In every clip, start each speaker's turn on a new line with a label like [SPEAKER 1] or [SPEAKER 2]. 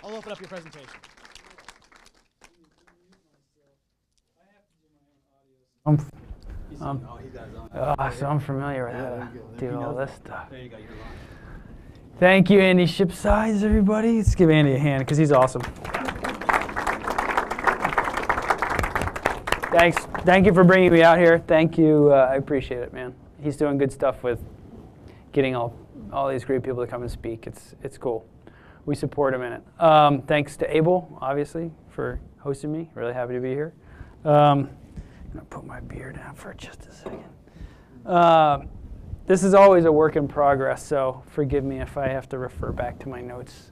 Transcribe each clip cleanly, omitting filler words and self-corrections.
[SPEAKER 1] I'll open up your presentation.
[SPEAKER 2] So I'm familiar with how to do all this stuff. There you go, you're live. Thank you, Andy Shipsides, everybody. Let's give Andy a hand because he's awesome. Thanks. Thank you for bringing me out here. Thank you. I appreciate it, man. He's doing good stuff with getting all these great people to come and speak. It's cool. We support him in it. Thanks to Abel, obviously, for hosting me. Really happy to be here. I'm going to put my beer down for just a second. This is always a work in progress, so forgive me if I have to refer back to my notes.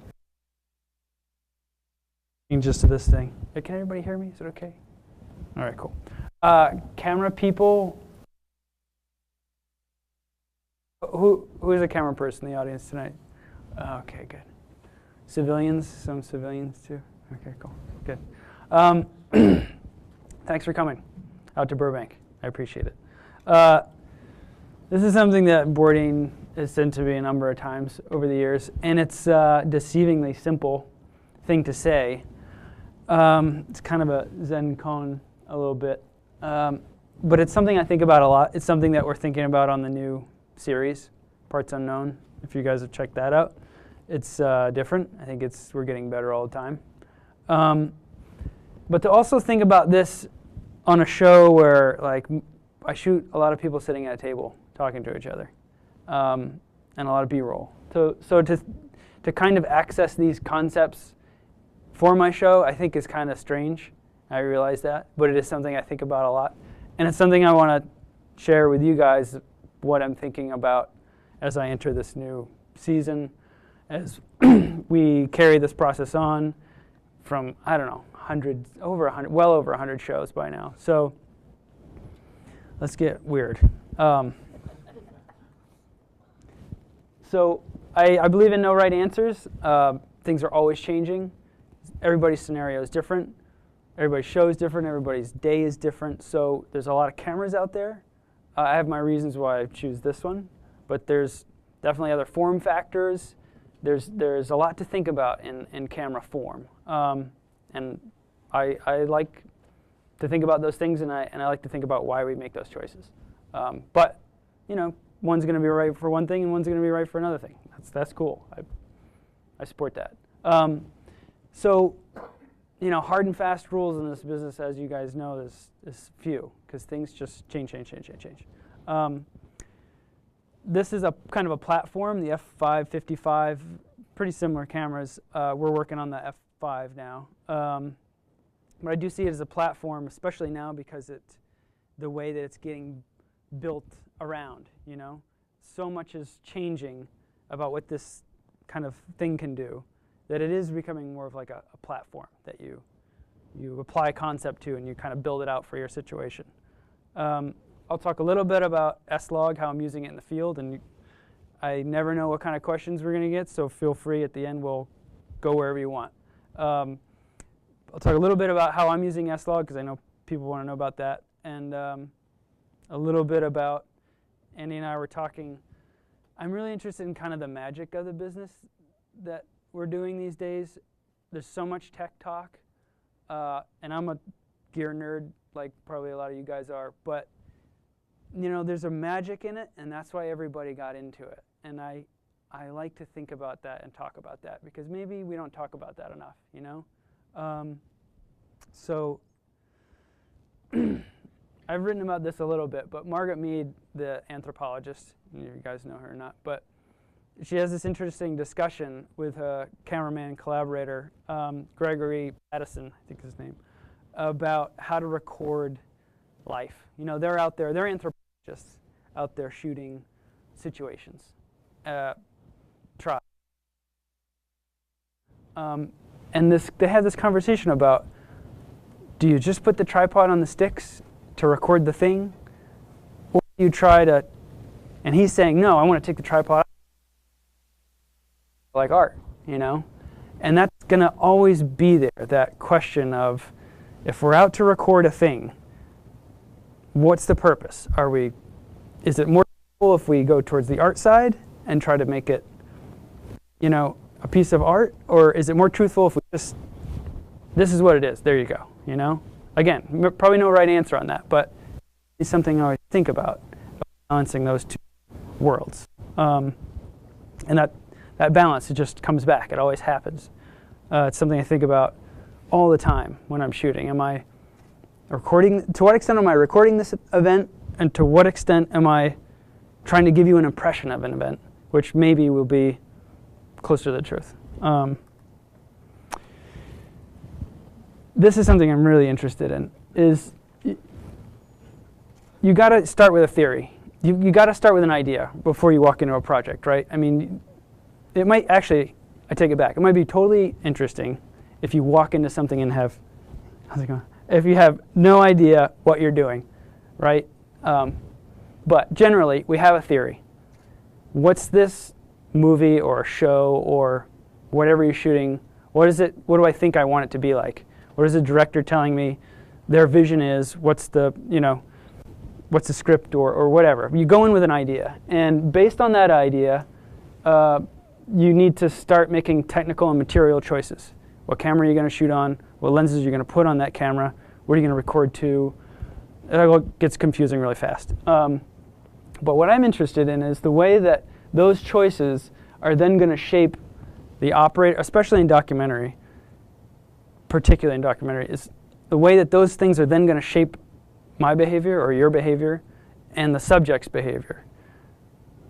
[SPEAKER 2] Just to this thing. Can everybody hear me? Is it okay? All right, cool. Camera people. Who is a camera person in the audience tonight? Okay, good. Civilians, some civilians too. Okay, cool, good. Thanks for coming out to Burbank. I appreciate it. This is something that boarding has said to me a number of times over the years, and it's a deceivingly simple thing to say. It's kind of a Zen koan a little bit, but it's something I think about a lot. It's something that we're thinking about on the new series, Parts Unknown, if you guys have checked that out. It's different. I think we're getting better all the time. But to also think about this on a show where I shoot a lot of people sitting at a table talking to each other, and a lot of B-roll. So to kind of access these concepts for my show, I think is kind of strange. I realize that, but it is something I think about a lot. And it's something I want to share with you guys what I'm thinking about as I enter this new season, as we carry this process on from, I don't know, well over 100 shows by now. So let's get weird. So I believe in no right answers. Things are always changing. Everybody's scenario is different. Everybody's show is different. Everybody's day is different. So there's a lot of cameras out there. I have my reasons why I choose this one, but there's definitely other form factors. There's a lot to think about in camera form, and I like to think about those things, and I like to think about why we make those choices. But one's going to be right for one thing, and one's going to be right for another thing. That's cool. I support that. So, hard and fast rules in this business, as you guys know, is few, because things just change. This is a kind of a platform, the F5, 55, pretty similar cameras. We're working on the F5 now. But I do see it as a platform, especially now because the way that it's getting built around, So much is changing about what this kind of thing can do, that it is becoming more of like a platform that you apply a concept to and you kind of build it out for your situation. I'll talk a little bit about S-Log, how I'm using it in the field, and I never know what kind of questions we're going to get, so feel free at the end, we'll go wherever you want. I'll talk a little bit about how I'm using S-Log, because I know people want to know about that, and a little bit about, Andy and I were talking, I'm really interested in kind of the magic of the business that we're doing these days. There's so much tech talk, and I'm a gear nerd, like probably a lot of you guys are, but there's a magic in it, and that's why everybody got into it. And I like to think about that and talk about that, because maybe we don't talk about that enough, So I've written about this a little bit, but Margaret Mead, the anthropologist, you guys know her or not, but she has this interesting discussion with a cameraman collaborator, Gregory Pattison, I think is his name, about how to record life. They're out there, they're anthropologists out there shooting situations, trials. And they had this conversation about, do you just put the tripod on the sticks to record the thing? Or do you try to, and he's saying, no, I want to take the tripod out, like art, And that's going to always be there, that question of, if we're out to record a thing, what's the purpose? Is it more useful if we go towards the art side and try to make it, a piece of art, or is it more truthful if we just, this is what it is, there you go, you know? Again, probably no right answer on that, but it's something I always think about, balancing those two worlds. And that balance, it just comes back, it always happens. It's something I think about all the time when I'm shooting. Am I recording, to what extent am I recording this event, and to what extent am I trying to give you an impression of an event, which maybe will be closer to the truth. This is something I'm really interested in, is you got to start with a theory. You got to start with an idea before you walk into a project, right? I mean, it might actually, I take it back, it might be totally interesting if you walk into something and have, how's it going? If you have no idea what you're doing, right? But generally, we have a theory. What's this movie or show or whatever you're shooting, what is it, what do I think I want it to be like? What is the director telling me their vision is? What's the, you know, what's the script or whatever? You go in with an idea, and based on that idea, you need to start making technical and material choices. What camera are you going to shoot on? What lenses are you going to put on that camera? What are you going to record to? It all gets confusing really fast. But what I'm interested in is the way that those choices are then going to shape the operator, especially in documentary, particularly in documentary, is the way that those things are then going to shape my behavior or your behavior and the subject's behavior.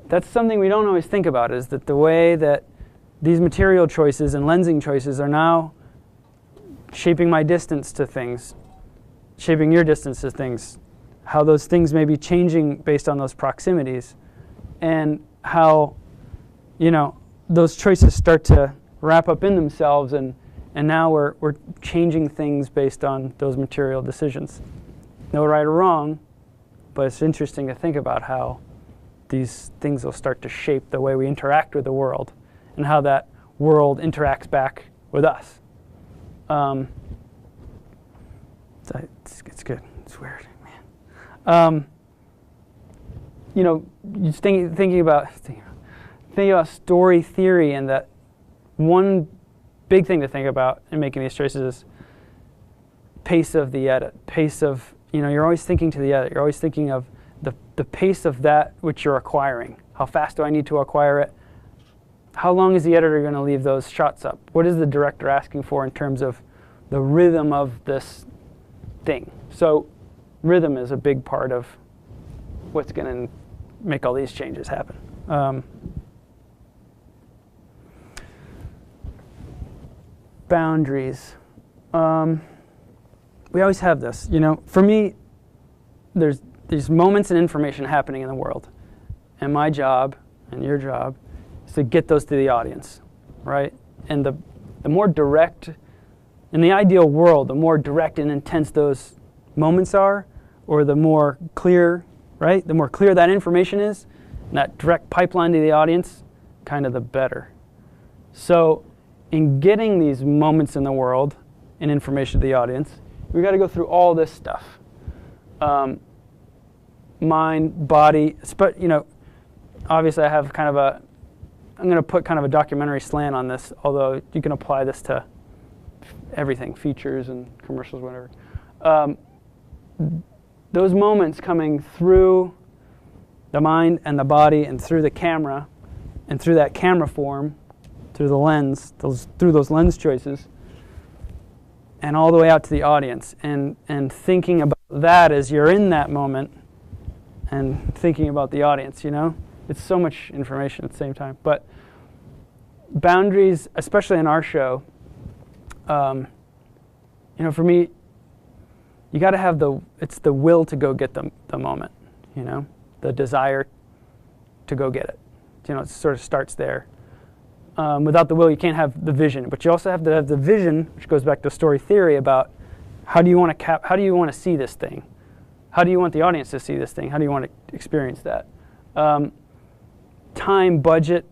[SPEAKER 2] That's something we don't always think about, is that the way that these material choices and lensing choices are now shaping my distance to things, shaping your distance to things, how those things may be changing based on those proximities, and how, you know, those choices start to wrap up in themselves, and now we're changing things based on those material decisions. No right or wrong, but it's interesting to think about how these things will start to shape the way we interact with the world and how that world interacts back with us. It's good. It's weird, man. You know, just thinking about story theory, and that one big thing to think about in making these choices is pace of the edit, pace of, you know, you're always thinking to the edit, you're always thinking of the pace of that which you're acquiring. How fast do I need to acquire it? How long is the editor going to leave those shots up? What is the director asking for in terms of the rhythm of this thing? So rhythm is a big part of what's going to make all these changes happen. Boundaries. We always have this. You know, for me, there's these moments and information happening in the world, and my job and your job is to get those to the audience, right? And the more direct, in the ideal world, the more direct and intense those moments are, or the more clear, right? The more clear that information is, and that direct pipeline to the audience, kind of the better. So in getting these moments in the world and information to the audience, we've got to go through all this stuff. Mind, body, you know, obviously I have kind of I'm going to put kind of a documentary slant on this, although you can apply this to everything, features and commercials, whatever. Those moments coming through the mind and the body and through the camera and through that camera form, through the lens, through those lens choices, and all the way out to the audience, and thinking about that as you're in that moment and thinking about the audience, you know? It's so much information at the same time. But boundaries, especially in our show, you know, for me, you got to have it's the will to go get the moment, you know? The desire to go get it. You know, it sort of starts there. Without the will, you can't have the vision. But you also have to have the vision, which goes back to story theory, about how do you want to see this thing? How do you want the audience to see this thing? How do you want to experience that? Time, budget,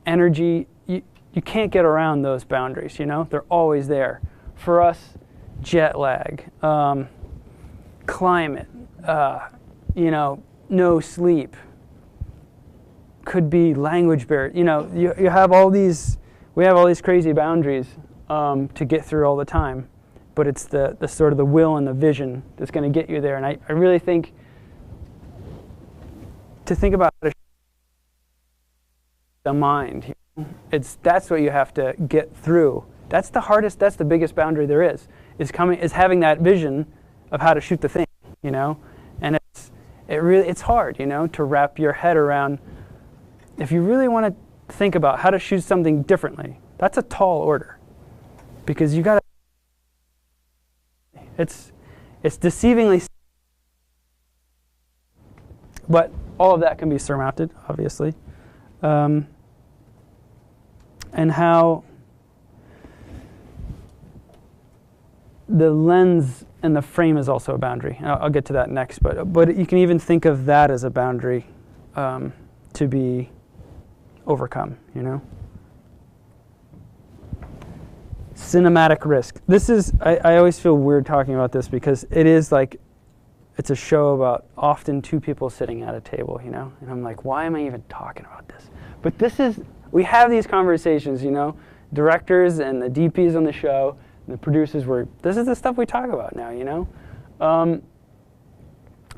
[SPEAKER 2] energy, you can't get around those boundaries, you know? They're always there. For us, jet lag, climate, you know, no sleep, could be language barrier. You know, you have all these, we have all these crazy boundaries to get through all the time, but it's the sort of the will and the vision that's going to get you there. And I really think to think about the mind, that's what you have to get through. That's the hardest, that's the biggest boundary there is having that vision of how to shoot the thing, and it's hard, to wrap your head around. If you really want to think about how to shoot something differently, that's a tall order, because you got to. It's deceivingly, but all of that can be surmounted, obviously, and how the lens and the frame is also a boundary. I'll get to that next, but you can even think of that as a boundary to be overcome, Cinematic risk. This is, I always feel weird talking about this because it is like, it's a show about often two people sitting at a table, and I'm like, why am I even talking about this? But we have these conversations, directors and the DPs on the show, and the producers this is the stuff we talk about now,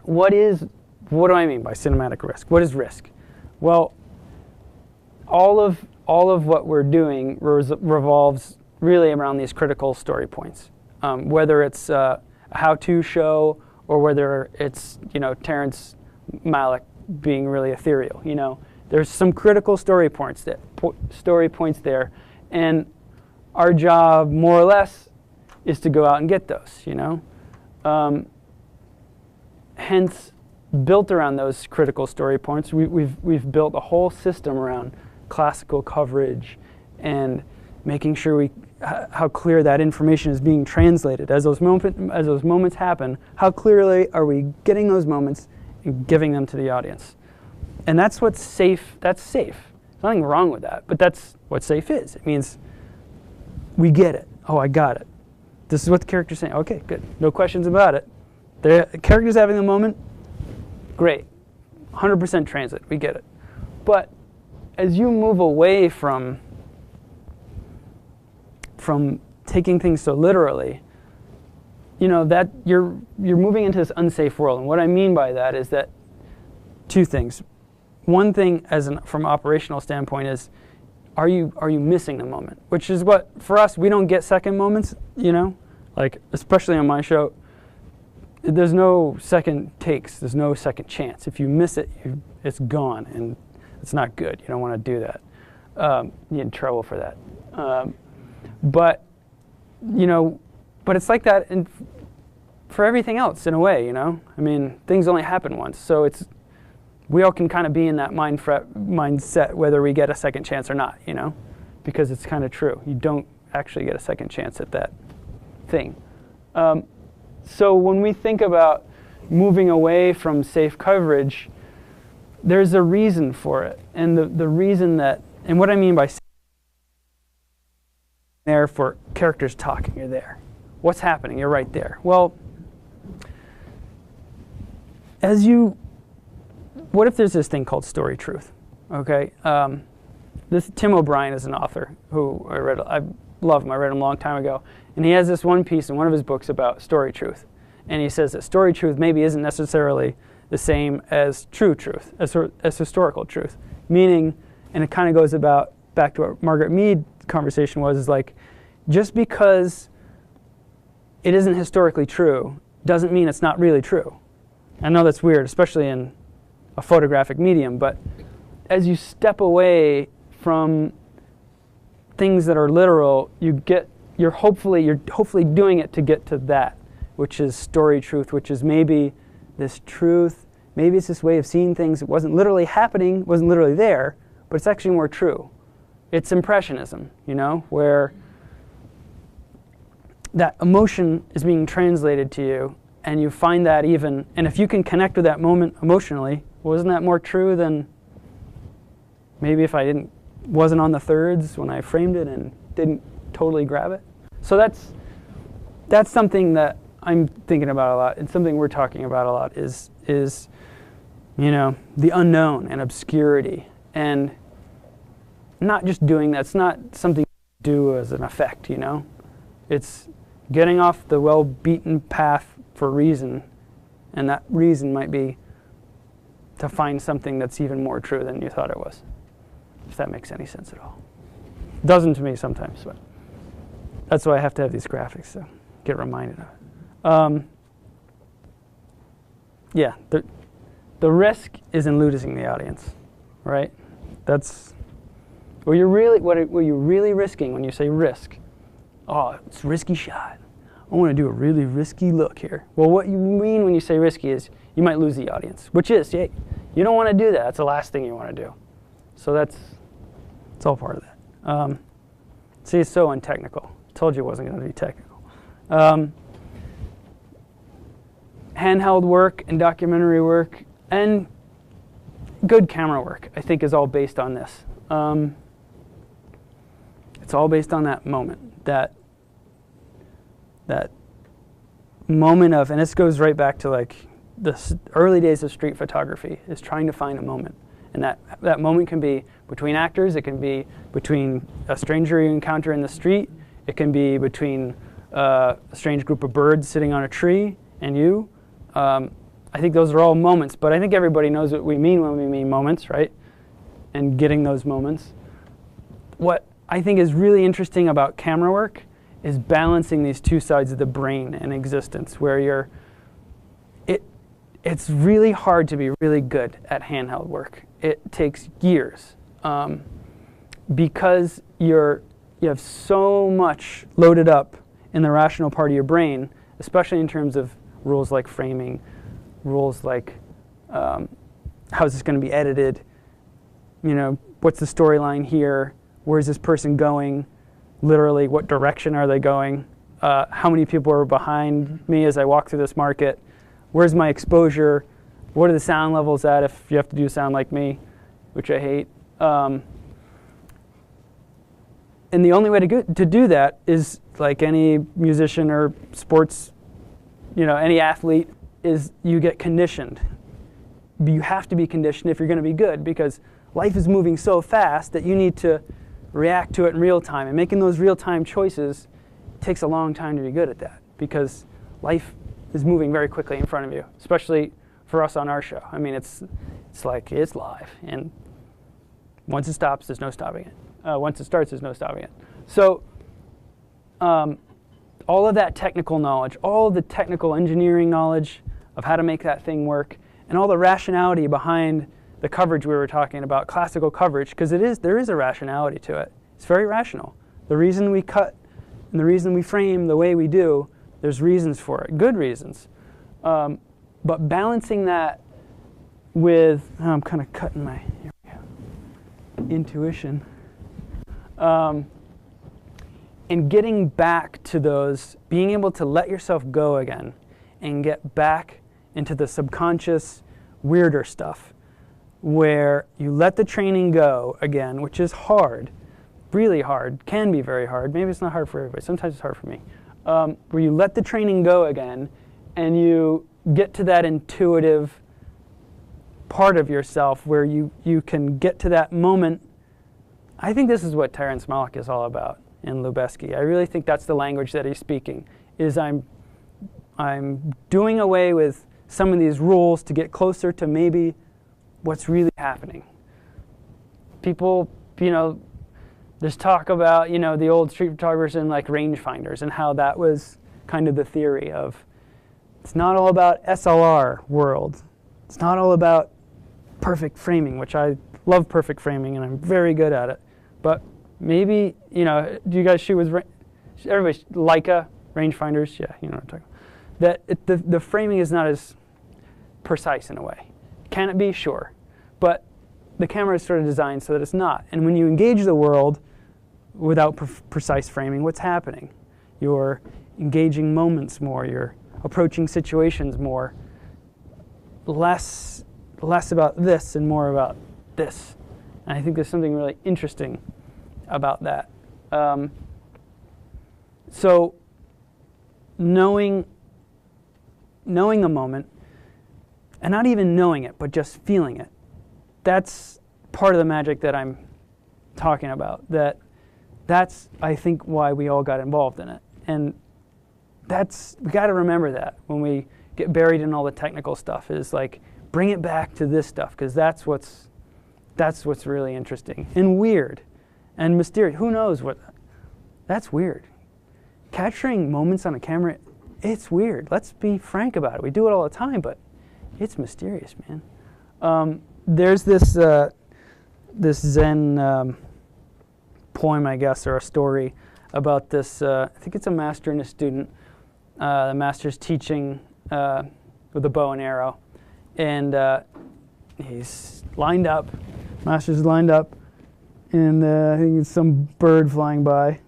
[SPEAKER 2] What do I mean by cinematic risk? What is risk? Well, all of what we're doing revolves really around these critical story points, whether it's a how-to show or whether it's Terrence Malick being really ethereal. There's some critical story points there, and our job, more or less, is to go out and get those. Hence, built around those critical story points, we've built a whole system around classical coverage and making sure how clear that information is being translated. As those moments happen, how clearly are we getting those moments and giving them to the audience? And that's what's safe. That's safe. There's nothing wrong with that, but that's what safe is. It means we get it. Oh, I got it. This is what the character's saying. Okay, good. No questions about it. The character's having a moment. Great. 100% translate. We get it. But as you move away from taking things so literally, that you're moving into this unsafe world. And what I mean by that is that two things. One thing, from an operational standpoint, is are you missing the moment? Which is what, for us, we don't get second moments. Like especially on my show, there's no second takes. There's no second chance. If you miss it, it's gone, and it's not good. You don't want to do that. You get in trouble for that. But it's like that for everything else in a way, I mean, things only happen once, so we all can kind of be in that mindset whether we get a second chance or not, because it's kind of true. You don't actually get a second chance at that thing. So when we think about moving away from safe coverage, there's a reason for it, and the reason and what I mean by there for characters talking, you're there. What's happening? You're right there. Well, what if there's this thing called story truth? Okay, Tim O'Brien is an author who I love him. I read him a long time ago, and he has this one piece in one of his books about story truth, and he says that story truth maybe isn't necessarily the same as true truth, as historical truth. Meaning, and it kind of goes back to what Margaret Mead's conversation was, is like, just because it isn't historically true doesn't mean it's not really true. I know that's weird, especially in a photographic medium, but as you step away from things that are literal, you're hopefully doing it to get to that, which is story truth, which is maybe this truth, maybe it's this way of seeing things. It wasn't literally happening, wasn't literally there, but it's actually more true. It's impressionism, where that emotion is being translated to you, and you find that and if you can connect with that moment emotionally, wasn't that more true than maybe if I wasn't on the thirds when I framed it and didn't totally grab it? So that's something that I'm thinking about a lot, and something we're talking about a lot is the unknown and obscurity, and not just doing that's not something do as an effect, you know? It's getting off the well-beaten path for a reason, and that reason might be to find something that's even more true than you thought it was, if that makes any sense at all. It doesn't to me sometimes, but that's why I have to have these graphics, so get reminded of it. Yeah, the risk is in losing the audience, right? That's what you're really risking when you say risk. Oh, it's a risky shot. I want to do a really risky look here. Well, what you mean when you say risky is you might lose the audience, which is, yeah, you don't want to do that. That's the last thing you want to do. So it's all part of that. See, it's so untechnical. I told you it wasn't going to be technical. Handheld work and documentary work and good camera work, I think, is all based on this. It's all based on that moment, that moment of, and this goes right back to like the early days of street photography, is trying to find a moment. And that moment can be between actors, it can be between a stranger you encounter in the street, it can be between a strange group of birds sitting on a tree and you. I think those are all moments, but I think everybody knows what we mean when we mean moments, right? And getting those moments. What I think is really interesting about camera work is balancing these two sides of the brain and existence, where it's really hard to be really good at handheld work. It takes years because you have so much loaded up in the rational part of your brain, especially in terms of rules like framing, rules like how is this going to be edited, you know, what's the storyline here, where's this person going, literally what direction are they going, how many people are behind me as I walk through this market, where's my exposure, what are the sound levels at if you have to do sound like me, which I hate. And the only way to do that is, like any musician or sports, you know, any athlete, is you get conditioned. You have to be conditioned if you're going to be good, because life is moving so fast that you need to react to it in real time. And making those real-time choices takes a long time to be good at that, because life is moving very quickly in front of you, especially for us on our show. I mean, it's like it's live, and once it stops, there's no stopping it. Once it starts, there's no stopping it. So all of that technical knowledge, all of the technical engineering knowledge of how to make that thing work, and all the rationality behind the coverage we were talking about, classical coverage, because there is a rationality to it. It's very rational. The reason we cut and the reason we frame the way we do, there's reasons for it, good reasons. But balancing that with, I'm kind of cutting my intuition, and getting back to those, being able to let yourself go again and get back into the subconscious, weirder stuff, where you let the training go again, which is hard, really hard, can be very hard. Maybe it's not hard for everybody. Sometimes it's hard for me. Where you let the training go again and you get to that intuitive part of yourself where you can get to that moment. I think this is what Terrence Malick is all about in Lubeski. I really think that's the language that he's speaking, is I'm doing away with some of these rules to get closer to maybe what's really happening. People, you know, there's talk about, you know, the old street photographers and like rangefinders and how that was kind of the theory of, it's not all about SLR world. It's not all about perfect framing, which I love perfect framing and I'm very good at it. But maybe, you know, do you guys shoot with, everybody, Leica, rangefinders? Yeah, you know what I'm talking about. That the framing is not as precise in a way. Can it be? Sure. But the camera is sort of designed so that it's not. And when you engage the world without precise framing, what's happening? You're engaging moments more. You're approaching situations more. Less about this and more about this. And I think there's something really interesting about that. So knowing a moment, and not even knowing it, but just feeling it, that's part of the magic that I'm talking about. That that's, I think, why we all got involved in it. And we got to remember that when we get buried in all the technical stuff, is like, bring it back to this stuff, because that's what's really interesting and weird and mysterious. Who knows what? That's weird. Capturing moments on a camera, it's weird. Let's be frank about it. We do it all the time, but it's mysterious, man. There's this Zen poem, I guess, or a story about this. I think it's a master and a student. The master's teaching with a bow and arrow, and he's lined up. Master's lined up, and I think it's some bird flying by,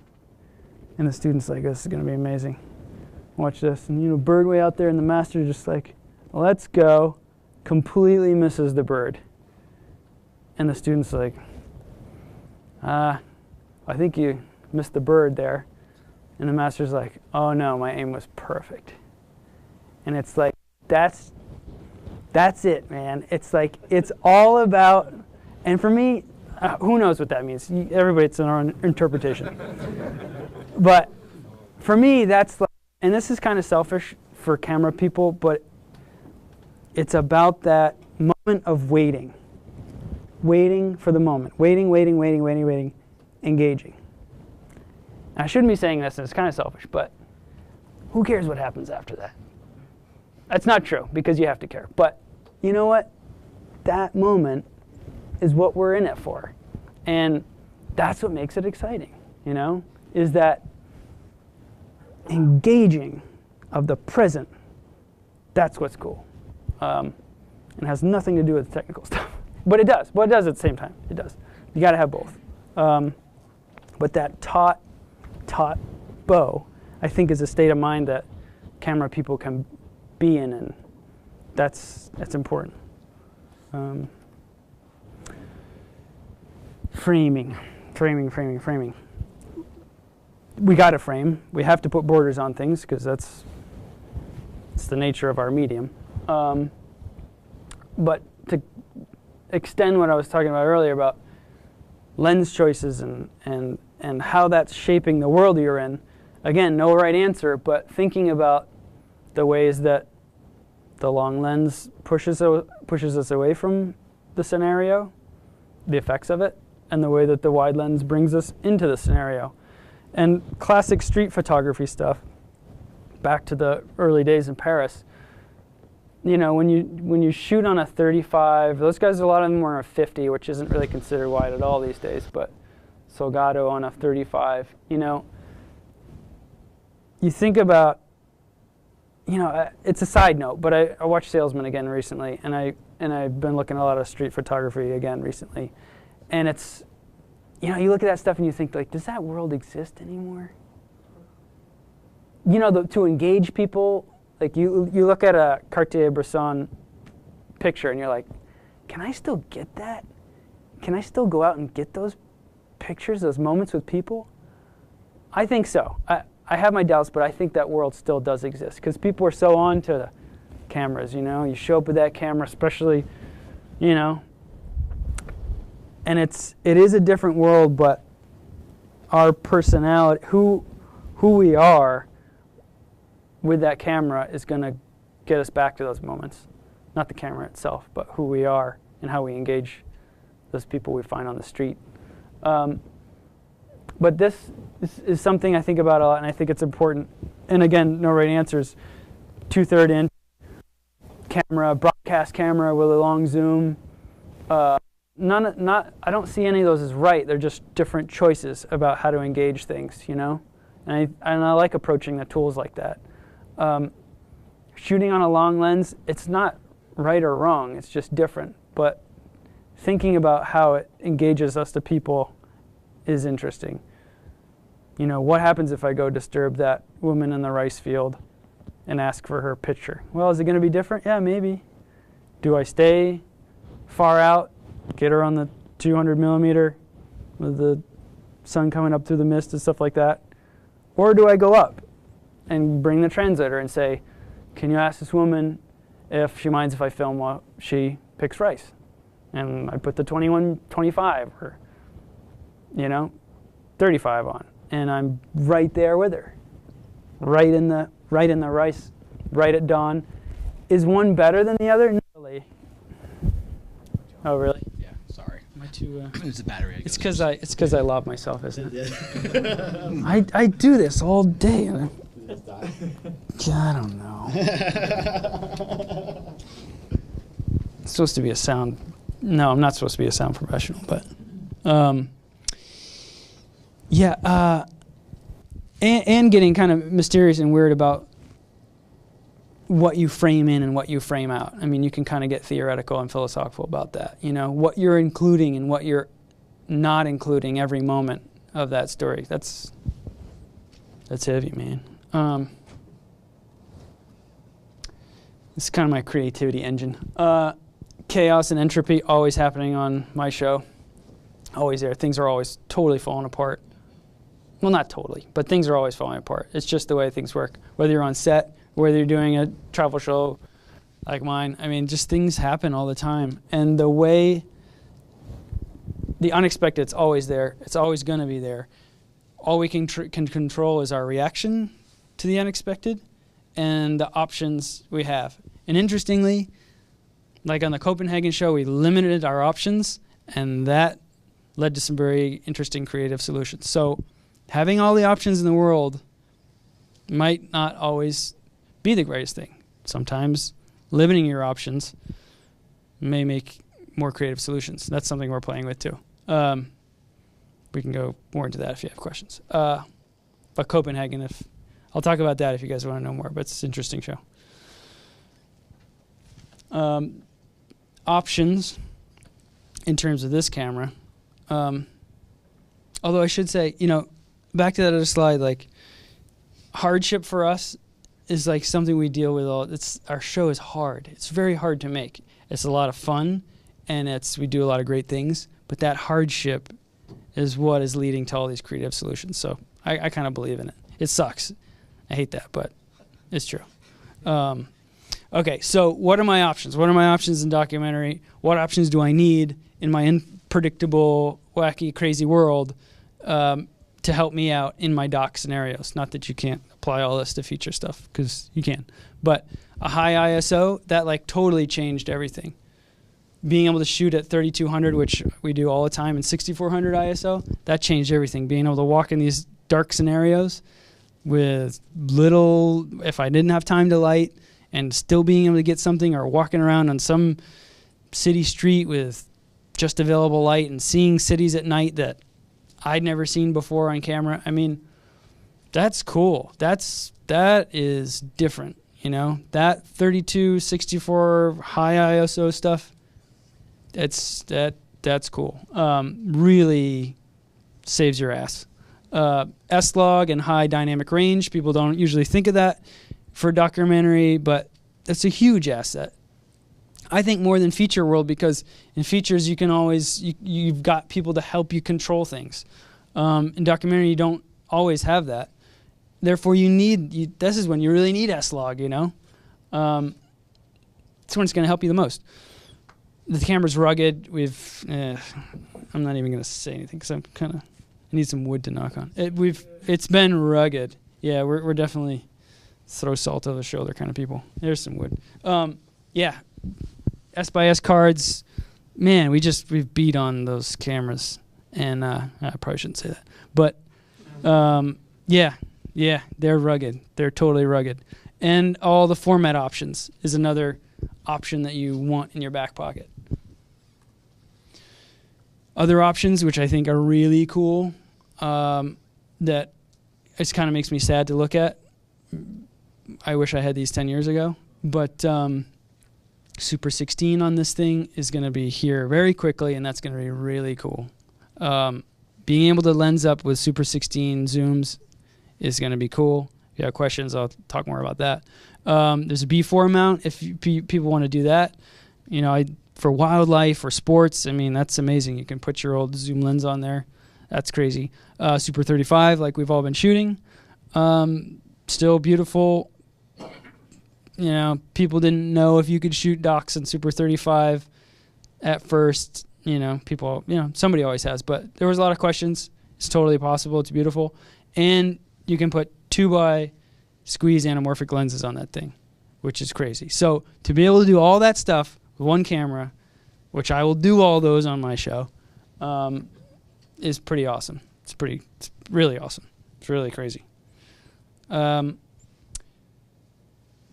[SPEAKER 2] and the student's like, "This is going to be amazing. Watch this." And bird way out there, and the master's just like, "Let's go." Completely misses the bird, and the student's like, "I think you missed the bird there." And the master's like, "Oh no, my aim was perfect." And it's like, that's it, man. It's like, it's all about, and for me, who knows what that means? Everybody, it's an own interpretation. But for me, that's like, and this is kind of selfish for camera people, but it's about that moment of waiting. Waiting for the moment. Waiting, engaging. I shouldn't be saying this, and it's kind of selfish, but who cares what happens after that? That's not true, because you have to care. But you know what? That moment is what we're in it for. And that's what makes it exciting, is that engaging of the present. That's what's cool. And has nothing to do with the technical stuff. But it does. Well, it does at the same time. It does. You got to have both. But that taut bow, I think, is a state of mind that camera people can be in, and that's important. Framing. We got to frame. We have to put borders on things, because it's the nature of our medium. But to extend what I was talking about earlier about lens choices and how that's shaping the world you're in, again, no right answer, but thinking about the ways that the long lens pushes us away from the scenario, the effects of it, and the way that the wide lens brings us into the scenario. And classic street photography stuff, back to the early days in Paris, when you shoot on a 35, those guys, a lot of them were a 50, which isn't really considered wide at all these days, but Salgado on a 35, you think about, it's a side note, but I watched Salesman again recently, and I've been looking at a lot of street photography again recently, and it's, you look at that stuff and you think, like, does that world exist anymore? To engage people, like you look at a Cartier-Bresson picture and you're like, can I still get that? Can I still go out and get those pictures, those moments with people? I think so. I have my doubts, but I think that world still does exist, because people are so on to the cameras, you show up with that camera, especially, and it is a different world, but our personality, who we are with that camera, is going to get us back to those moments. Not the camera itself, but who we are and how we engage those people we find on the street. But this is something I think about a lot, and I think it's important. And again, no right answers. 2/3 inch camera, broadcast camera with a long zoom. I don't see any of those as right. They're just different choices about how to engage things, And I like approaching the tools like that. Shooting on a long lens, it's not right or wrong. It's just different. But thinking about how it engages us to people is interesting. What happens if I go disturb that woman in the rice field and ask for her picture? Well, is it going to be different? Yeah, maybe. Do I stay far out, get her on the 200 millimeter with the sun coming up through the mist and stuff like that? Or do I go up and bring the translator and say, can you ask this woman if she minds if I film while she picks rice? And I put the 21-25, or, 35 on, and I'm right there with her, right in the rice, right at dawn. Is one better than the other? No, really. Oh, really?
[SPEAKER 1] Yeah, sorry.
[SPEAKER 2] Am I too?
[SPEAKER 1] It's the battery.
[SPEAKER 2] It's because I love myself, isn't it? I do this all day. I don't know. It's supposed to be a sound. No, I'm not supposed to be a sound professional, but yeah. And getting kind of mysterious and weird about what you frame in and what you frame out. I mean, you can kind of get theoretical and philosophical about that. You know, what you're including and what you're not including every moment of that story. That's heavy, man. It's kind of my creativity engine. Chaos and entropy always happening on my show. Always there. Things are always totally falling apart. Well, not totally, but things are always falling apart. It's just the way things work. Whether you're on set, whether you're doing a travel show like mine, I mean, just things happen all the time. And the way, the unexpected, it's always there. It's always going to be there. All we can control is our reaction to the unexpected and the options we have. And interestingly, like on the Copenhagen show, we limited our options, and that led to some very interesting creative solutions. So having all the options in the world might not always be the greatest thing. Sometimes limiting your options may make more creative solutions. That's something we're playing with too. We can go more into that if you have questions. But Copenhagen, I'll talk about that if you guys want to know more, but it's an interesting show. Options in terms of this camera. Although I should say, you know, back to that other slide, like hardship for us is like something we deal with our show is hard. It's very hard to make. It's a lot of fun, and we do a lot of great things, but that hardship is what is leading to all these creative solutions. So I kind of believe in it. It sucks. I hate that, but it's true. Okay, so what are my options? What are my options in documentary? What options do I need in my unpredictable, wacky, crazy world to help me out in my doc scenarios? Not that you can't apply all this to feature stuff, because you can. But a high ISO, that like totally changed everything. Being able to shoot at 3200, which we do all the time, and 6400 ISO, that changed everything. Being able to walk in these dark scenarios with little, if I didn't have time to light, and still being able to get something, or walking around on some city street with just available light and seeing cities at night that I'd never seen before on camera. I mean, that's cool. That is different, you know? That 32, 64 high ISO stuff, that's cool. Really saves your ass. S-Log and high dynamic range, people don't usually think of that for documentary, but that's a huge asset. I think more than feature world, because in features you can always, you've got people to help you control things. In documentary you don't always have that. Therefore this is when you really need S-Log, you know? It's when it's going to help you the most. The camera's rugged. I'm not even going to say anything because I need some wood to knock on. It's been rugged. Yeah, we're definitely throw salt over the shoulder kind of people. There's some wood. Yeah, S/S cards. Man, we've beat on those cameras, and I probably shouldn't say that, but yeah, they're rugged. They're totally rugged, and all the format options is another option that you want in your back pocket. Other options, which I think are really cool, that it kind of makes me sad to look at. I wish I had these 10 years ago, but Super 16 on this thing is going to be here very quickly, and that's going to be really cool. Being able to lens up with Super 16 zooms is going to be cool. If you have questions, I'll talk more about that. There's a B4 mount if people want to do that. You know, for wildlife or sports, I mean, that's amazing. You can put your old zoom lens on there. That's crazy. Super 35, like we've all been shooting. Still beautiful. You know, people didn't know if you could shoot docs in Super 35 at first. You know, somebody always has, but there was a lot of questions. It's totally possible. It's beautiful. And you can put 2x squeeze anamorphic lenses on that thing, which is crazy. So to be able to do all that stuff with one camera, which I will do all those on my show, is pretty awesome. It's really awesome. It's really crazy.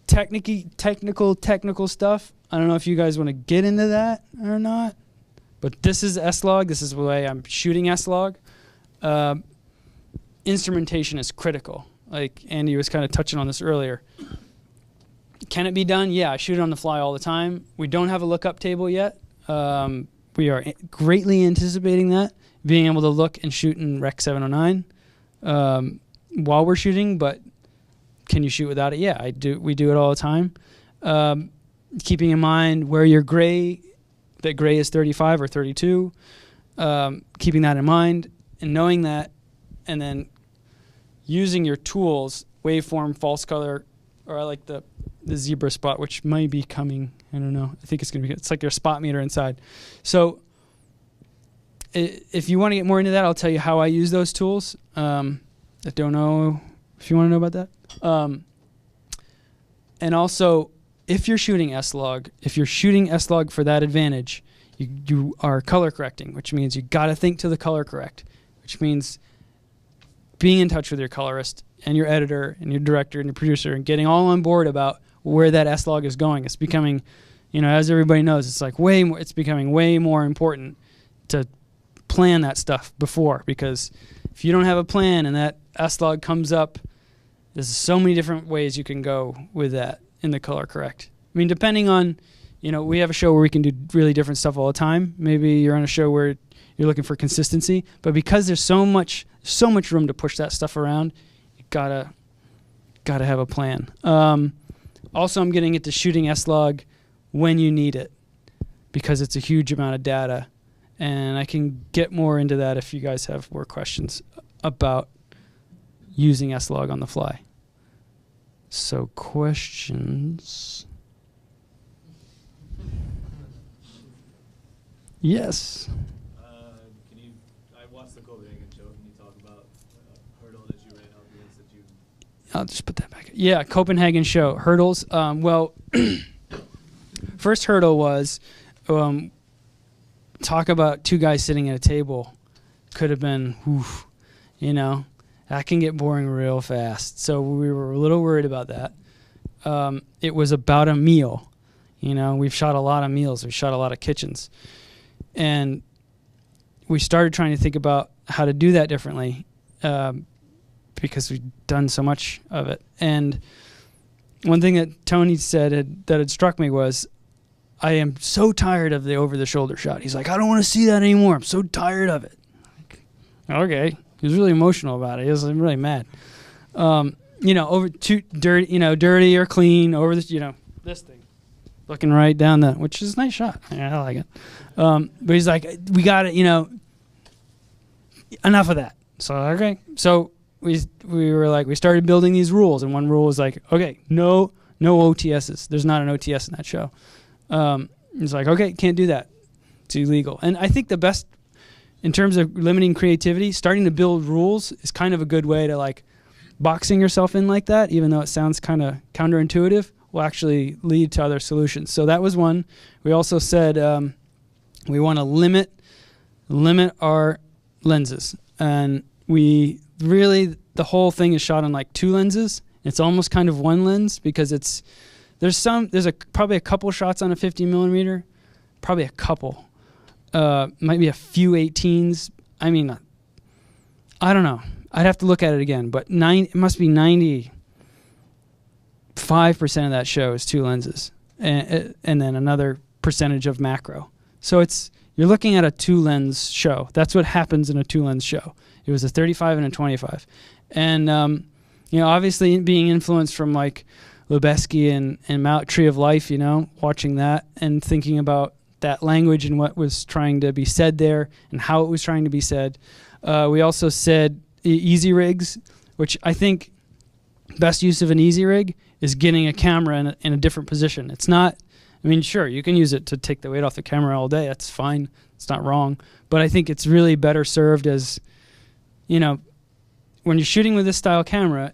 [SPEAKER 2] Technical stuff. I don't know if you guys want to get into that or not, but this is S-Log. This is the way I'm shooting S-Log. Instrumentation is critical. Like Andy was kind of touching on this earlier. Can it be done? Yeah, I shoot it on the fly all the time. We don't have a lookup table yet. We are greatly anticipating that, being able to look and shoot in Rec 709 while we're shooting, but can you shoot without it? Yeah, I do. We do it all the time. Keeping in mind where your gray, that gray is 35 or 32, keeping that in mind and knowing that, and then using your tools, waveform, false color, or I like the zebra spot, which might be coming. I don't know. I think it's going to be, it's like your spot meter inside. So if you want to get more into that, I'll tell you how I use those tools. I don't know if you want to know about that. And also, if you're shooting S-Log, for that advantage, you are color correcting, which means you got to think to the color correct, which means being in touch with your colorist and your editor and your director and your producer and getting all on board about where that S-Log is going. It's becoming, as everybody knows, it's like it's becoming way more important to plan that stuff before, because if you don't have a plan and that S-Log comes up, there's so many different ways you can go with that in the color correct. I mean, depending on, we have a show where we can do really different stuff all the time. Maybe you're on a show where you're looking for consistency, but because there's so much room to push that stuff around, you gotta have a plan. Also, I'm getting into shooting S-Log when you need it, because it's a huge amount of data, and I can get more into that if you guys have more questions about using S-Log on the fly. So questions? Yes.
[SPEAKER 1] I watched the Copenhagen show. Can you talk about hurdle that you ran out against that you?
[SPEAKER 2] I'll just put that back. Yeah, Copenhagen show hurdles. Well, first hurdle was talk about two guys sitting at a table. Could have been, that can get boring real fast. So we were a little worried about that. It was about a meal. We've shot a lot of meals. We've shot a lot of kitchens. And we started trying to think about how to do that differently because we've done so much of it. And one thing that Tony said that had struck me was, I am so tired of the over-the-shoulder shot. He's like, I don't want to see that anymore. I'm so tired of it. Okay. He was really emotional about it. He was really mad. Over too dirty, dirty or clean over this, this thing. Looking right down which is a nice shot. Yeah, I like it. But he's like, we got it, enough of that. So, okay. So we were like, we started building these rules, and one rule was like, okay, no OTSs. There's not an OTS in that show. It's like, okay, can't do that. It's illegal. And I think the best, in terms of limiting creativity, starting to build rules is kind of a good way to like boxing yourself in like that, even though it sounds kind of counterintuitive, will actually lead to other solutions. So that was one. We also said we want to limit our lenses. And we really, the whole thing is shot on like 2 lenses. It's almost kind of one lens because there's probably a couple shots on a 50 millimeter, probably a couple. Might be a few 18s. I mean, I don't know. I'd have to look at it again, but it must be 95% of that show is 2 lenses, and then another percentage of macro. So you're looking at a 2-lens show. That's what happens in a 2-lens show. It was a 35 and a 25, and obviously being influenced from like Lubeski and Mount Tree of Life, watching that and thinking about that language and what was trying to be said there and how it was trying to be said. We also said easy rigs, which I think best use of an easy rig is getting a camera in a different position. It's not, sure, you can use it to take the weight off the camera all day. That's fine. It's not wrong. But I think it's really better served as you know, when you're shooting with this style camera,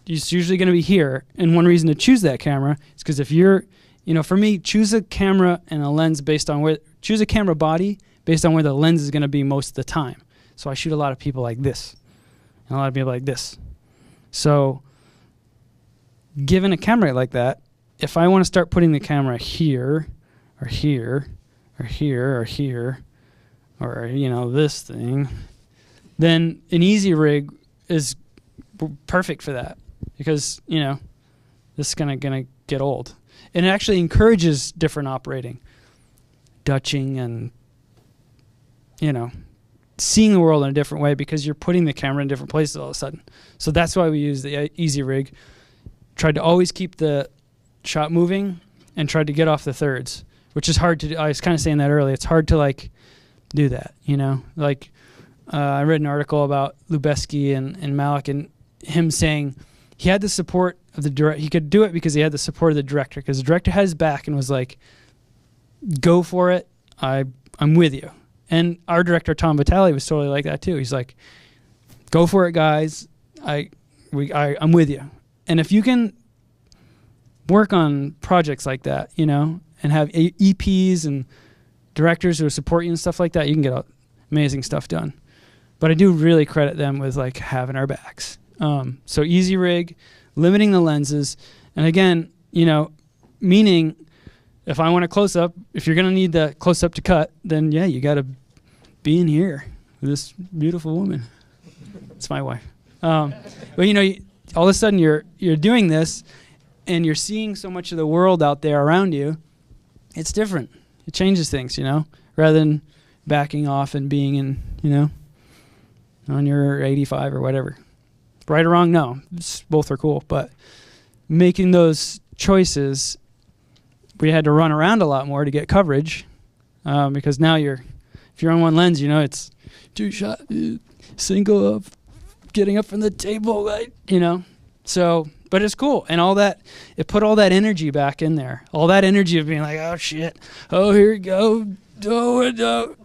[SPEAKER 2] it's usually going to be here. And one reason to choose that camera is because if you're, you know, for me, choose a camera and a lens based on choose a camera body based on where the lens is going to be most of the time. So I shoot a lot of people like this and a lot of people like this. So given a camera like that, if I want to start putting the camera here or here or here or here or, you know, this thing, then an easy rig is perfect for that because, you know, this is gonna get old. And it actually encourages different operating, dutching and, you know, seeing the world in a different way because you're putting the camera in different places all of a sudden. So that's why we use the easy rig. Tried to always keep the shot moving and tried to get off the thirds, which is hard to do. I was kind of saying that earlier. It's hard to like do that, you know, like I read an article about Lubeski and Malik and him saying he had the support of the director. He could do it because he had the support of the director because the director had his back and was like, go for it. I'm with you. And our director, Tom Vitale, was totally like that too. He's like, go for it, guys. I'm with you. And if you can work on projects like that, you know, and have EPs and directors who support you and stuff like that, you can get amazing stuff done. But I do really credit them with like having our backs. So easy rig, limiting the lenses. And again, you know, meaning if I want a close up, if you're going to need the close up to cut, then yeah, you got to be in here with this beautiful woman. It's my wife. But you know, all of a sudden you're doing this and you're seeing so much of the world out there around you. It's different. It changes things, you know, rather than backing off and being in, you know, on your 85 or whatever. Right or wrong, no. Both are cool. But making those choices, we had to run around a lot more to get coverage because now if you're on one lens, you know, it's two-shot, single up, getting up from the table, right? You know. So, but it's cool. And all that, it put all that energy back in there. All that energy of being like, oh, shit. Oh, here we go. Oh.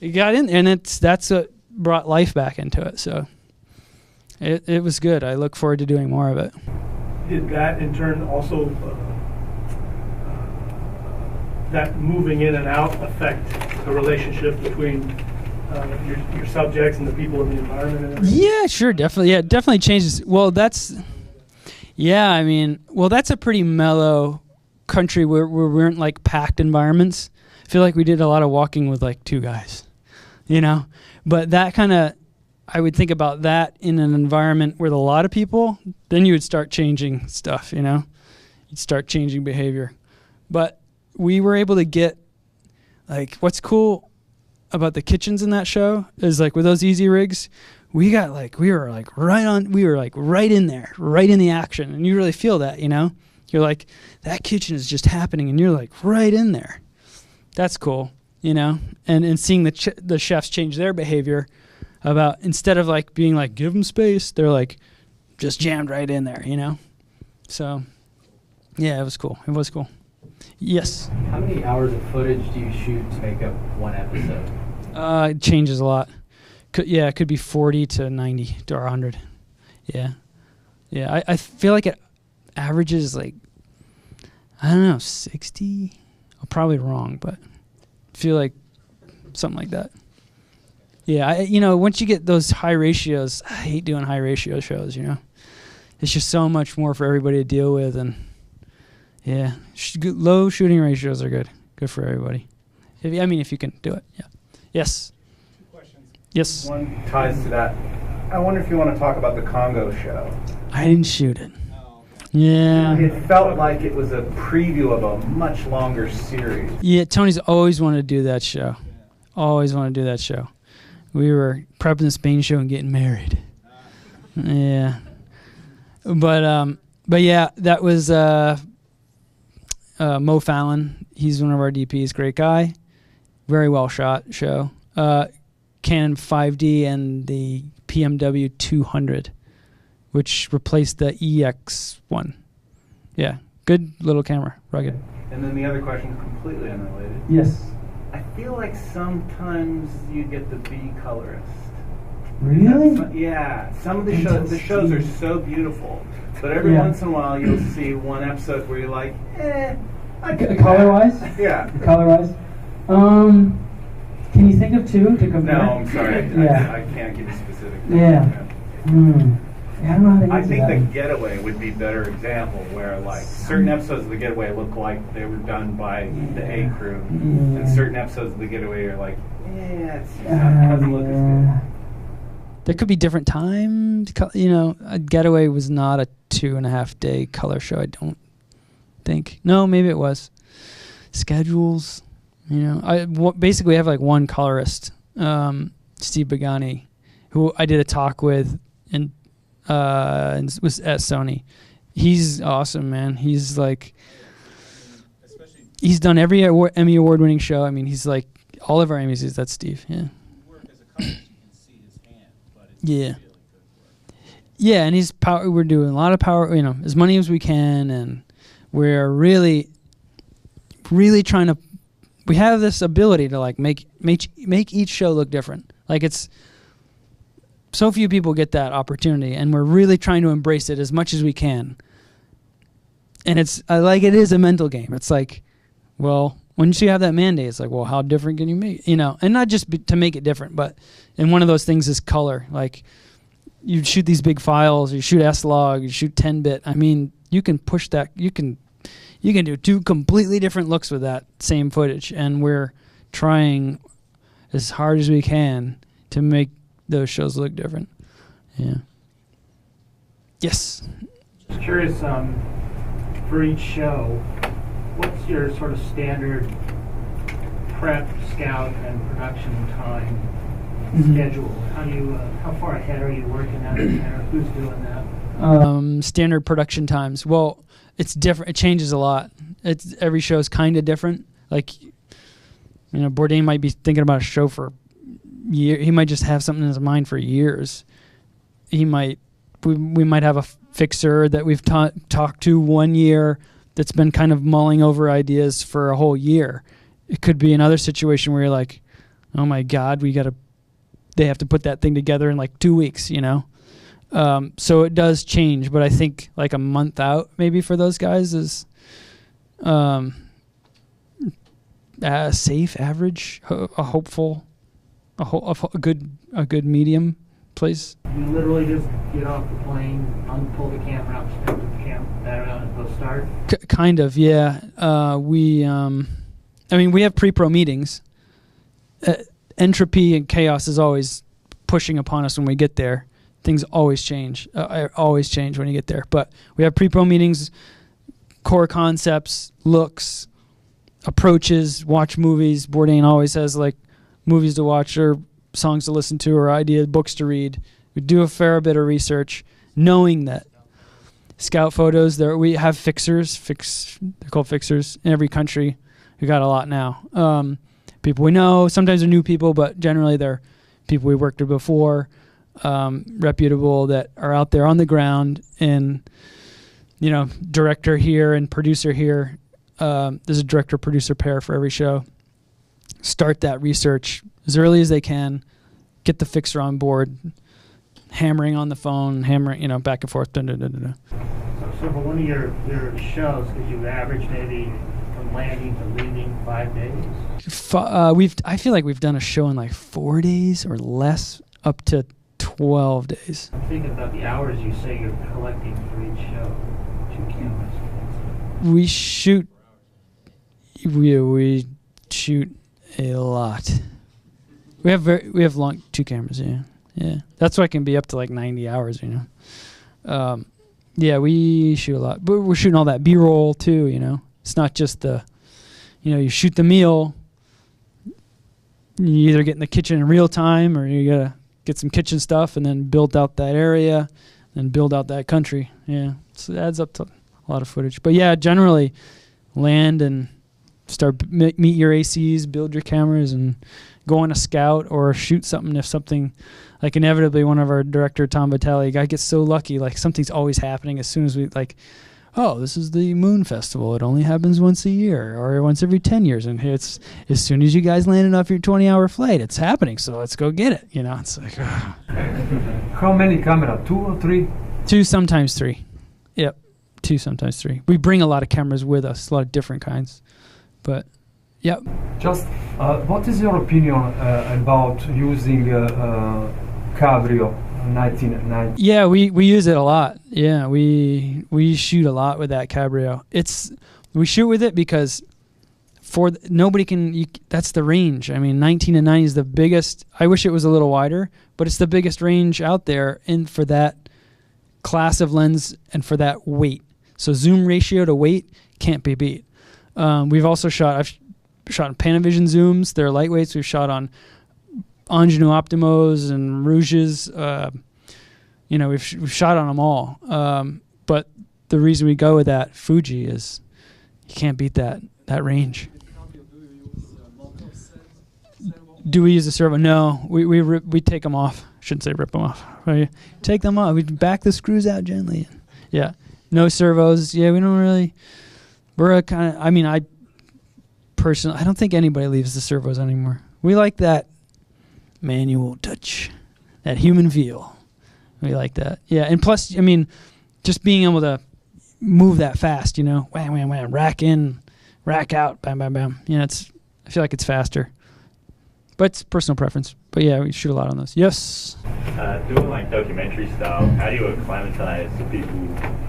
[SPEAKER 2] It got in there. And that's what brought life back into it. So it was good. I look forward to doing more of it.
[SPEAKER 3] Did that in turn also, that moving in and out affect the relationship between your subjects and the people in the environment and everything?
[SPEAKER 2] Yeah, sure, definitely. Yeah, it definitely changes. Well, that's a pretty mellow country where we weren't like packed environments. I feel like we did a lot of walking with like two guys, you know? But that kind of, I would think about that in an environment with a lot of people, then you would start changing stuff, you know? You'd start changing behavior. But we were able to get, like, what's cool about the kitchens in that show is, like, with those easy rigs, we were right in there, right in the action. And you really feel that, you know? You're like, that kitchen is just happening, and you're, like, right in there. That's cool, you know? And seeing the chefs change their behavior about, instead of, like, being like, give them space, they're, like, just jammed right in there, you know? So, yeah, it was cool. It was cool. Yes?
[SPEAKER 4] How many hours of footage do you shoot to make up one episode?
[SPEAKER 2] It changes a lot. It could be 40 to 90 or 100. Yeah. Yeah, I feel like it averages, like, I don't know, 60? I'm probably wrong, but I feel like something like that. Yeah, once you get those high ratios, I hate doing high ratio shows, you know. It's just so much more for everybody to deal with, and yeah, low shooting ratios are good. Good for everybody. If you can do it, yeah. Yes?
[SPEAKER 3] 2 questions.
[SPEAKER 2] Yes?
[SPEAKER 5] One ties to that. I wonder if you want to talk about the Congo show.
[SPEAKER 2] I didn't shoot it. Yeah.
[SPEAKER 5] It felt like it was a preview of a much longer series.
[SPEAKER 2] Yeah, Tony's always wanted to do that show. Always wanted to do that show. We were prepping the Spain show and getting married. Yeah. But yeah, that was Mo Fallon. He's one of our DPs. Great guy. Very well shot show. Canon 5D and the PMW 200, which replaced the EX1. Yeah, good little camera, rugged.
[SPEAKER 5] And then the other question, completely unrelated.
[SPEAKER 2] Yes.
[SPEAKER 5] I feel like sometimes you get the B colorist.
[SPEAKER 6] Really?
[SPEAKER 5] Yeah, some of the
[SPEAKER 6] Until
[SPEAKER 5] shows are
[SPEAKER 6] Steve.
[SPEAKER 5] so beautiful, but every
[SPEAKER 6] Yeah.
[SPEAKER 5] once in a while you'll see one episode where you're like, I could do
[SPEAKER 6] Color-wise?
[SPEAKER 5] that. Yeah.
[SPEAKER 6] Color-wise? Can you think of two to compare?
[SPEAKER 5] No, I'm sorry.
[SPEAKER 6] Yeah.
[SPEAKER 5] I can't give you specific.
[SPEAKER 6] Yeah. Yeah, I don't know how to
[SPEAKER 5] I
[SPEAKER 6] answer
[SPEAKER 5] think
[SPEAKER 6] that
[SPEAKER 5] The
[SPEAKER 6] one.
[SPEAKER 5] Getaway would be a better example, where like certain episodes of The Getaway look like they were done by the A crew, and certain episodes of The Getaway are like, it doesn't look as good.
[SPEAKER 2] There could be different time. You know, Getaway was not a 2.5 day color show, I don't think. No, maybe it was. Schedules, you know. Basically, I have like one colorist, Steve Bagani, who I did a talk with and was at Sony. He's awesome, man. He's like, he's done every Emmy award-winning show. I mean, he's like, all of our Emmys, that's Steve, yeah. Yeah. Yeah, and we're doing a lot of power, you know, as many as we can, and we're really, really trying to, we have this ability to like make each show look different. Like it's, so few people get that opportunity, and we're really trying to embrace it as much as we can. And it's like, it is a mental game. It's like, well, once you have that mandate, it's like, well, how different can you make it? You know, and not just to make it different, but, and one of those things is color. Like, you shoot these big files, you shoot S-Log, you shoot 10-bit. I mean, you can push that, you can do two completely different looks with that same footage, and we're trying as hard as we can to make those shows look different. Yeah. Yes.
[SPEAKER 7] Just curious, for each show, what's your sort of standard prep, scout, and production time schedule? How far ahead are you working at it, or who's doing that?
[SPEAKER 2] Standard production times. Well, it's different. It changes a lot. Every show is kind of different. Like, you know, Bourdain might be thinking about a show for year. He might just have something in his mind for years. We might have a fixer that we've talked to 1 year that's been kind of mulling over ideas for a whole year. It could be another situation where you're like, oh my God, they have to put that thing together in like 2 weeks, you know? So it does change, but I think like a month out maybe for those guys is safe, average, a good medium place.
[SPEAKER 7] You literally just get off the plane, pull the camera out, step the camera out, and go start?
[SPEAKER 2] Kind of, yeah. We have pre-pro meetings. Entropy and chaos is always pushing upon us when we get there. Things always change. Always change when you get there. But we have pre-pro meetings, core concepts, looks, approaches, watch movies. Bourdain always has like movies to watch or songs to listen to or books to read. We do a fair bit of research, knowing that scout photos, we have fixers. They're called fixers in every country. We got a lot now. People we know. Sometimes they're new people, but generally they're people we worked with before. Reputable, that are out there on the ground, and you know, director here and producer here. There's a director-producer pair for every show. Start that research as early as they can. Get the fixer on board, hammering on the phone, back and forth.
[SPEAKER 7] So for one of your shows, could you average maybe from landing to leaving 5 days?
[SPEAKER 2] I feel like we've done a show in like 4 days or less, up to 12 days.
[SPEAKER 7] I'm thinking about the hours you say you're collecting for each show. 2 cameras.
[SPEAKER 2] We shoot a lot. We have long 2 cameras, yeah. That's why it can be up to like 90 hours, you know. Yeah, we shoot a lot, but we're shooting all that B-roll too, you know. It's not just you shoot the meal. You either get in the kitchen in real time, or you gotta get some kitchen stuff and then build out that area, and build out that country. Yeah, so it adds up to a lot of footage. But yeah, generally land and start meet your ACs, build your cameras, and go on a scout or shoot something. If something, like inevitably, one of our director Tom Vitale, guy gets so lucky, like something's always happening as soon as we like, oh, this is the Moon Festival. It only happens once a year or once every 10 years. And it's as soon as you guys landed off your 20-hour flight, it's happening. So let's go get it. You know, it's like,
[SPEAKER 8] How many camera? 2 or 3?
[SPEAKER 2] 2, sometimes 3. Yep. 2, sometimes 3. We bring a lot of cameras with us, a lot of different kinds. But, yep.
[SPEAKER 8] Just, what is your opinion about using Cabrio 1990?
[SPEAKER 2] Yeah, we use it a lot. Yeah, we shoot a lot with that Cabrio. We shoot with it because nobody can. That's the range. I mean, 19 to 90 is the biggest. I wish it was a little wider, but it's the biggest range out there, and for that class of lens and for that weight. So zoom ratio to weight can't be beat. We've also I've shot on Panavision zooms. They're lightweights. We've shot on Ingenue Optimos and Rouges. We've shot on them all. But the reason we go with that Fuji is you can't beat that range. Do we use a servo? No, we take them off. Shouldn't say rip them off. Right? Take them off. We back the screws out gently. Yeah, no servos. Yeah, we don't really. We're a kind of. I mean, I don't think anybody leaves the servos anymore. We like that manual touch, that human feel. We like that. Yeah, and plus, I mean, just being able to move that fast, you know, wham, wham, wham, rack in, rack out, bam, bam, bam. You know, I feel like it's faster. But it's personal preference. But yeah, we shoot a lot on those. Yes?
[SPEAKER 9] Doing like documentary style, how do you acclimatize people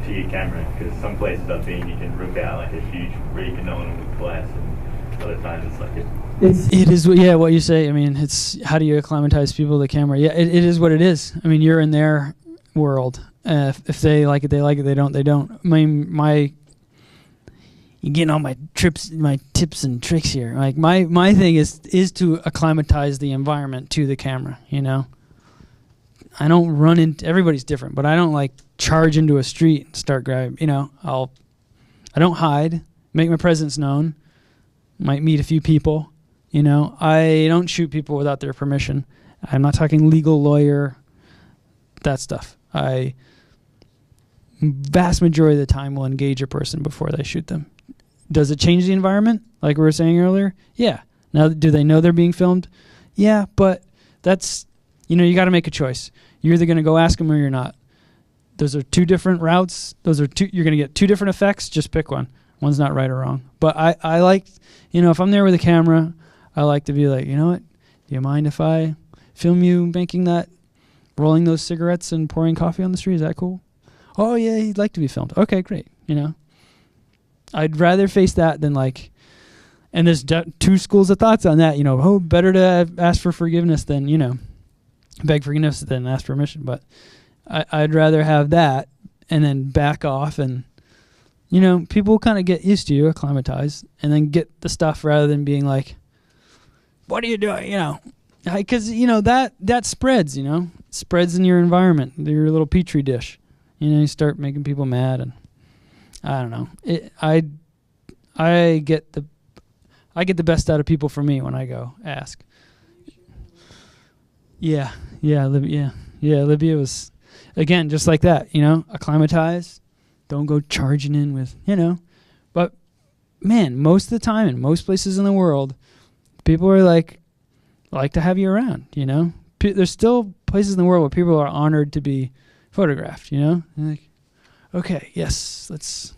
[SPEAKER 9] to your camera? Because some places I've been, you can rip out like a huge rig and no one will glass, and other times it's like
[SPEAKER 2] it is, yeah, what you say. I mean, it's how do you acclimatize people to the camera? Yeah, it is what it is. I mean, you're in their world. If they like it, they like it. They don't, they don't. I mean, you're getting all my tips and tricks here. Like my thing is to acclimatize the environment to the camera, you know? I don't run into, everybody's different, but I don't like charge into a street and start grabbing, you know? I don't hide, make my presence known, might meet a few people, you know? I don't shoot people without their permission. I'm not talking legal lawyer, that stuff. Vast majority of the time will engage a person before they shoot them. Does it change the environment, like we were saying earlier? Yeah. Now, do they know they're being filmed? Yeah, but that's, you know, you got to make a choice. You're either going to go ask them or you're not. Those are two different routes. You're going to get two different effects. Just pick one. One's not right or wrong. But I like, you know, if I'm there with a camera, I like to be like, you know what? Do you mind if I film you rolling those cigarettes and pouring coffee on the street? Is that cool? Oh, yeah, he'd like to be filmed. Okay, great. You know? I'd rather face that than like, and there's two schools of thoughts on that, you know, better to ask for forgiveness than, you know, beg forgiveness than ask permission. But I'd rather have that and then back off and, you know, people kind of get used to you, acclimatize, and then get the stuff rather than being like, what are you doing, you know? Because, you know, that spreads, you know, spreads in your environment, your little petri dish. You know, you start making people mad and, I don't know. I get the best out of people for me when I go ask. Yeah, Libya was, again, just like that, you know, acclimatize, don't go charging in with, you know. But, man, most of the time in most places in the world, people are like to have you around, you know. There's still places in the world where people are honored to be photographed, you know. They're like, okay, yes,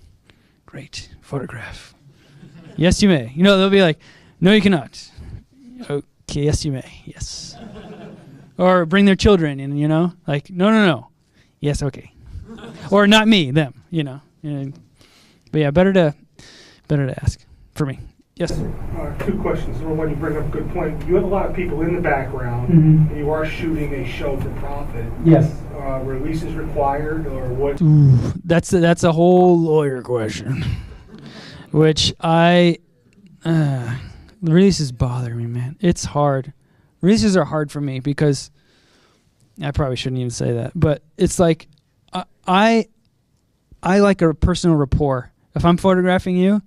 [SPEAKER 2] great, photograph. Yes, you may. You know, they'll be like, no, you cannot. Okay, yes, you may. Yes. Or bring their children in, you know, like, no. Yes, okay. Or not me, them, you know. But yeah, better to ask for me. Yes.
[SPEAKER 3] Two questions. Number one, you bring up a good point. You have a lot of people in the background, and you are shooting a show for profit.
[SPEAKER 6] Yes.
[SPEAKER 3] Releases required, or what?
[SPEAKER 2] Ooh, that's a whole lawyer question, which releases bother me, man. It's hard. Releases are hard for me because I probably shouldn't even say that, but it's like I like a personal rapport. If I'm photographing you,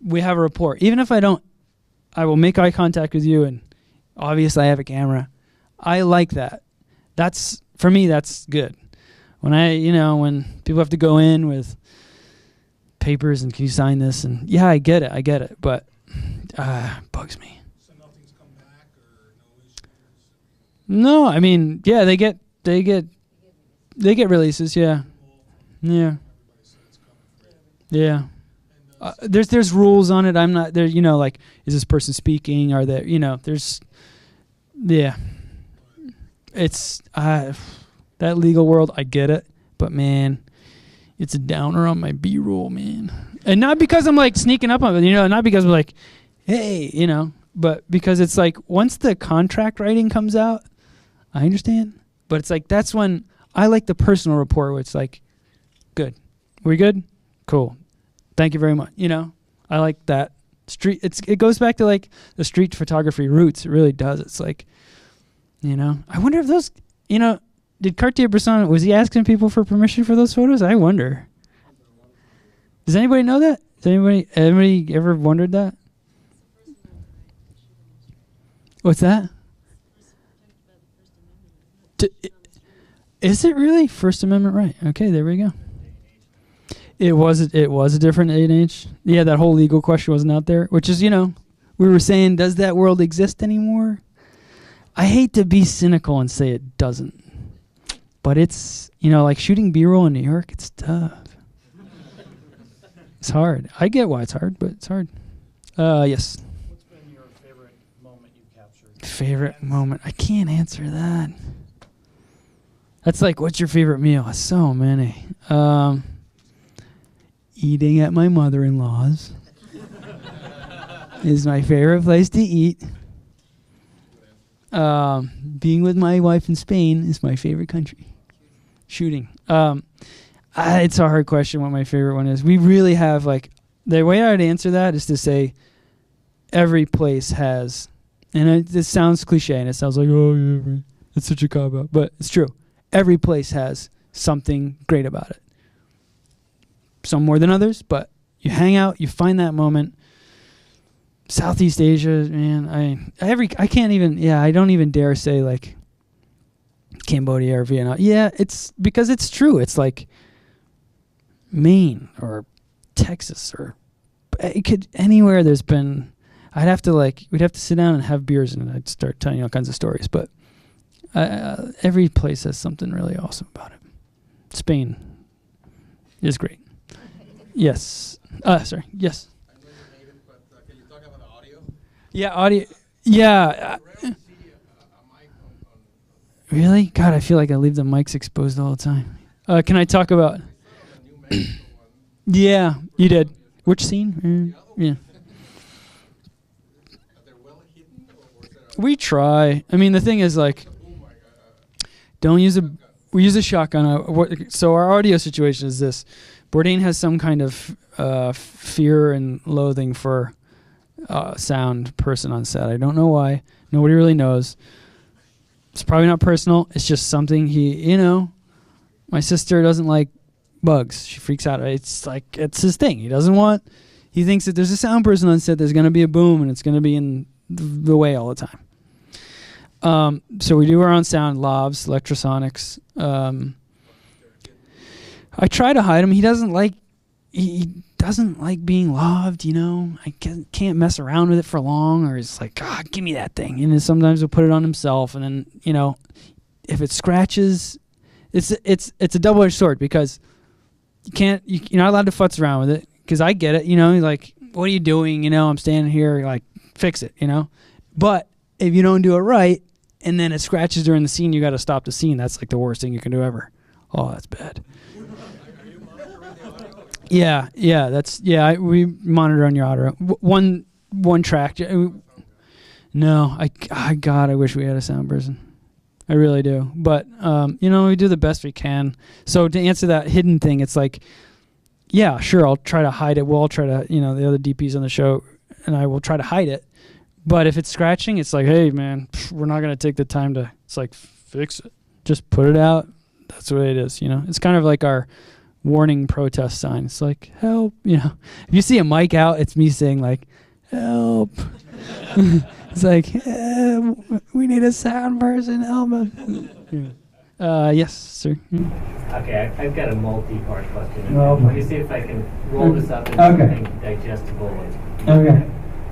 [SPEAKER 2] we have a rapport. Even if I don't, I will make eye contact with you, and obviously I have a camera. I like that. For me, that's good. When people have to go in with, papers and can you sign this? And yeah, I get it, but bugs me.
[SPEAKER 10] So nothing's come back or no issues?
[SPEAKER 2] No, I mean, yeah, they get releases, yeah. Yeah. Yeah. There's rules on it. I'm not there, you know, like, is this person speaking? Are there, you know, there's, yeah. It's, that legal world, I get it, but man, it's a downer on my B-roll, man. And not because I'm like sneaking up on it, you know, not because I'm like, hey, you know, but because it's like once the contract writing comes out, I understand. But it's like that's when I like the personal rapport where it's like, good. We good? Cool. Thank you very much. You know, I like that street. It goes back to like the street photography roots. It really does. It's like, you know, I wonder if those, you know, did Cartier-Bresson, was he asking people for permission for those photos? I wonder. Does anybody know that? Does anybody ever wondered that? What's that? Is it really First Amendment right? Okay, there we go. It was a different day and age. Yeah, that whole legal question wasn't out there, which is, you know, we were saying, does that world exist anymore? I hate to be cynical and say it doesn't. But it's, you know, like shooting B-roll in New York, it's tough. It's hard. I get why it's hard, but it's hard. Yes.
[SPEAKER 10] What's been your favorite moment you've captured?
[SPEAKER 2] Favorite moment? I can't answer that. That's like, what's your favorite meal? So many. Eating at my mother-in-law's is my favorite place to eat. Being with my wife in Spain is my favorite country. Shooting. It's a hard question what my favorite one is. We really have, like, the way I would answer that is to say every place has, and this sounds cliche and it sounds like, oh, yeah, it's such a cop-out, but it's true. Every place has something great about it. Some more than others, but you hang out, you find that moment. Southeast Asia, man, I can't even, I don't even dare say like Cambodia or Vietnam. Yeah, it's because it's true. It's like Maine or Texas or it could anywhere there's been, we'd have to sit down and have beers and I'd start telling you all kinds of stories, but every place has something really awesome about it. Spain is great. Yes. Sorry. Yes.
[SPEAKER 10] I know you're native, but can you talk about the audio?
[SPEAKER 2] Yeah, audio. Yeah. Really? God, I feel like I leave the mics exposed all the time. Can I talk about? Yeah, you did. Which scene? Yeah. We try. I mean, the thing is, like, we use a shotgun. So our audio situation is this. Bourdain has some kind of fear and loathing for sound person on set. I don't know why. Nobody really knows. It's probably not personal. It's just something my sister doesn't like bugs. She freaks out. It's like, it's his thing. He thinks that there's a sound person on set, there's going to be a boom, and it's going to be in the way all the time. So we do our own sound, lavs, electrosonics. I try to hide him. He doesn't like being loved, I can't mess around with it for long, or it's like, give me that thing. And then sometimes he'll put it on himself, and then, if it scratches, it's a double-edged sword, because you're not allowed to futz around with it, because I get it, he's like, what are you doing? I'm standing here, like, fix it, But if you don't do it right, and then it scratches during the scene, you got to stop the scene. That's like the worst thing you can do ever. Oh, that's bad. Yeah, we monitor on your audio. One track. No, God, I wish we had a sound person. I really do. But, we do the best we can. So to answer that hidden thing, it's like, yeah, sure, I'll try to hide it. We'll all try to, the other DPs on the show, and I will try to hide it. But if it's scratching, it's like, hey, man, we're not going to take the time to, it's like, fix it. Just put it out. That's the way it is, It's kind of like our warning protest sign. It's like, help, If you see a mic out, it's me saying, like, help. It's like, we need a sound person, help us. Yeah. Yes, sir.
[SPEAKER 11] Okay, I've got a multi-part question.
[SPEAKER 6] Oh,
[SPEAKER 11] Let me see if I can roll this up into
[SPEAKER 6] Okay.
[SPEAKER 11] something digestible.
[SPEAKER 6] Okay.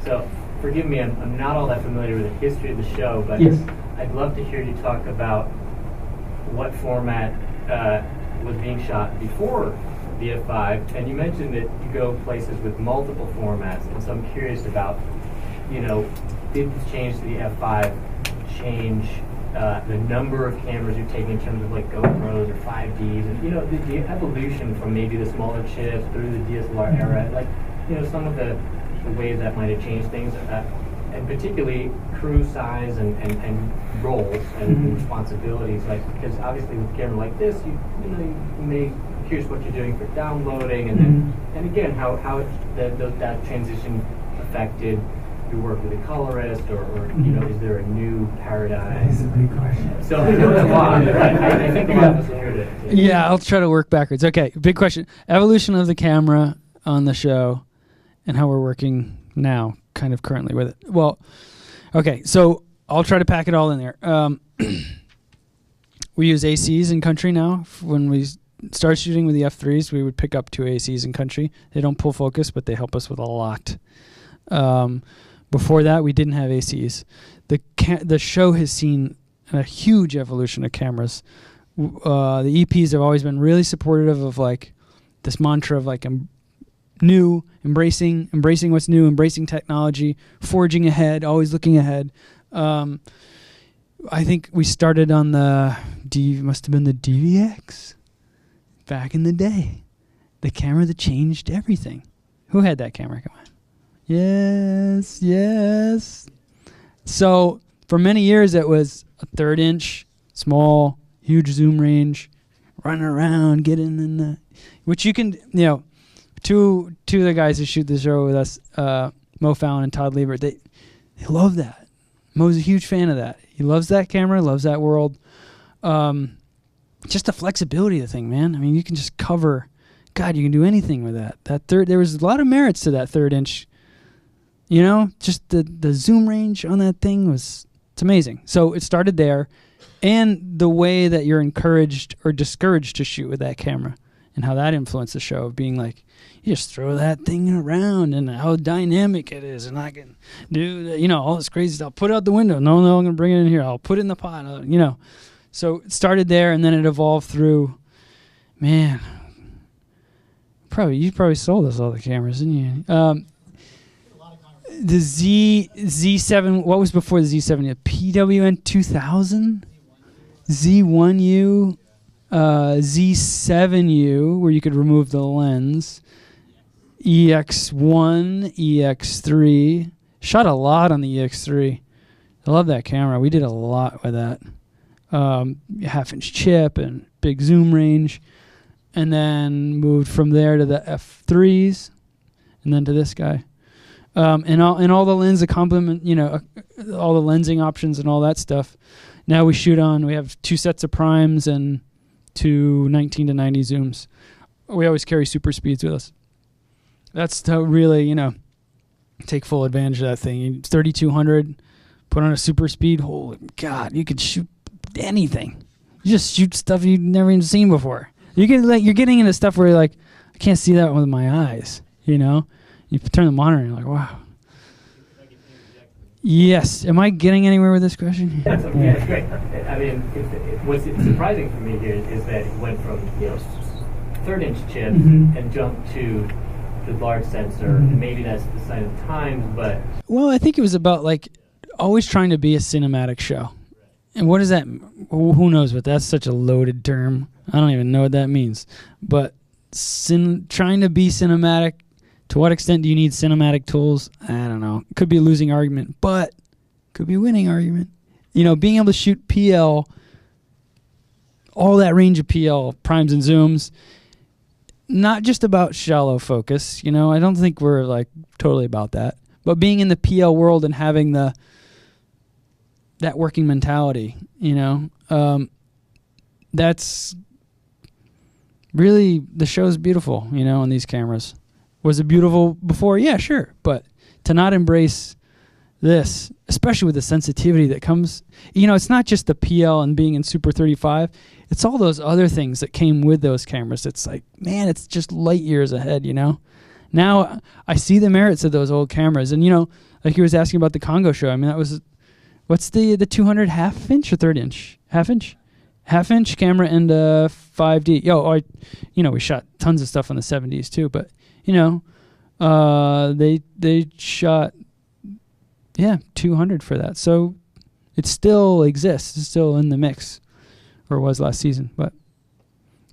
[SPEAKER 11] So, forgive me, I'm not all that familiar with the history of the show, but
[SPEAKER 6] Yes.
[SPEAKER 11] I'd love to hear you talk about what format was being shot before the F5. And you mentioned that you go places with multiple formats, and so I'm curious about, did this change to the F5 change the number of cameras you're taking in terms of like GoPros or 5Ds, and the evolution from maybe the smaller chips through the DSLR era, like some of the ways that might have changed things, and particularly crew size and roles and responsibilities, like because obviously with a camera like this, you may curious what you're doing for downloading, and then and again how that transition affected your work with a colorist, or is there a new paradigm?
[SPEAKER 6] That's a big question.
[SPEAKER 11] So I know it's a lot, but I think a lot of us will hear it.
[SPEAKER 2] Yeah, I'll try to work backwards. Okay, big question. Evolution of the camera on the show and how we're working now, kind of currently with it. Well, okay, so I'll try to pack it all in there. We use ACs in country now. When we start shooting with the F3s, we would pick up 2 ACs in country. They don't pull focus, but they help us with a lot. Before that, we didn't have ACs. The show has seen a huge evolution of cameras. The EPs have always been really supportive of like this mantra of like new, embracing what's new, embracing technology, forging ahead, always looking ahead. I think we started on must have been the DVX back in the day. The camera that changed everything. Who had that camera? Come on. Yes. So for many years it was a 1/3 inch, small, huge zoom range, running around, getting in the, which you can, two of the guys who shoot the show with us, Mo Fallon and Todd Liebert, they love that. Mo's a huge fan of that. He loves that camera, loves that world. Just the flexibility of the thing, man. I mean, you can just cover. God, you can do anything with that. There was a lot of merits to that 1/3 inch. Just the zoom range on that thing it's amazing. So it started there, and the way that you're encouraged or discouraged to shoot with that camera, and how that influenced the show of being like, you just throw that thing around, and how dynamic it is, and I can do that, all this crazy stuff. Put it out the window. No, I'm gonna bring it in here. I'll put it in the pot. So it started there, and then it evolved through. Man, you probably sold us all the cameras, didn't you? The Z7. What was before the Z7? A PWN 2000, Z1U, Z7U, where you could remove the lens. EX1, EX3. Shot a lot on the EX3. I love that camera. We did a lot with that. 1/2 inch chip and big zoom range. And then moved from there to the F3s, and then to this guy. And all the lens, the complement, all the lensing options and all that stuff. Now we have 2 sets of primes and 2 19 to 90 zooms. We always carry super speeds with us. That's to really, take full advantage of that thing. 3200, put on a super speed. Holy God, you could shoot anything. You just shoot stuff you've never even seen before. You're getting into stuff where you're like, I can't see that with my eyes. You turn the monitor and you're like, wow. Yes. Am I getting anywhere with this question?
[SPEAKER 11] That's okay. That's great. I mean, what's surprising for me here is that it went from 1/3 inch chip and jumped to the large sensor. And maybe that's the sign of the times, but
[SPEAKER 2] well, I think it was about like always trying to be a cinematic show. And what does that? Who knows? But that's such a loaded term. I don't even know what that means. But trying to be cinematic. To what extent do you need cinematic tools? I don't know. It could be a losing argument, but could be a winning argument. Being able to shoot PL, all that range of PL, primes and zooms, not just about shallow focus. I don't think we're like totally about that. But being in the PL world and having that working mentality, that's really, the show's beautiful, on these cameras. Was it beautiful before? Yeah, sure. But to not embrace this, especially with the sensitivity that comes, it's not just the PL and being in Super 35. It's all those other things that came with those cameras. It's like, man, it's just light years ahead, Now I see the merits of those old cameras. And, like he was asking about the Congo show. I mean, that was, what's the 200 half inch or third inch? Half inch? Half inch camera and 5D. We shot tons of stuff in the 70s too, but, they shot, 200 for that. So it still exists. It's still in the mix, or was last season. But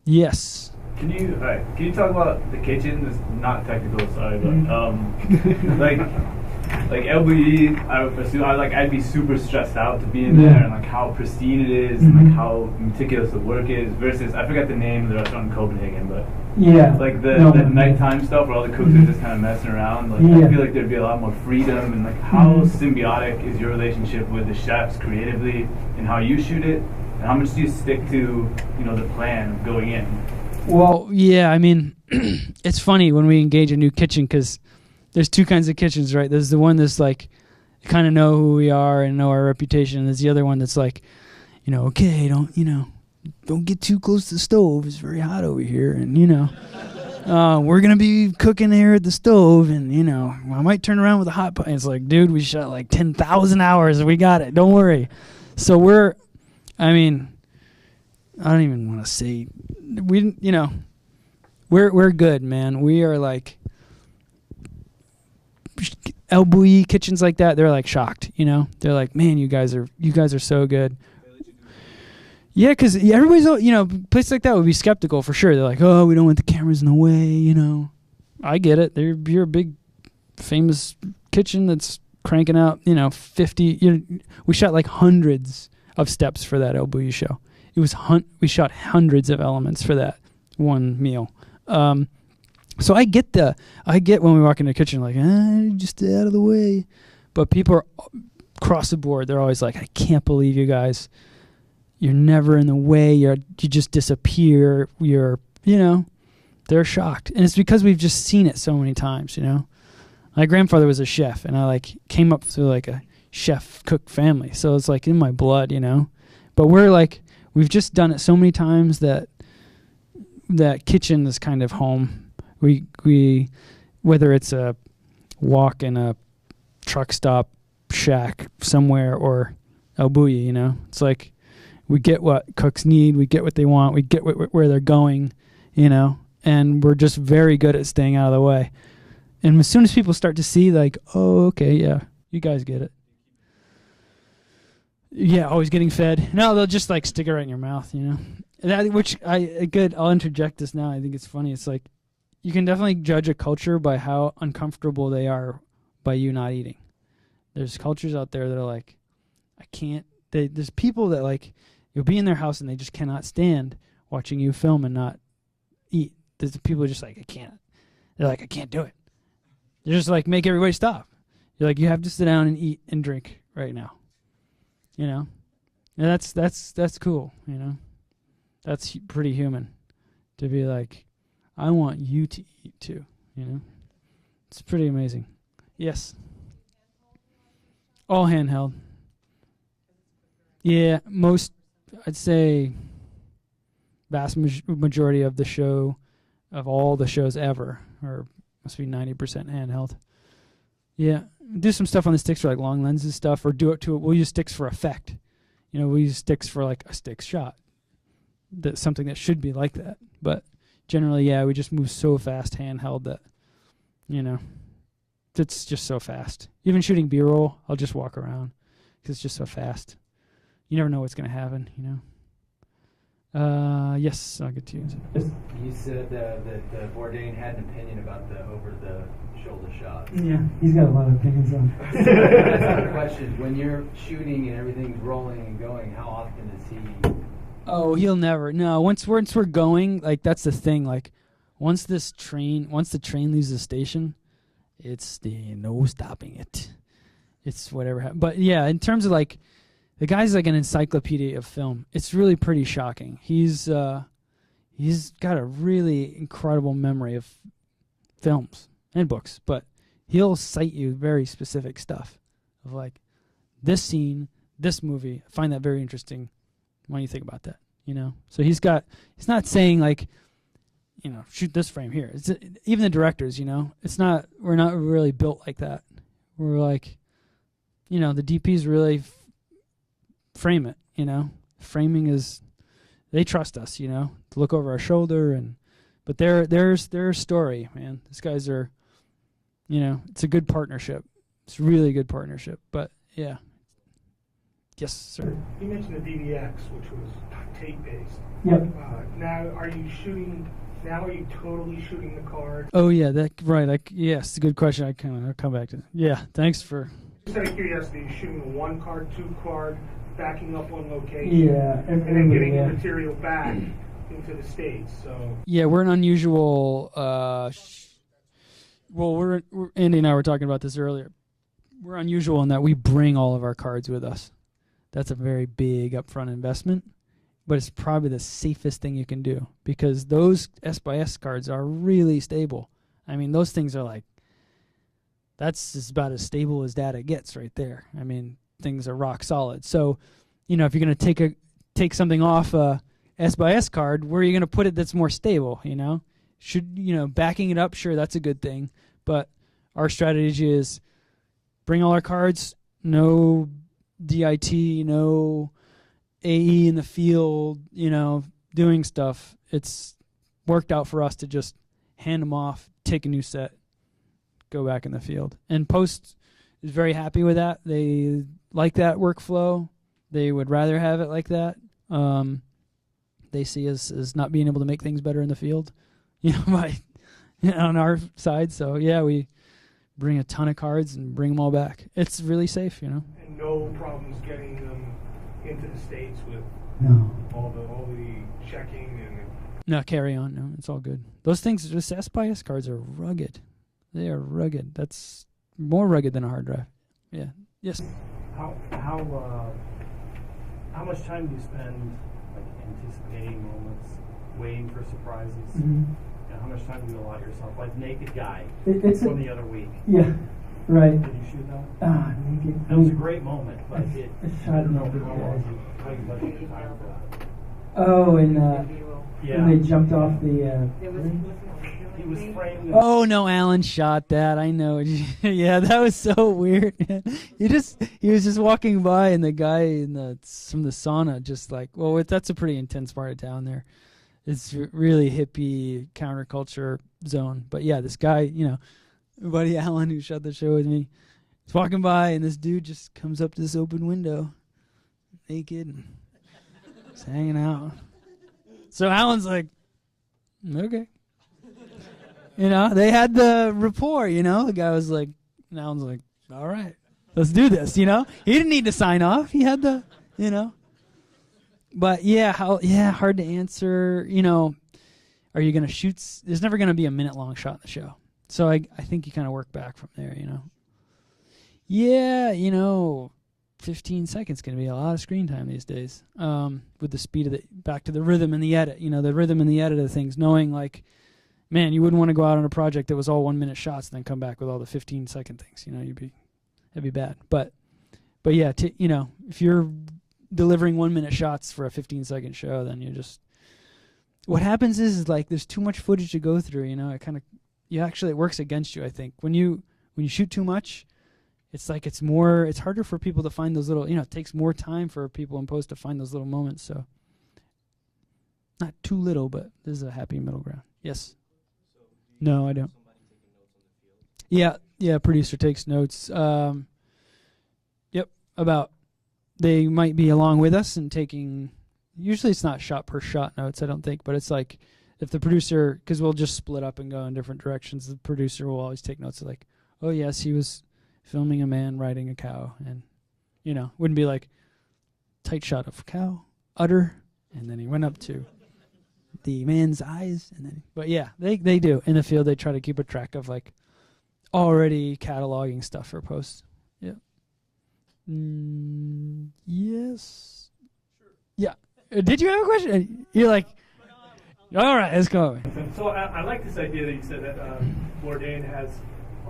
[SPEAKER 2] yes.
[SPEAKER 1] Can you talk about the kitchen? It's not technical, sorry, but like LBE, I would assume I'd be super stressed out to be in there, and like how pristine it is, and like how meticulous the work is. Versus, I forgot the name of the restaurant in Copenhagen, but like the nighttime stuff where all the cooks are just kind of messing around. Like I feel like there'd be a lot more freedom. And like how symbiotic is your relationship with the chefs creatively, and how you shoot it, and how much do you stick to the plan of going in?
[SPEAKER 2] Well, yeah, I mean, it's funny when we engage a new kitchen because there's two kinds of kitchens, right? There's the one that's like, kind of know who we are and know our reputation. And there's the other one that's like, okay, don't get too close to the stove. It's very hot over here. And, we're going to be cooking here at the stove. And, I might turn around with a hot pot. And it's like, dude, we shot like 10,000 hours. We got it. Don't worry. So I don't even want to say, we're good, man. We are like, El Bulli kitchens like that, they're like shocked, They're like, man, you guys are so good. Yeah, because everybody's, place like that would be skeptical for sure. They're like, oh, we don't want the cameras in the way, I get it. You're a big, famous kitchen that's cranking out, 50. We shot like hundreds of steps for that El Bulli show. It was we shot hundreds of elements for that one meal. So I get when we walk into the kitchen, like, just out of the way. But people are across the board. They're always like, I can't believe you guys. You're never in the way. You just disappear. They're shocked. And it's because we've just seen it so many times, My grandfather was a chef, and I came up through like a chef cook family. So it's like in my blood, But we've just done it so many times that kitchen is kind of home. We whether it's a walk in a truck stop shack somewhere or El Bulli, it's like we get what cooks need, we get what they want, we get where they're going, and we're just very good at staying out of the way. And as soon as people start to see like, oh, okay, yeah, you guys get it. Yeah, always getting fed. No, they'll just like stick it right in your mouth, I'll interject this now. I think it's funny. It's like, you can definitely judge a culture by how uncomfortable they are by you not eating. There's cultures out there that are like, I can't. There's people that like, you'll be in their house and they just cannot stand watching you film and not eat. There's people who are just like, I can't. They're like, I can't do it. They're just like, make everybody stop. You're like, you have to sit down and eat and drink right now. And that's cool. That's pretty human to be like, I want you to eat too, It's pretty amazing. Yes. All handheld. Yeah, I'd say vast majority of the show, of all the shows ever, or must be 90% handheld. Yeah, do some stuff on the sticks for like long lenses stuff, or we'll use sticks for effect. We'll use sticks for like a stick shot. That's something that should be like that, but generally, yeah, we just move so fast handheld that, it's just so fast. Even shooting B-roll, I'll just walk around because it's just so fast. You never know what's going to happen, Yes, I'll get to you.
[SPEAKER 4] You said that Bourdain had an opinion about the over-the-shoulder shot.
[SPEAKER 6] Yeah, he's got a lot of opinions on it.
[SPEAKER 4] That's the question. When you're shooting and everything's rolling and going, how often is he...
[SPEAKER 2] Oh, he'll never. No, once we're going, like that's the thing. Like once the train leaves the station, it's no stopping it. It's whatever happens. But yeah, in terms of like the guy's like an encyclopedia of film. It's really pretty shocking. He's got a really incredible memory of films and books, but he'll cite you very specific stuff. of like this scene, this movie. I find that very interesting when you think about that, you know. So he's not saying like, you know, shoot this frame here. It's even the directors, you know. We're not really built like that. We're like, you know, the DPs really frame it, you know. Framing is, they trust us, you know, to look over our shoulder but their story, man. These guys are, you know, it's a good partnership. It's really a good partnership. But yeah. Yes, sir.
[SPEAKER 3] You mentioned the DVX, which was tape-based.
[SPEAKER 6] Yep.
[SPEAKER 3] Now, are you totally shooting the card?
[SPEAKER 2] Oh yeah, right. Like, yes, it's a good question. I'll come back to it. Yeah, thanks for.
[SPEAKER 3] Just out of curiosity, you're shooting one card, two card, backing up on location,
[SPEAKER 6] Yeah,
[SPEAKER 3] and then getting
[SPEAKER 6] yeah.
[SPEAKER 3] the material back into the States. So
[SPEAKER 2] Yeah, we're an unusual. Well, Andy and I were talking about this earlier. We're unusual in that we bring all of our cards with us. That's a very big upfront investment, but it's probably the safest thing you can do because those S/S cards are really stable. I mean, those things are like, that's just about as stable as data gets right there. I mean, things are rock solid. So, you know, if you're going to take something off a S/S card, where are you going to put it that's more stable, you know? Backing it up, sure, that's a good thing. But our strategy is bring all our cards, no DIT, no AE in the field, you know, doing stuff. It's worked out for us to just hand them off, take a new set, go back in the field. And Post is very happy with that. They like that workflow. They would rather have it like that. They see us as not being able to make things better in the field, you know, on our side. So yeah, we bring a ton of cards and bring them all back. It's really safe, you know. And
[SPEAKER 3] no problems getting them into the States with all the checking and.
[SPEAKER 2] No, carry on. No, it's all good. Those things, just S/S cards are rugged. They are rugged. That's more rugged than a hard drive. Yeah. Yes.
[SPEAKER 12] How much time do you spend like anticipating moments, waiting for surprises?
[SPEAKER 6] Mm-hmm.
[SPEAKER 12] And how much time do you allot yourself? Like Naked Guy
[SPEAKER 6] from
[SPEAKER 12] the other week.
[SPEAKER 6] Yeah. Right.
[SPEAKER 12] Did you shoot that?
[SPEAKER 6] Naked.
[SPEAKER 12] That was a great moment, but
[SPEAKER 6] I
[SPEAKER 12] don't know how long you budgeted time for that.
[SPEAKER 6] Oh, and
[SPEAKER 12] yeah.
[SPEAKER 6] when they jumped off the.
[SPEAKER 12] He was framed.
[SPEAKER 2] Oh no, Alan shot that. I know. Yeah, that was so weird. He was just walking by, and the guy from the sauna just like, well, that's a pretty intense part of town there. It's really hippie counterculture zone. But yeah, this guy, you know, buddy Alan who shot the show with me, he's walking by, and this dude just comes up to this open window, naked, and just hanging out. So Alan's like, okay. You know, they had the rapport, you know. The guy was like, Alan's like, all right, let's do this, you know. He didn't need to sign off. He had the, you know. But yeah, hard to answer. You know, are you going to shoot? There's never going to be a minute-long shot in the show. So I think you kind of work back from there, you know. Yeah, you know, 15 seconds going to be a lot of screen time these days with the speed of back to the rhythm and the edit, you know, the rhythm and the edit of things, knowing like, man, you wouldn't want to go out on a project that was all 1 minute shots and then come back with all the 15-second things. You know, that'd be bad. But yeah, you know, if you're delivering 1 minute shots for a 15-second show, then what happens is like there's too much footage to go through. You know, it works against you. I think when you shoot too much, it's like it's harder for people to find those little. You know, it takes more time for people in post to find those little moments. So not too little, but this is a happy middle ground. Yes. No, I don't. Yeah, producer takes notes. Yep, they might be along with us and taking, usually it's not shot per shot notes, I don't think, but it's like if the producer, because we'll just split up and go in different directions, the producer will always take notes like, oh yes, he was filming a man riding a cow, and, you know, wouldn't be like, tight shot of cow, udder, and then he went up to the man's eyes, and then, but yeah, they do in the field. They try to keep a track of like already cataloging stuff for posts. Yeah. Yes. Sure. Yeah. Did you have a question? You're like, all right, let's go.
[SPEAKER 3] So I like this idea that you said that Bourdain has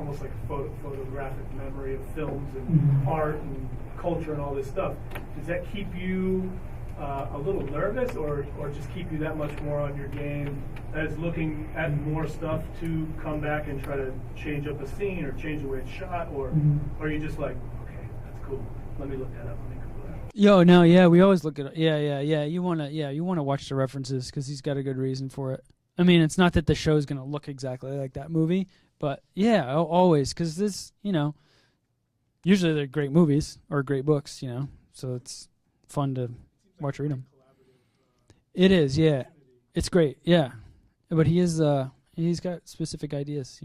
[SPEAKER 3] almost like a photographic memory of films and art and culture and all this stuff. Does that keep you a little nervous, or just keep you that much more on your game as looking at more stuff to come back and try to change up a scene or change the way it's shot, or are you just like, okay, that's cool, let me look that up, let me Google that?
[SPEAKER 2] Yo, no, yeah, we always look at it. Yeah. You wanna watch the references because he's got a good reason for it. I mean, it's not that the show's gonna look exactly like that movie, but yeah, always, because this, usually they're great movies or great books, so it's fun to watch or read them. It is, yeah. It's great, yeah. But he's got specific ideas,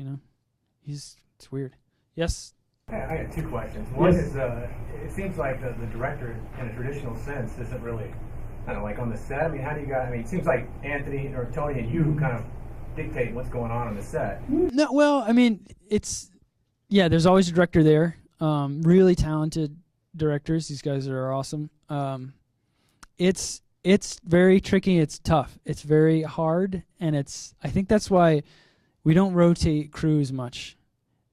[SPEAKER 2] it's weird. Yes?
[SPEAKER 13] I got two questions. One is, it seems like the director, in a traditional sense, isn't really, I don't know, like on the set. I mean, how do you guys, it seems like Anthony or Tony and you kind of dictate what's going on the set.
[SPEAKER 2] No, well, I mean, there's always a director there. Really talented directors. These guys are awesome. It's very tricky. It's tough. It's very hard, and I think that's why we don't rotate crews much.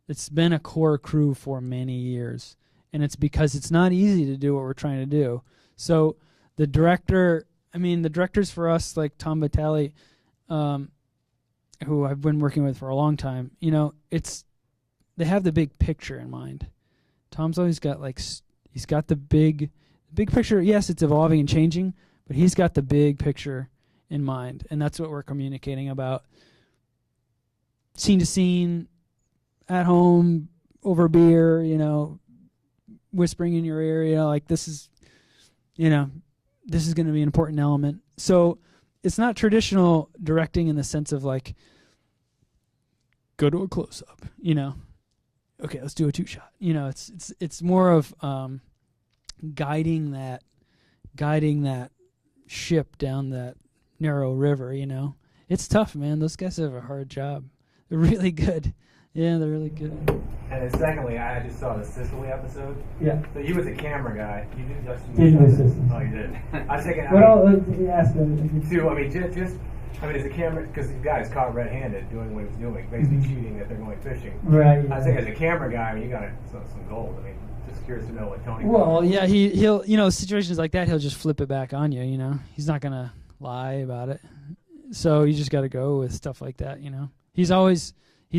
[SPEAKER 2] It's been a core crew for many years, and it's because it's not easy to do what we're trying to do. So the directors for us, like Tom Vitale, who I've been working with for a long time, they have the big picture in mind. Tom's always got he's got the big picture. Yes, it's evolving and changing, but he's got the big picture in mind, and that's what we're communicating about. Scene to scene, at home, over beer, whispering in your ear, like this is going to be an important element. So it's not traditional directing in the sense of like, go to a close up, okay, let's do a 2-shot. It's more of guiding that ship down that narrow river. It's tough, man. Those guys have a hard job. They're really good. Yeah, they're really good.
[SPEAKER 13] And then secondly, I just saw the Sicily episode.
[SPEAKER 6] Yeah.
[SPEAKER 13] So you was a camera guy. You did Justin.
[SPEAKER 6] Did my assistant.
[SPEAKER 13] Oh, you did. I was thinking.
[SPEAKER 6] Ask them.
[SPEAKER 13] As a camera, because the guy's caught red-handed doing what he was doing, basically cheating that they're going fishing.
[SPEAKER 6] Right.
[SPEAKER 13] I think as a camera guy, you got some gold. Just curious to know what Tony.
[SPEAKER 2] Well, yeah, he'll situations like that, he'll just flip it back on you. He's not gonna lie about it. So you just got to go with stuff like that. He's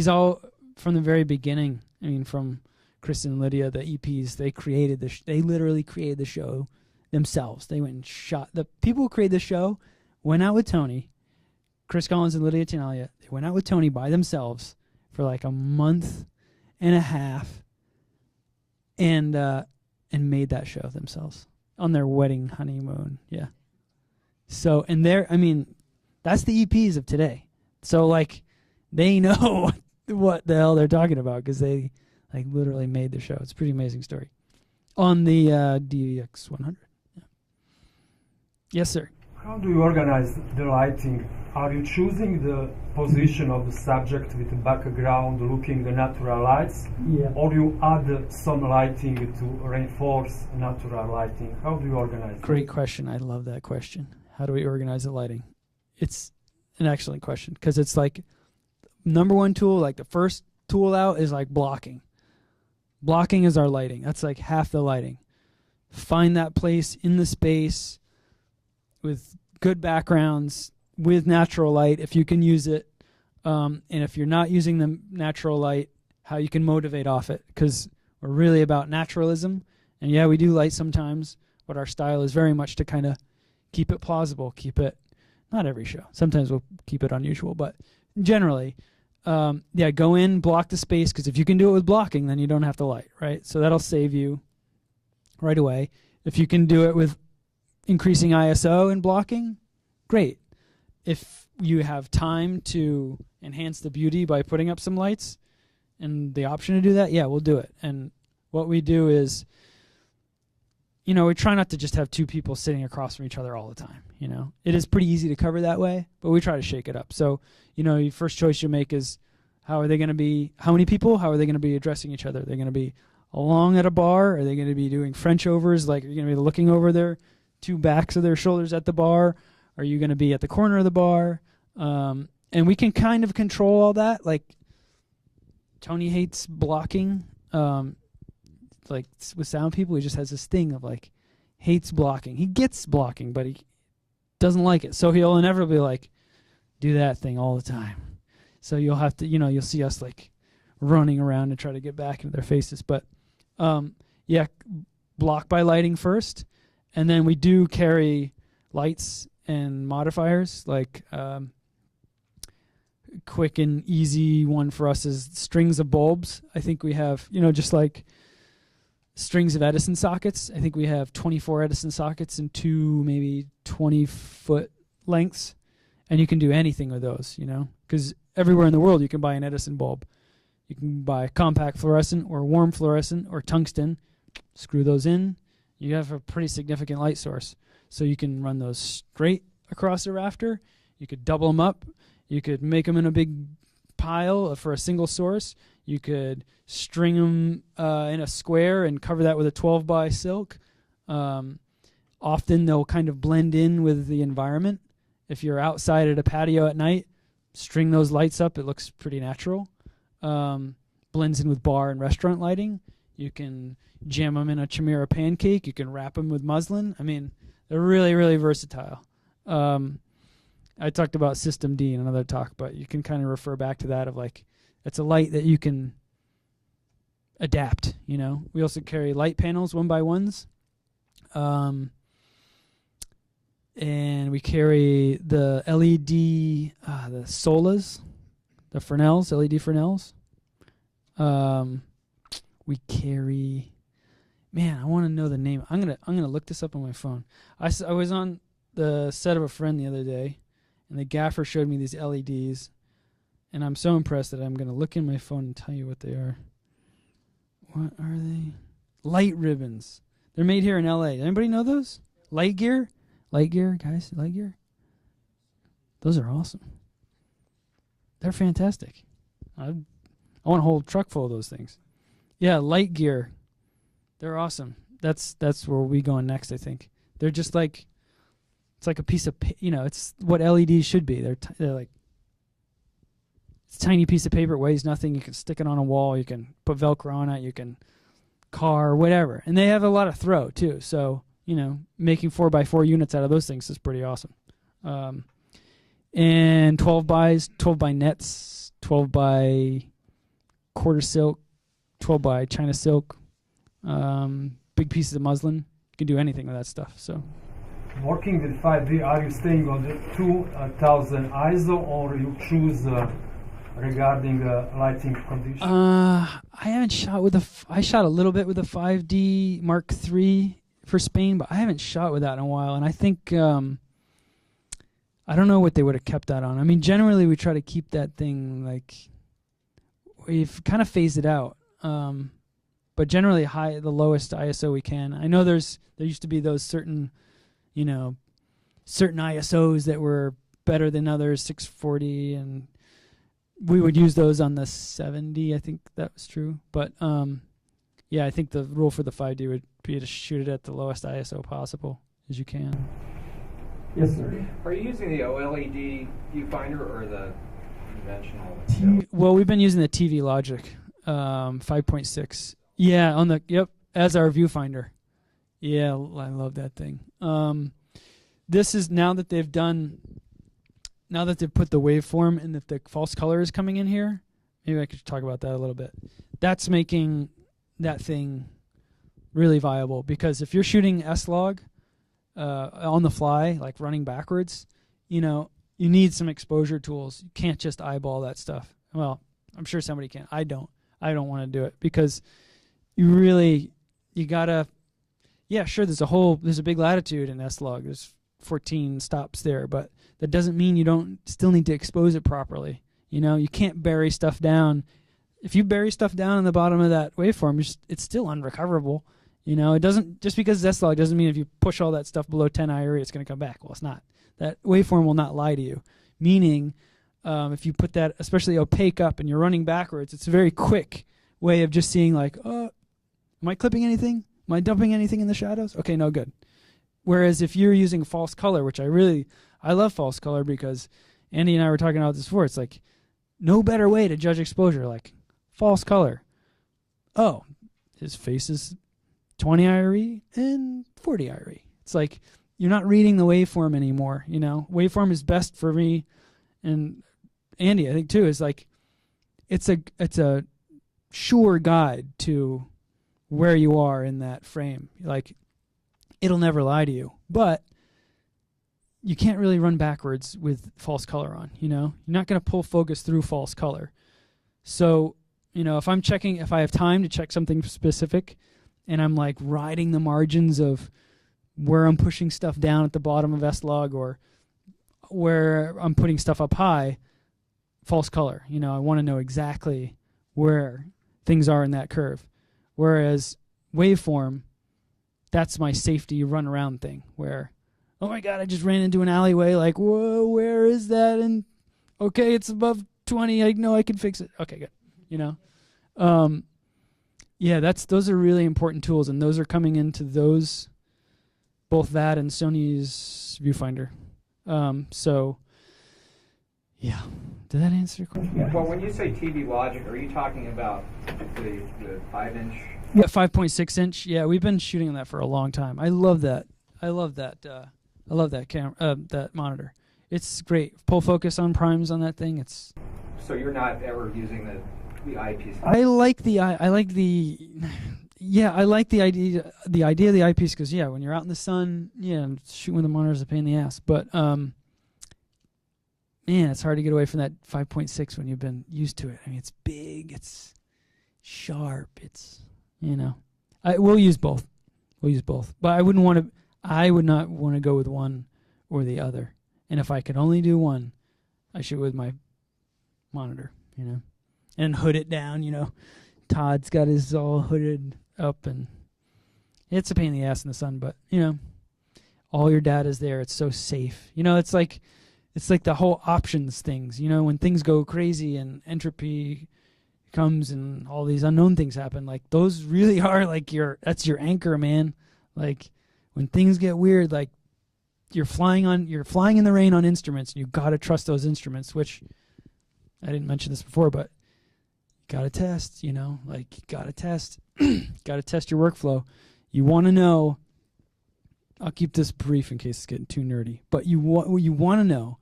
[SPEAKER 2] all from the very beginning. From Chris and Lydia, the EPs, they literally created the show themselves. They went and shot the people who created the show. Went out with Tony, Chris Collins and Lydia Tenalia. They went out with Tony by themselves for like a month and a half, and made that show themselves on their wedding honeymoon. Yeah. So that's the EPs of today. So they know what the hell they're talking about because they literally made the show. It's a pretty amazing story. On the DVX 100. Yeah. Yes, sir.
[SPEAKER 8] How do you organize the lighting? Are you choosing the position of the subject with the background, looking the natural lights?
[SPEAKER 6] Yeah.
[SPEAKER 8] Or you add some lighting to reinforce natural lighting? How do you organize
[SPEAKER 2] Great question. I love that question. How do we organize the lighting? It's an excellent question because it's number one tool, the first tool out is blocking. Blocking is our lighting. That's half the lighting. Find that place in the space with good backgrounds, with natural light, if you can use it. And if you're not using the natural light, how you can motivate off it. Because we're really about naturalism. And yeah, we do light sometimes, but our style is very much to kind of keep it plausible, keep it, not every show. Sometimes we'll keep it unusual, but generally, go in, block the space, because if you can do it with blocking, then you don't have to light, right? So that'll save you right away. If you can do it with increasing ISO and blocking, great. If you have time to enhance the beauty by putting up some lights and the option to do that, yeah, we'll do it. And what we do is, we try not to just have two people sitting across from each other all the time. It is pretty easy to cover that way, but we try to shake it up. So, your first choice you make is how many people? How are they going to be addressing each other? Are they going to be along at a bar? Are they going to be doing French overs? Are you going to be looking over their two backs of their shoulders at the bar? Are you going to be at the corner of the bar? And we can kind of control all that. Tony hates blocking. Like with sound people, he just has this thing of like hates blocking. He gets blocking, but he doesn't like it. So he'll inevitably like do that thing all the time. So you'll have to, you'll see us like running around and try to get back into their faces. But yeah, block by lighting first, and then we do carry lights and modifiers. Like quick and easy one for us is strings of bulbs. I think we have, just like strings of Edison sockets. I think we have 24 Edison sockets in 2 maybe 20-foot lengths, and you can do anything with those, because everywhere in the world you can buy an Edison bulb. You can buy compact fluorescent or warm fluorescent or tungsten, screw those in. You have a pretty significant light source. So you can run those straight across the rafter. You could double them up. You could make them in a big pile for a single source. You could string them in a square and cover that with a 12 by silk. Often they'll kind of blend in with the environment. If you're outside at a patio at night, string those lights up. It looks pretty natural. Blends in with bar and restaurant lighting. You can jam them in a chimera pancake. You can wrap them with muslin. I mean, they're really, really versatile. I talked about System D in another talk, but you can kind of refer back to that of like, it's a light that you can adapt, We also carry light panels 1x1s. And we carry the LED, the Solas, the Fresnels, LED Fresnels. We carry, man, I want to know the name. I'm gonna look this up on my phone. I was on the set of a friend the other day, and the gaffer showed me these LEDs, and I'm so impressed that I'm gonna look in my phone and tell you what they are. What are they? Light ribbons. They're made here in LA. Anybody know those? Light gear, guys. Light gear. Those are awesome. They're fantastic. I want a whole truck full of those things. Yeah, light gear. They're awesome. That's where we'll be going next, I think. They're just like, it's like a piece of, it's what LEDs should be. They're like, it's a tiny piece of paper. It weighs nothing. You can stick it on a wall. You can put Velcro on it. You can whatever. And they have a lot of throw, too. So, making 4x4 units out of those things is pretty awesome. And 12 by nets, 12 by quarter silk, 12 by China silk, big pieces of muslin. You can do anything with that stuff. So,
[SPEAKER 8] working with 5D, are you staying on the 2000 ISO, or you choose regarding lighting conditions?
[SPEAKER 2] I haven't shot with I shot a little bit with a 5D Mark III for Spain, but I haven't shot with that in a while. And I think I don't know what they would have kept that on. I mean, generally we try to keep that thing like, we've kind of phased it out. But generally the lowest ISO we can. I know there used to be those certain ISOs that were better than others, 640, and we would use those on the 70. I think that was true. But yeah, I think the rule for the 5D would be to shoot it at the lowest ISO possible as you can.
[SPEAKER 8] Yes, sir.
[SPEAKER 14] Are you using the OLED viewfinder or the conventional?
[SPEAKER 2] Well, we've been using the TV Logic 5.6. Yeah, as our viewfinder. Yeah, I love that thing. This is now that they've put the waveform and that the false color is coming in here. Maybe I could talk about that a little bit. That's making that thing really viable, because if you're shooting S-Log on the fly, like running backwards, you need some exposure tools. You can't just eyeball that stuff. Well, I'm sure somebody can. I don't want to do it, because you gotta, yeah, sure, there's a big latitude in S-Log. There's 14 stops there, but that doesn't mean you still need to expose it properly. You can't bury stuff down. If you bury stuff down in the bottom of that waveform, it's still unrecoverable. It doesn't, just because it's S-Log doesn't mean if you push all that stuff below 10 IRE, it's going to come back. Well, it's not. That waveform will not lie to you. Meaning, if you put that, especially opaque up, and you're running backwards, it's a very quick way of just seeing like, am I clipping anything? Am I dumping anything in the shadows? Okay, no good. Whereas if you're using false color, which I love false color, because Andy and I were talking about this before, it's like no better way to judge exposure. Like false color. Oh, his face is 20 IRE and 40 IRE. It's like you're not reading the waveform anymore, you know. Waveform is best for me and Andy, I think too, is like it's a sure guide to where you are in that frame. Like it'll never lie to you. But you can't really run backwards with false color on, you know. You're not going to pull focus through false color. So, you know, if I have time to check something specific and I'm like riding the margins of where I'm pushing stuff down at the bottom of S-Log or where I'm putting stuff up high, false color. You know, I want to know exactly where things are in that curve. Whereas waveform, that's my safety run around thing where, oh my God, I just ran into an alleyway. Like, whoa, where is that? And okay, it's above 20. I know I can fix it. Okay, good. You know, yeah, those are really important tools, and those are coming into those, both that and Sony's viewfinder. So, yeah, did that answer your question?
[SPEAKER 14] Well, when you say TV logic, are you talking about the 5-inch?
[SPEAKER 2] Yeah, 5.6 inch. Yeah, we've been shooting on that for a long time. I love that. I love that camera, that monitor. It's great. Pull focus on primes on that thing. It's.
[SPEAKER 14] So you're not ever using the eyepiece.
[SPEAKER 2] I like the idea of the eyepiece because when you're out in the sun, shooting with the monitor is a pain in the ass. But man, it's hard to get away from that 5.6 when you've been used to it. I mean, it's big, it's sharp, it's we'll use both. But I would not want to go with one or the other. And if I could only do one, I shoot with my monitor, and hood it down, Todd's got his all hooded up, and it's a pain in the ass in the sun, but, all your data's there. It's so safe. It's like the whole options things, when things go crazy and entropy comes and all these unknown things happen, like those really are like that's your anchor, man. Like when things get weird, like you're flying in the rain on instruments, and you got to trust those instruments, which I didn't mention this before, but you got to test, like you got to test, got to test your workflow. You want to know, I'll keep this brief in case it's getting too nerdy, but what you want to know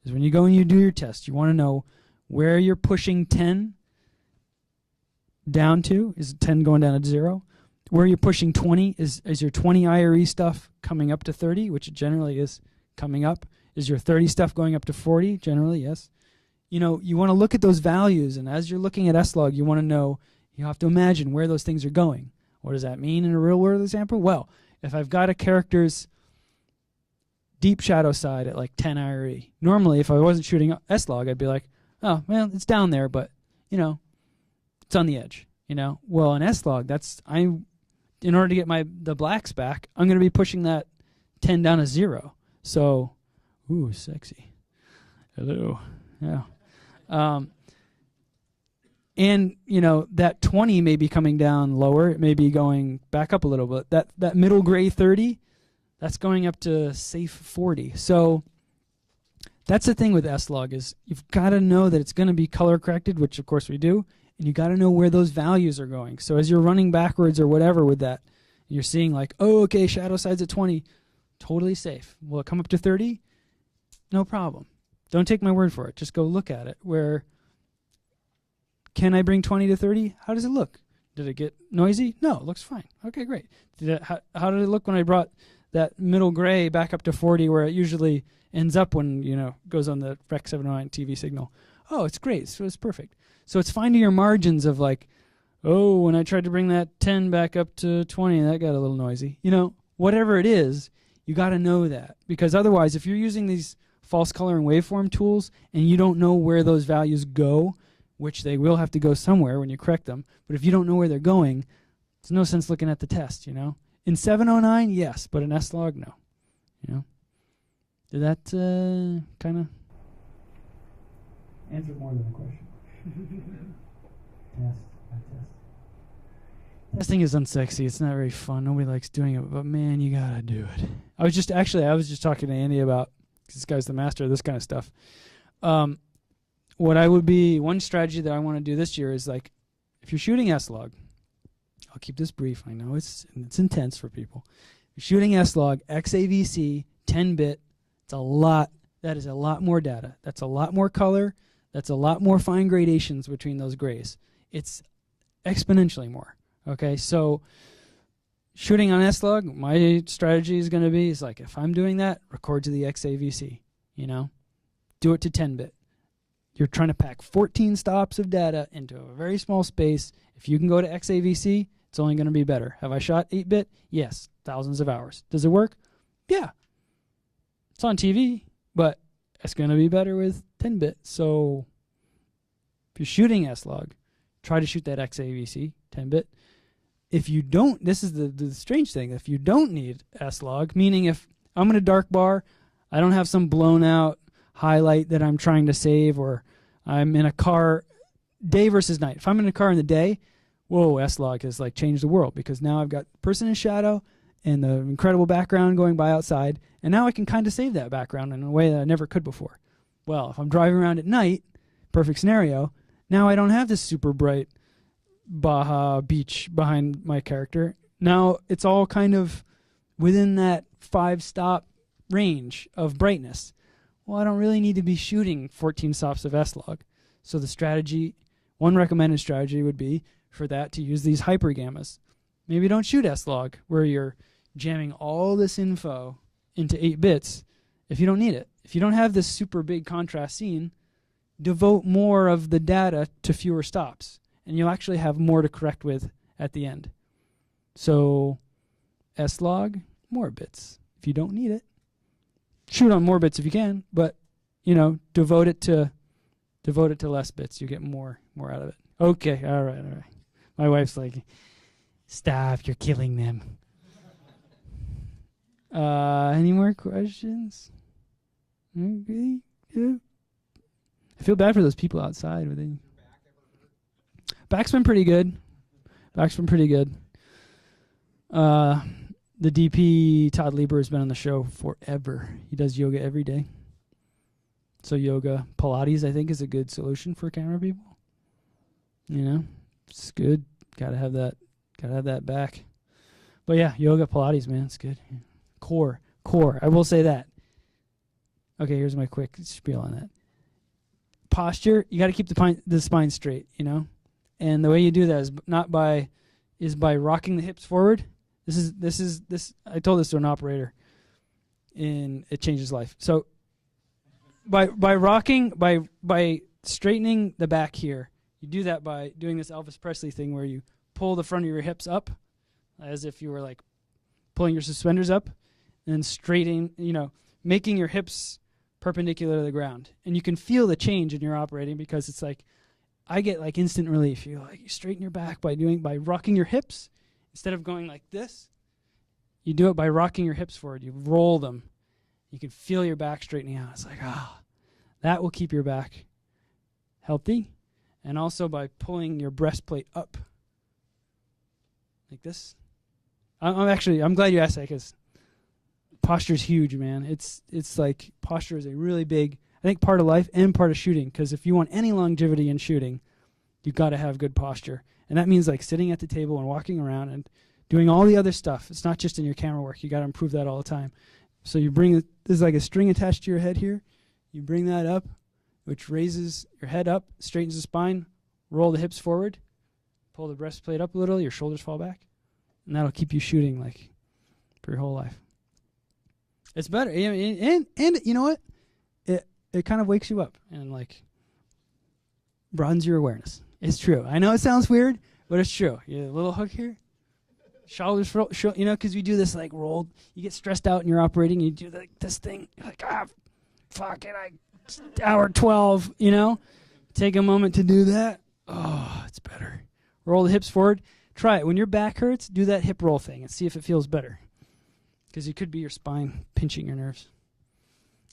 [SPEAKER 2] is when you go and you do your test, you want to know where you're pushing 10 down to. Is 10 going down to 0? Where you're pushing 20, is your 20 IRE stuff coming up to 30, which it generally is coming up? Is your 30 stuff going up to 40? Generally, yes. You want to look at those values, and as you're looking at S-Log, you want to know, you have to imagine where those things are going. What does that mean in a real-world example? Well, if I've got a character's deep shadow side at like 10 IRE, normally if I wasn't shooting S-Log, I'd be like, oh, well, it's down there, but, it's on the edge, Well, in S-Log, in order to get the blacks back, I'm going to be pushing that 10 down to 0. So, ooh, sexy. Hello. Yeah. And, that 20 may be coming down lower. It may be going back up a little bit. That middle gray 30, that's going up to safe 40. So that's the thing with S-Log is you've got to know that it's going to be color corrected, which of course we do, and you got to know where those values are going. So as you're running backwards or whatever with that, you're seeing like, oh, okay, shadow side's at 20, totally safe. Will it come up to 30? No problem. Don't take my word for it. Just go look at it. Where can I bring 20 to 30? How does it look? Did it get noisy? No, it looks fine. Okay, great. How did it look when I brought that middle gray back up to 40 where it usually ends up when, goes on the Rec 709 TV signal? Oh, it's great. So it's perfect. So it's finding your margins of like, oh, when I tried to bring that 10 back up to 20, that got a little noisy. Whatever it is, you got to know that. Because otherwise, if you're using these false color and waveform tools and you don't know where those values go, which they will have to go somewhere when you correct them, but if you don't know where they're going, there's no sense looking at the test, In 709, yes, but in S-Log, no. Did that kind of
[SPEAKER 6] answer more than a question? Test.
[SPEAKER 2] Testing is unsexy. It's not very fun. Nobody likes doing it, but man, you gotta do it. I was just talking to Andy about, because this guy's the master of this kind of stuff. One strategy that I want to do this year is like, if you're shooting S-Log, I'll keep this brief. I know it's intense for people. If you're shooting S-Log, XAVC, 10-bit, it's a lot. That is a lot more data. That's a lot more color. That's a lot more fine gradations between those grays. It's exponentially more. Okay, so shooting on S-Log, my strategy is going to be, is like, if I'm doing that, record to the XAVC, you know? Do it to 10-bit. You're trying to pack 14 stops of data into a very small space. If you can go to XAVC, it's only going to be better. Have I shot 8-bit? Yes, thousands of hours. Does it work? Yeah. It's on TV, but it's going to be better with 10-bit. So if you're shooting S-Log, try to shoot that XAVC, 10-bit. If you don't, this is the strange thing, if you don't need S-Log, meaning if I'm in a dark bar, I don't have some blown out highlight that I'm trying to save, or I'm in a car, day versus night. If I'm in a car in the day, whoa, S-Log has like changed the world, because now I've got person in shadow and the incredible background going by outside, and now I can kind of save that background in a way that I never could before. Well, if I'm driving around at night, perfect scenario, now I don't have this super bright Baja beach behind my character. Now it's all kind of within that 5-stop range of brightness. Well, I don't really need to be shooting 14 stops of S-Log. So the strategy, one recommended strategy would be for that to use these hyper gammas. Maybe don't shoot S-Log where you're jamming all this info into 8 bits if you don't need it. If you don't have this super big contrast scene, devote more of the data to fewer stops, and you'll actually have more to correct with at the end. So S-Log, more bits. If you don't need it, shoot on more bits if you can, but you know, devote it to less bits. You get more out of it. Okay, all right. My wife's like, stop, you're killing them. Any more questions? Okay. Yeah. I feel bad for those people outside. Back's been pretty good. The DP, Todd Lieber, has been on the show forever. He does yoga every day. So yoga, Pilates, I think, is a good solution for camera people. You know, it's good. Gotta have that back. But yeah, yoga, Pilates, man, it's good. Core. I will say that. Okay, here's my quick spiel on that. Posture, you got to keep the spine straight, you know? And the way you do that is by rocking the hips forward. This I told this to an operator, and it changed his life. So by straightening the back here, you do that by doing this Elvis Presley thing where you pull the front of your hips up as if you were like pulling your suspenders up, and then straightening, you know, making your hips perpendicular to the ground. And you can feel the change in your operating, because it's like, I get like instant relief. You straighten your back by rocking your hips. Instead of going like this, you do it by rocking your hips forward. You roll them. You can feel your back straightening out. It's like, that will keep your back healthy. And also by pulling your breastplate up like this. I'm glad you asked that, because posture's huge, man. It's like posture is a really big, I think, part of life and part of shooting, because if you want any longevity in shooting, you've got to have good posture. And that means like sitting at the table and walking around and doing all the other stuff. It's not just in your camera work. You got to improve that all the time. So you bring there's like a string attached to your head here. You bring that up, which raises your head up, straightens the spine, roll the hips forward, pull the breastplate up a little, your shoulders fall back, and that'll keep you shooting like for your whole life. It's better. And you know what? It kind of wakes you up and like broadens your awareness. It's true. I know it sounds weird, but it's true. You get a little hook here, shoulders, you know, because you do this like rolled. You get stressed out and you're operating. You do this thing. You're like, fuck it, hour 12. You know, take a moment to do that. Oh, it's better. Roll the hips forward. Try it when your back hurts. Do that hip roll thing and see if it feels better, because it could be your spine pinching your nerves.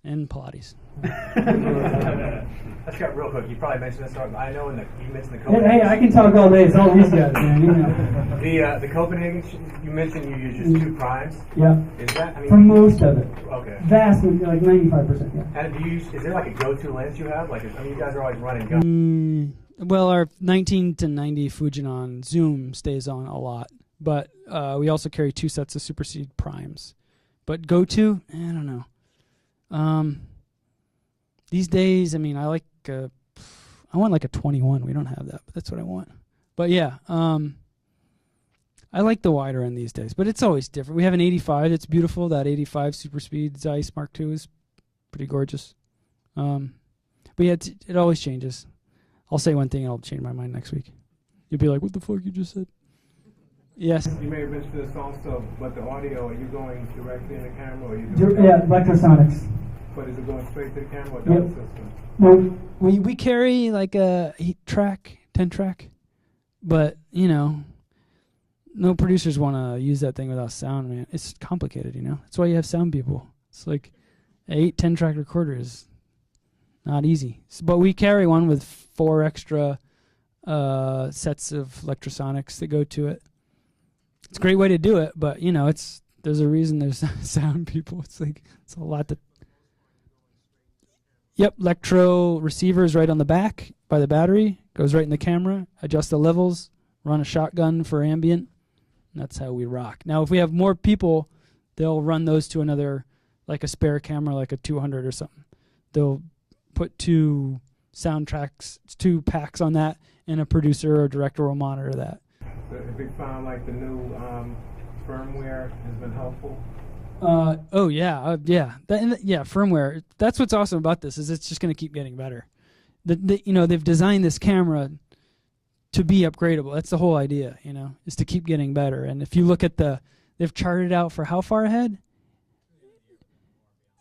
[SPEAKER 2] And Pilates.
[SPEAKER 13] Let's get real quick. You probably mentioned this. I know you mentioned the Copenhagen.
[SPEAKER 6] Hey, I can talk all day. It's all these guys, man. You know.
[SPEAKER 13] The Copenhagen. You mentioned you use just 2 primes.
[SPEAKER 6] Yeah.
[SPEAKER 13] Is that? I mean,
[SPEAKER 6] for most of it.
[SPEAKER 13] Okay.
[SPEAKER 6] Vast, like 95%. Yeah.
[SPEAKER 13] And is there like a go-to lens you have? Like, I mean, you guys are always running guns.
[SPEAKER 2] Well, our 19 to 90 Fujinon zoom stays on a lot, but we also carry 2 sets of Super Seed primes. But go-to, I don't know. These days, I mean, I want like a 21. We don't have that, but that's what I want. But yeah, I like the wider end these days, but it's always different. We have an 85 that's beautiful. That 85 Super Speed Zeiss Mark II is pretty gorgeous. But yeah, it always changes. I'll say one thing and I'll change my mind next week. You'll be like, what the fuck you just said? Yes.
[SPEAKER 13] You may have mentioned this also, but the audio, are you going directly in the camera or are you
[SPEAKER 6] Yeah, electrosonics.
[SPEAKER 13] But is it going straight to the camera or
[SPEAKER 6] Yep.
[SPEAKER 13] down the system?
[SPEAKER 6] No.
[SPEAKER 2] We carry like a 10 track, but you know, no producers want to use that thing without sound, man. It's complicated, you know. That's why you have sound people. It's like 10 track recorder is not easy. But we carry one with 4 extra sets of electrosonics that go to it. It's a great way to do it, but you know, there's a reason there's sound people. It's like it's a lot to. Yep, electro receivers right on the back by the battery, goes right in the camera, adjust the levels, run a shotgun for ambient. That's how we rock. Now, if we have more people, they'll run those to another, like a spare camera, like a 200 or something. They'll put 2 soundtracks, 2 packs on that, and a producer or director will monitor that.
[SPEAKER 13] So have you found like the new firmware has been helpful?
[SPEAKER 2] Firmware. That's what's awesome about this is it's just going to keep getting better. They've designed this camera to be upgradable. That's the whole idea, you know, is to keep getting better. And if you look at they've charted out for how far ahead?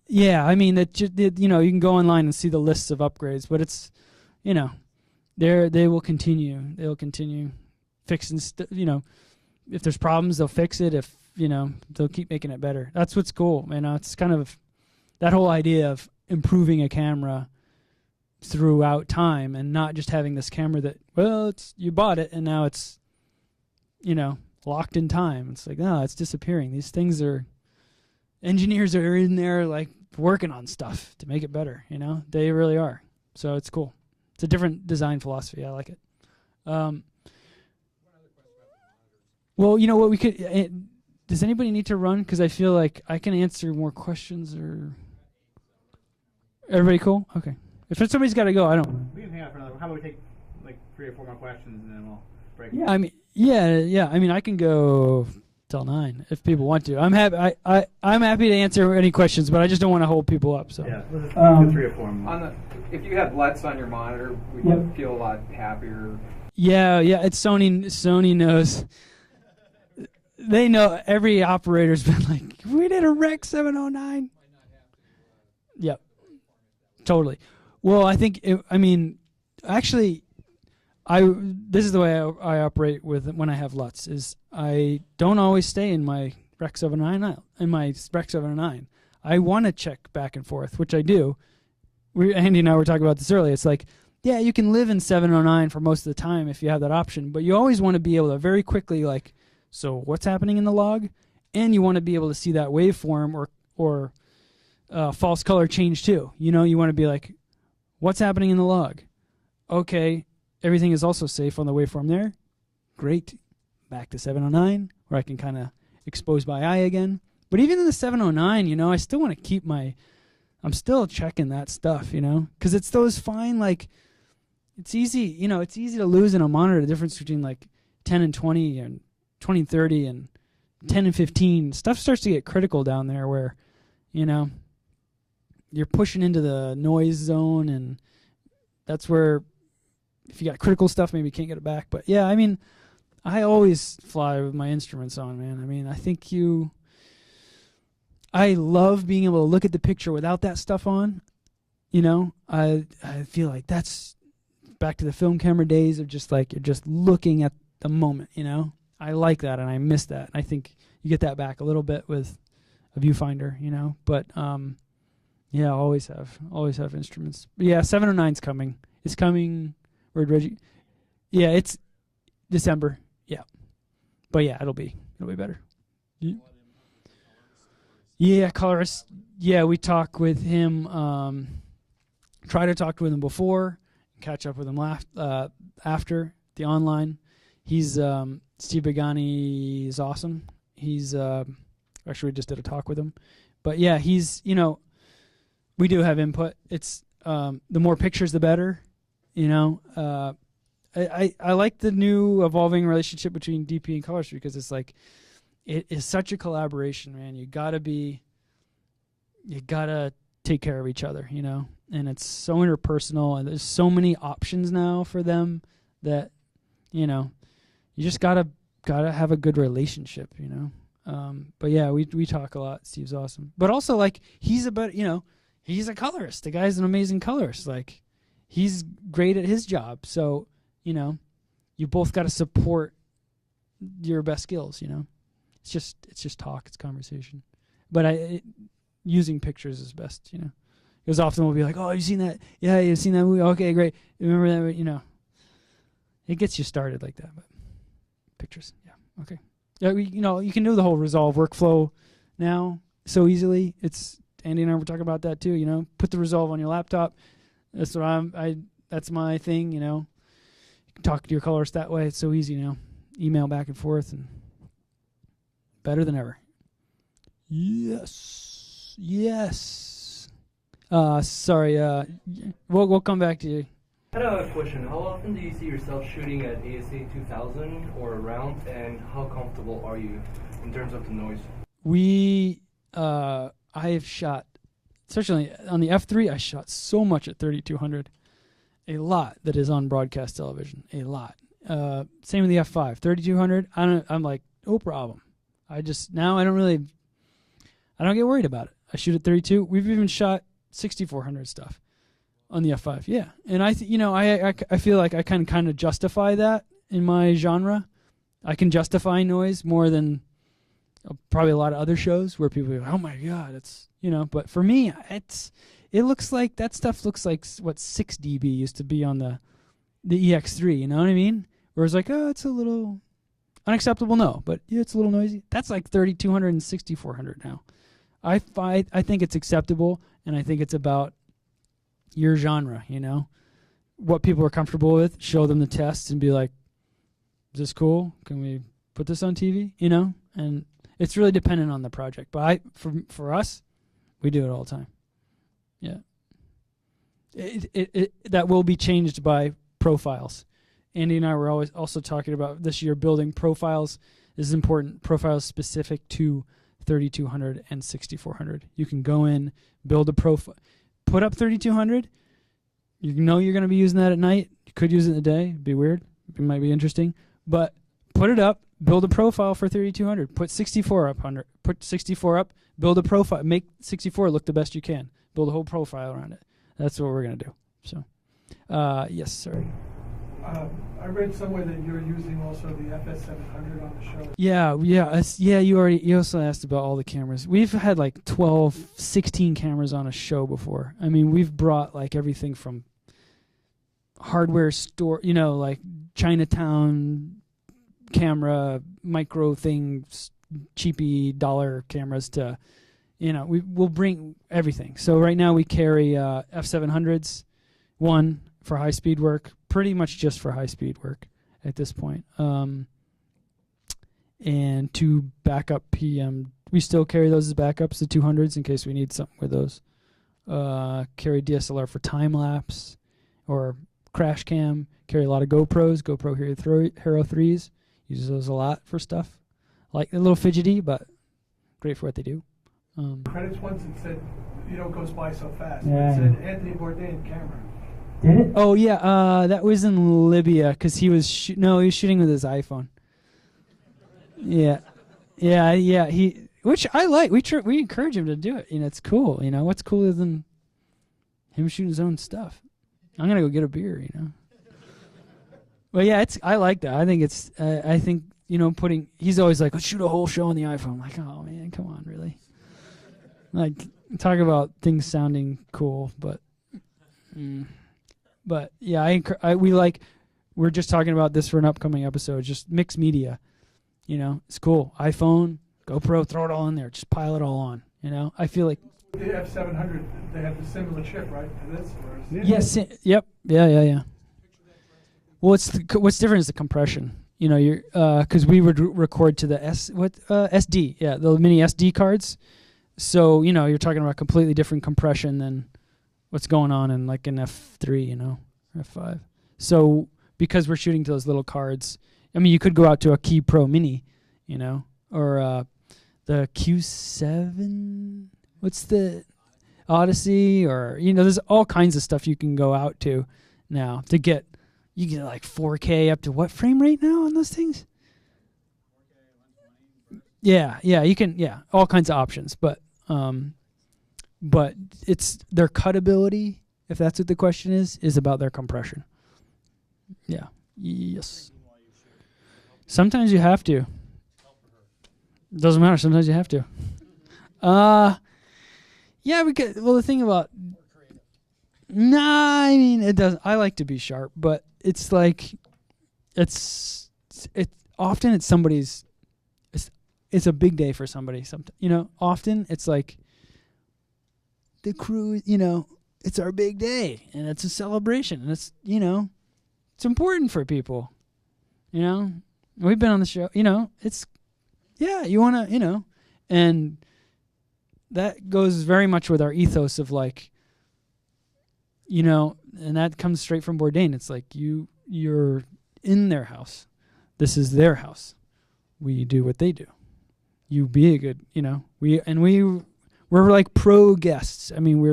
[SPEAKER 2] Yeah, I mean you know, you can go online and see the lists of upgrades, but it's, you know, they will continue. They'll continue fixing you know, if there's problems, they'll fix it. If you know, they'll keep making it better. That's what's cool. You know, it's kind of that whole idea of improving a camera throughout time and not just having this camera that, well, you bought it and now it's, you know, locked in time. It's like, no, it's disappearing. These things engineers are in there like working on stuff to make it better, you know? They really are. So it's cool. It's a different design philosophy. I like it. Well, you know what we could... does anybody need to run? Because I feel like I can answer more questions or... Everybody cool? Okay. If somebody's got to go, I don't...
[SPEAKER 15] We can hang out for another... How about we take like 3 or 4 more questions and then we'll break
[SPEAKER 2] Yeah, I mean, yeah. I mean, I can go till 9 if people want to. I'm happy. I'm happy to answer any questions, but I just don't want to hold people up. So
[SPEAKER 15] yeah, 3 or 4 more.
[SPEAKER 14] If you had LEDs on your monitor, would you feel a lot happier?
[SPEAKER 2] Yeah. It's Sony. Sony knows. They know. Every operator's been like, we did a Rec 709. Yep. Totally. Well, I think. Actually, this is the way I operate with when I have LUTs. Is I don't always stay in my Rec 709. In my Rec 709, I want to check back and forth, which I do. Andy and I were talking about this earlier. It's like, yeah, you can live in 709 for most of the time if you have that option, but you always want to be able to very quickly, like, so what's happening in the log, and you want to be able to see that waveform or false color change too. You know, you want to be like, what's happening in the log? Okay, everything is also safe on the waveform there. Great. Back to 709, where I can kind of expose my eye again. But even in the 709, you know, I still want to keep I'm still checking that stuff, you know, because it's those fine, like, it's easy, you know, it's easy to lose in a monitor the difference between like 10 and 20 and 20 and 30 and 10 and 15. Stuff starts to get critical down there where, you know, you're pushing into the noise zone, and that's where if you got critical stuff, maybe you can't get it back. But yeah, I mean, I always fly with my instruments on, man. I mean, I love being able to look at the picture without that stuff on. You know, I feel like that's back to the film camera days of just like, you're just looking at the moment, you know. I like that, and I miss that. And I think you get that back a little bit with a viewfinder, you know. But yeah, always have instruments. But yeah, 709's coming. It's coming. Where'd Reggie? Yeah, it's December. Yeah, but yeah, it'll be better. Yeah, colorist. Yeah, we talk with him. Try to talk with him before, catch up with him after the online. He's Steve Begani is awesome. He's actually we just did a talk with him, but yeah, he's we do have input. It's the more pictures, the better. I like the new evolving relationship between DP and colorist because it's like it is such a collaboration, man. You gotta take care of each other, and it's so interpersonal, and there's so many options now for them that you just gotta have a good relationship, but yeah, we talk a lot. Steve's awesome, but also like he's he's a colorist. The guy's an amazing colorist. Like he's great at his job, so you both got to support your best skills. It's just talk, it's conversation, but using pictures is best, because often we'll be like, oh, you seen that? Yeah, you've seen that movie? Okay, great. Remember that? It gets you started like that. But pictures, yeah, okay. Yeah, you can do the whole Resolve workflow now so easily. It's Andy and I were talking about that too. Put the Resolve on your laptop. That's what that's my thing. You can talk to your colorist that way. It's so easy now. Email back and forth, and better than ever. Yes. Sorry. We'll come back to you.
[SPEAKER 16] I had a question. How often do you see yourself shooting at ASA 2000 or around, and how comfortable are you in terms of the noise?
[SPEAKER 2] I have shot, especially on the F3, I shot so much at 3200. A lot that is on broadcast television. A lot. Same with the F5. 3200, I'm like, no problem. I don't get worried about it. I shoot at 32. We've even shot 6400 stuff on the F5. Yeah. And I feel like I can kind of justify that in my genre. I can justify noise more than probably a lot of other shows where people are like, oh my God, it's, but for me, it looks like that stuff looks like what 6 dB used to be on the EX3, you know what I mean? Where it's like, oh, it's a little unacceptable, no, but yeah, it's a little noisy. That's like 3200 and 6400 now. I think it's acceptable, and I think it's about your genre, what people are comfortable with, show them the tests and be like, is this cool? Can we put this on TV? And it's really dependent on the project. But for us, we do it all the time. Yeah. That will be changed by profiles. Andy and I were always also talking about this year building profiles. This is important. Profiles specific to 3200 and 6400. You can go in, build a profile, put up 3200. You're going to be using that at night. You could use it in the day. It'd be weird. It might be interesting. But put it up, build a profile for 3200. Put 64 up, build a profile. Make 64 look the best you can. Build a whole profile around it. That's what we're going to do. So, yes, sir.
[SPEAKER 3] I read somewhere that you're using also the FS700 on the show.
[SPEAKER 2] Yeah. You also asked about all the cameras. We've had like 12, 16 cameras on a show before. I mean, we've brought like everything from hardware store, like Chinatown camera, micro things, cheapy dollar cameras to, we'll bring everything. So right now we carry F700s, one for high speed work, pretty much just for high speed work at this point. And 2 backup PM. We still carry those as backups, the 200s, in case we need something with those. Carry DSLR for time lapse or crash cam. Carry a lot of GoPros, GoPro Hero 3s. Use those a lot for stuff. Like a little fidgety, but great for what they do.
[SPEAKER 3] Credits once it said, goes by so fast.
[SPEAKER 2] Yeah.
[SPEAKER 3] It said Anthony Bourdain camera.
[SPEAKER 2] Did it? Oh yeah, that was in Libya because he was shooting with his iPhone. Yeah. Which I like. We encourage him to do it. It's cool. What's cooler than him shooting his own stuff? I'm gonna go get a beer. Well, yeah, I like that. I think it's. I think He's always like, let's shoot a whole show on the iPhone. I'm like, oh man, come on, really? Like, talk about things sounding cool, but. But yeah, we're just talking about this for an upcoming episode. Just mixed media, it's cool. iPhone, GoPro, throw it all in there. Just pile it all on. I feel like
[SPEAKER 3] the F700, they have the similar chip, right? To this,
[SPEAKER 2] yes. Yep. Yeah. what's different is the compression. You know, you're because we would record to the SD, yeah, the mini SD cards. So you know, you're talking about completely different compression than what's going on in like an F3, you know, or F5. So because we're shooting to those little cards, I mean, you could go out to a Key Pro Mini, you know, or the Q7. What's the Odyssey? Or you know, there's all kinds of stuff you can go out to now to get. You get like 4K up to what frame rate now on those things? Yeah, you can. Yeah, all kinds of options, but it's their cutability. If that's what the question is about their compression. Yeah. Yes. Sometimes you have to. Doesn't matter. Sometimes you have to. Yeah, because well, the thing about. Nah, I mean it does. I like to be sharp, but it's like, often it's somebody's. It's a big day for somebody. You know, often it's like. The crew, you know, it's our big day, and it's a celebration, and it's, you know, it's important for people. You know, we've been on the show. You know, it's, yeah, you want to, you know, and that goes very much with our ethos of like. You know, and that comes straight from Bourdain. It's like you're in their house. This is their house. We do what they do. You be a good, you know. We're like pro guests. I mean, we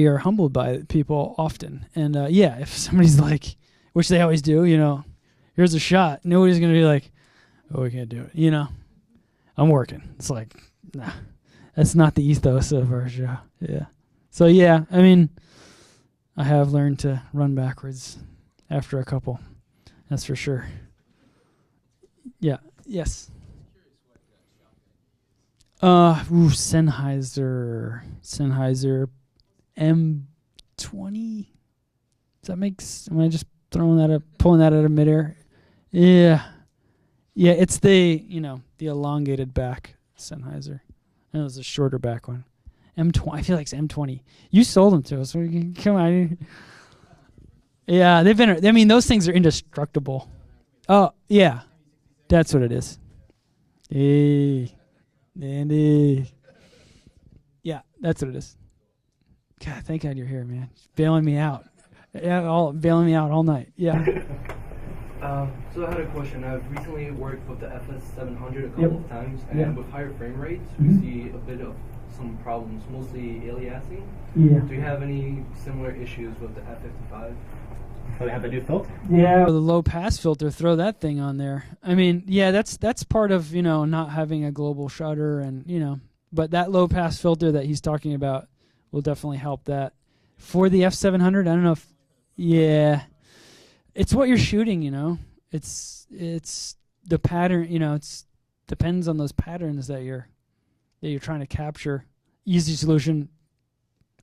[SPEAKER 2] are humbled by people often. And yeah, if somebody's like, which they always do, you know, here's a shot. Nobody's gonna be like, oh, we can't do it. You know, I'm working. It's like, nah. That's not the ethos of our show. Yeah. So, yeah, I mean, I have learned to run backwards after a couple. That's for sure. Yeah. Yes. Sennheiser M20. Does that make sense? Am I just pulling that out of midair? Yeah. Yeah, it's the elongated back Sennheiser. That was a shorter back one. M20. I feel like it's M20. You sold them to us. Come on. Yeah, they've been. I mean, those things are indestructible. Oh yeah, that's what it is. Hey, Andy. Yeah, that's what it is. God, thank God you're here, man. Bailing me out. Yeah, bailing me out all night. Yeah.
[SPEAKER 16] So I had a question. I've recently worked with the FS700 a couple of times, and with higher frame rates, we see a bit of some problems, mostly aliasing.
[SPEAKER 6] Yeah.
[SPEAKER 16] Do you have any similar issues with the F55?
[SPEAKER 15] So they have a new filter.
[SPEAKER 2] Yeah. The low pass filter, throw that thing on there. I mean, yeah, that's part of, you know, not having a global shutter and, you know, but that low pass filter that he's talking about will definitely help that. For the F700, I don't know if, yeah. It's what you're shooting, you know. It's the pattern, you know. It's depends on those patterns that you're trying to capture. Easy solution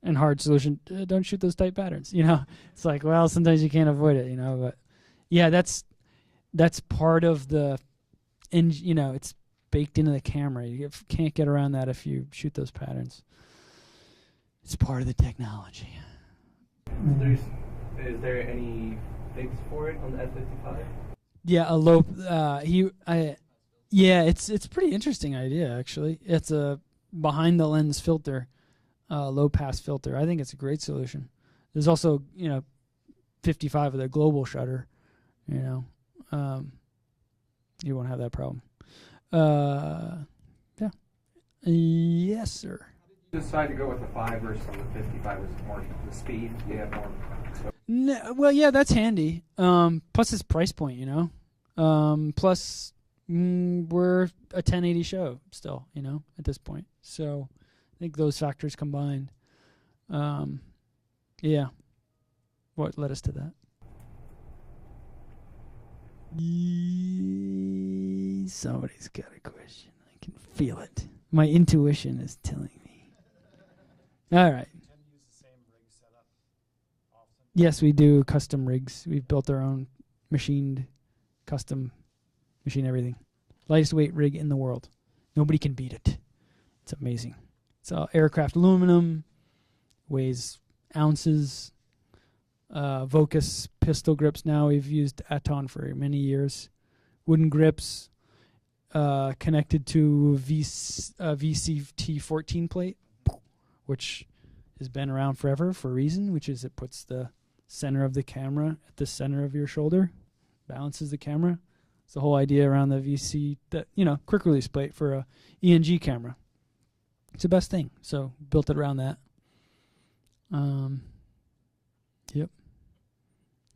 [SPEAKER 2] and hard solution. Don't shoot those tight patterns, you know. It's like, well, sometimes you can't avoid it, you know. But yeah, that's part of the, and you know, it's baked into the camera. You can't get around that if you shoot those patterns. It's part of the technology.
[SPEAKER 16] Is there any fix for it on the F55?
[SPEAKER 2] Yeah, a low. Yeah, it's pretty interesting idea actually. It's a behind the lens filter, low pass filter. I think it's a great solution. There's also 55 with a global shutter. You know, you won't have that problem. Yeah. Yes, sir.
[SPEAKER 13] Decide to go with the 5 versus the 55 was more the speed. You have more.
[SPEAKER 2] No, well, yeah, that's handy. Plus its price point, you know. Plus, we're a 1080 show still, you know, at this point. So, I think those factors combined. Yeah. What led us to that? Somebody's got a question. I can feel it. My intuition is telling me. All right. Yes, we do custom rigs. We've built our own custom machine everything. Lightest weight rig in the world. Nobody can beat it. It's amazing. It's aircraft aluminum, weighs ounces. Vocus pistol grips now. We've used Aton for many years. Wooden grips connected to VCT 14 plate, which has been around forever for a reason, which is it puts the center of the camera at the center of your shoulder, balances the camera. It's the whole idea around the VC, that quick release plate for a ENG camera. It's the best thing. So built it around that. Yep.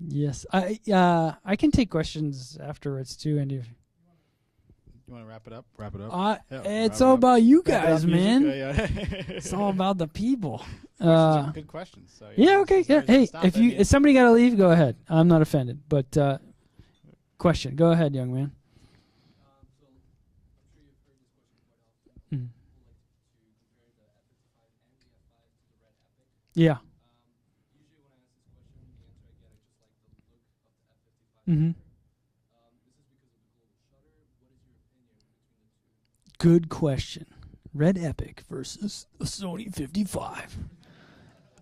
[SPEAKER 2] Yes, I can take questions afterwards too, Andy.
[SPEAKER 17] You want to wrap it up? Wrap it up.
[SPEAKER 2] It's all about you guys, man. It's all about the people.
[SPEAKER 17] Good questions. So,
[SPEAKER 2] yeah. Okay. Yeah. Hey, if somebody got to leave, go ahead. I'm not offended. But question. Go ahead, young man. Yeah. Mm-hmm. Good question. Red Epic versus a Sony 55.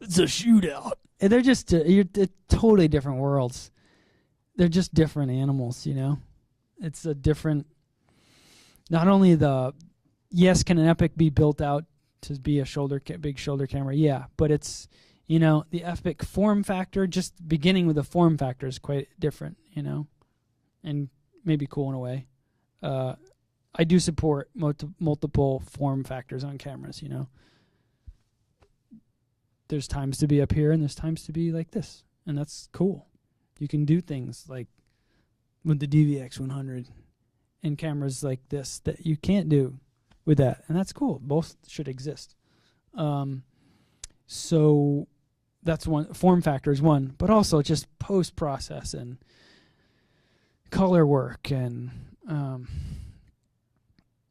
[SPEAKER 2] It's a shootout. And they're just they're totally different worlds. They're just different animals, It's a different. Not only yes, can an Epic be built out to be a big shoulder camera? Yeah, but it's the Epic form factor. Just beginning with the form factor is quite different, and maybe cool in a way. I do support multiple form factors on cameras, There's times to be up here and there's times to be like this, and that's cool. You can do things like with the DVX 100 and cameras like this that you can't do with that, and that's cool. Both should exist. So that's one. Form factor is one, but also just post-process and color work and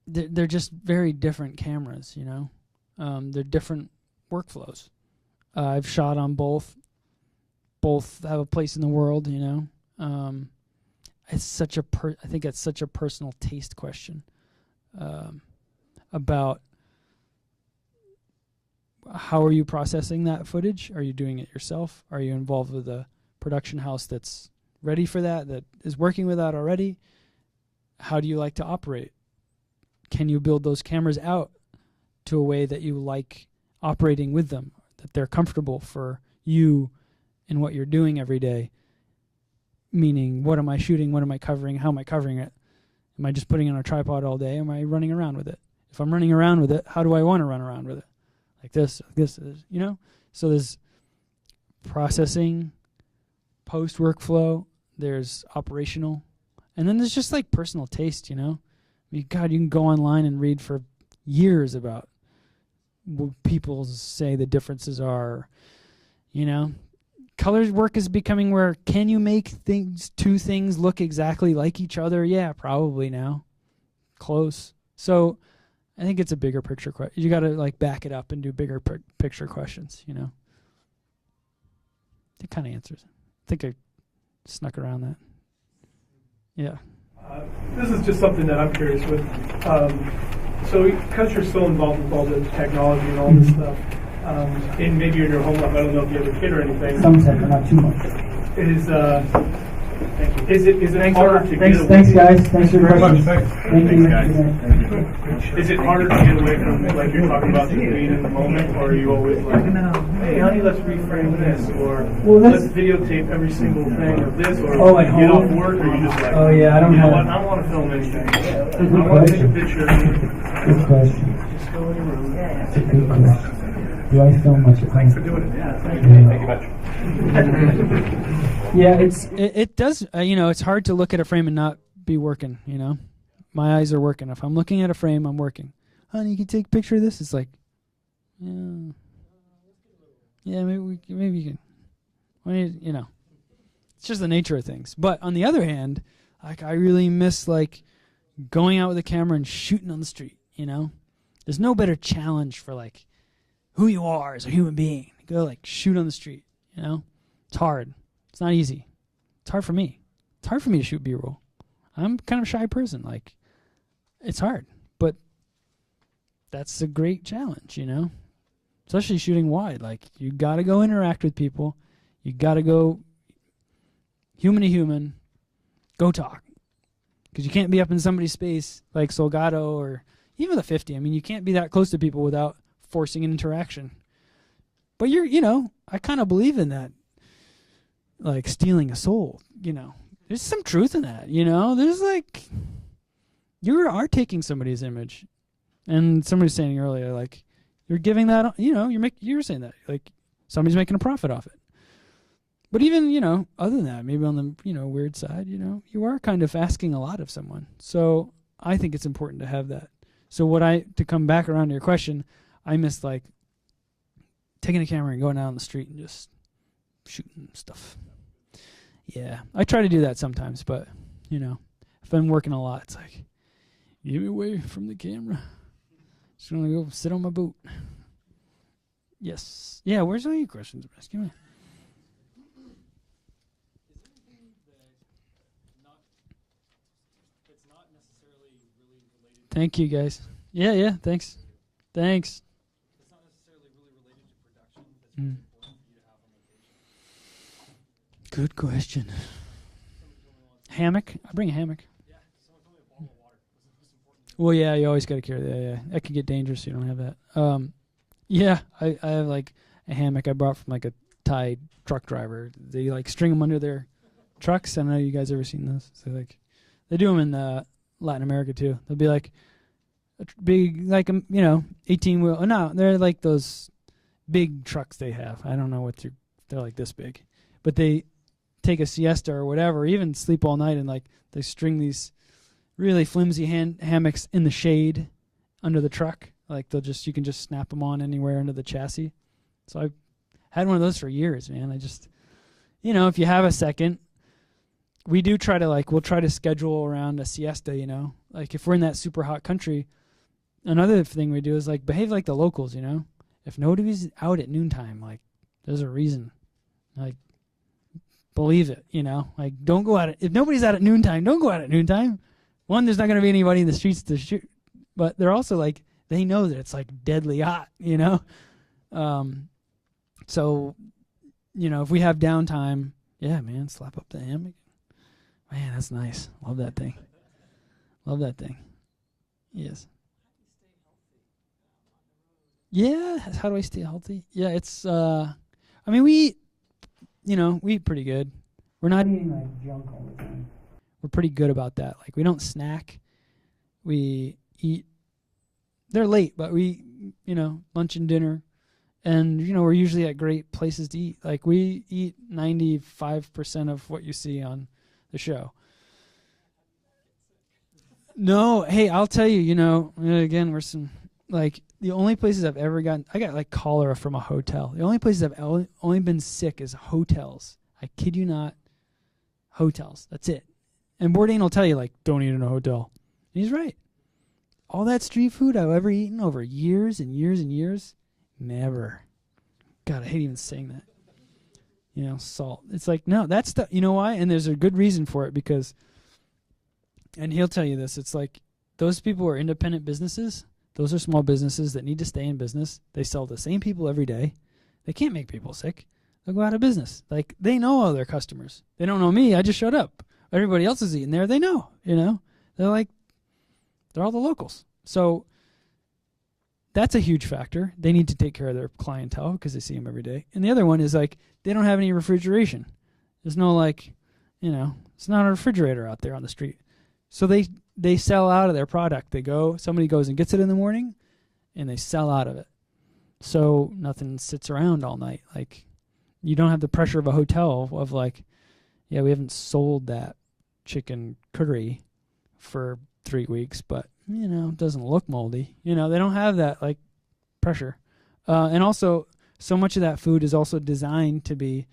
[SPEAKER 2] they're just very different cameras, They're different workflows. I've shot on both. Both have a place in the world, It's such a I think it's such a personal taste question about how are you processing that footage? Are you doing it yourself? Are you involved with a production house that's ready for that is working with that already? How do you like to operate? Can you build those cameras out to a way that you like operating with them, that they're comfortable for you and what you're doing every day? Meaning, what am I shooting? What am I covering? How am I covering it? Am I just putting it on a tripod all day? Am I running around with it? If I'm running around with it, how do I want to run around with it? Like this, So there's processing, post workflow, there's operational, and then there's just like personal taste, God, you can go online and read for years about what people say the differences are, Color work is becoming where can you make two things look exactly like each other? Yeah, probably now. Close. So I think it's a bigger picture question. You got to back it up and do bigger picture questions, It kind of answers. I think I snuck around that. Yeah.
[SPEAKER 3] This is just something that I'm curious with. So because you're so involved with all the technology and all this stuff, and maybe you're in your home life, I don't know if you have a kid or anything.
[SPEAKER 6] Sometimes, not too much.
[SPEAKER 3] Is it harder to get away?
[SPEAKER 6] Thanks, guys. Thanks for your questions.
[SPEAKER 3] Thank you, guys. Is it harder to get away from, like you're talking about, being in the moment, or are you always like, hey, honey, let's reframe this, or let's videotape every single thing of this, or you get off work, or you just like,
[SPEAKER 6] I don't know.
[SPEAKER 3] I don't want to film anything. I want to take a picture.
[SPEAKER 6] Good question.
[SPEAKER 3] Just go in your room.
[SPEAKER 6] It's a good question. Do I film much?
[SPEAKER 3] Thanks for doing it. Yeah, thank you much.
[SPEAKER 2] Yeah, it does. It's hard to look at a frame and not be working. My eyes are working. If I'm looking at a frame, I'm working. Honey, you can take a picture of this. It's like, maybe you can. It's just the nature of things. But on the other hand, I really miss going out with a camera and shooting on the street. There's no better challenge for who you are as a human being. Go shoot on the street. It's hard. It's not easy. It's hard for me. It's hard for me to shoot B-roll. I'm kind of a shy person. It's hard, but that's a great challenge, Especially shooting wide. You got to go interact with people. You got to go human to human, go talk. Because you can't be up in somebody's space like Solgado or even the 50. I mean, you can't be that close to people without forcing an interaction. But I kind of believe in that, like stealing a soul, There's some truth in that, There's like, you are taking somebody's image. And somebody was saying earlier, like, you're giving that, you're saying that, like, somebody's making a profit off it. But even, other than that, maybe on the, weird side, you are kind of asking a lot of someone. So I think it's important to have that. So to come back around to your question, I miss, like, taking a camera and going out on the street and just shooting stuff. Yeah, I try to do that sometimes, but, if I'm working a lot, it's like, get me away from the camera. Just want to go sit on my boat. Yes. Yeah, where's all your questions? Give me. Thank you, guys. Yeah, thanks. Thanks. It's not necessarily really related to production. That's really important for you to have on location. Good question. Hammock? I bring a hammock. Yeah, someone told me a bottle of water was the most important. Well, yeah, you always got to carry that. Yeah, that could get dangerous. You don't have that. Yeah, I have like a hammock I brought from like a Thai truck driver. They like string them under their trucks. I don't know you guys ever seen those. So like, they do them in Latin America too. They'll be like a big, like 18-wheel. Oh, no, they're like those big trucks they have. I don't know what they're like this big, but they take a siesta or whatever, even sleep all night, and like they string these really flimsy hammocks in the shade under the truck. Like you can just snap them on anywhere under the chassis. So I've had one of those for years, man. I just, if you have a second. We do try to we'll try to schedule around a siesta, Like if we're in that super hot country, another thing we do is like behave like the locals, If nobody's out at noontime, like there's a reason. Like believe it, Like don't go out if nobody's out at noontime, don't go out at noontime. One, there's not going to be anybody in the streets to shoot, but they're also like they know that it's like deadly hot, So, if we have downtime, yeah, man, slap up the hammock. Man, that's nice. Love that thing. Love that thing. Yes. Yeah, how do I stay healthy? Yeah, it's, we eat pretty good. We're not eating like junk all the time. We're pretty good about that. Like, we don't snack. We eat, they're late, but we, lunch and dinner. And, we're usually at great places to eat. Like, we eat 95% of what you see on the show. No, hey, I'll tell you, again, we're the only places I've ever gotten, I got like cholera from a hotel. The only places I've only been sick is hotels. I kid you not, hotels. That's it. And Bourdain will tell you, like, don't eat in a hotel. And he's right. All that street food I've ever eaten over years and years and years, never. God, I hate even saying that. Salt. It's like, no, that's the, why? And there's a good reason for it because, and he'll tell you this, it's like those people are independent businesses. Those are small businesses that need to stay in business. They sell to the same people every day. They can't make people sick. They'll go out of business. Like, they know all their customers. They don't know me. I just showed up. Everybody else is eating there. They know, They're like, they're all the locals. So that's a huge factor. They need to take care of their clientele because they see them every day. And the other one is like, they don't have any refrigeration. There's no it's not a refrigerator out there on the street. So they sell out of their product. Somebody goes and gets it in the morning and they sell out of it. So nothing sits around all night. Like, you don't have the pressure of a hotel of like, yeah, we haven't sold that chicken curry for 3 weeks, but it doesn't look moldy. They don't have that like pressure. And also so much of that food is also designed to be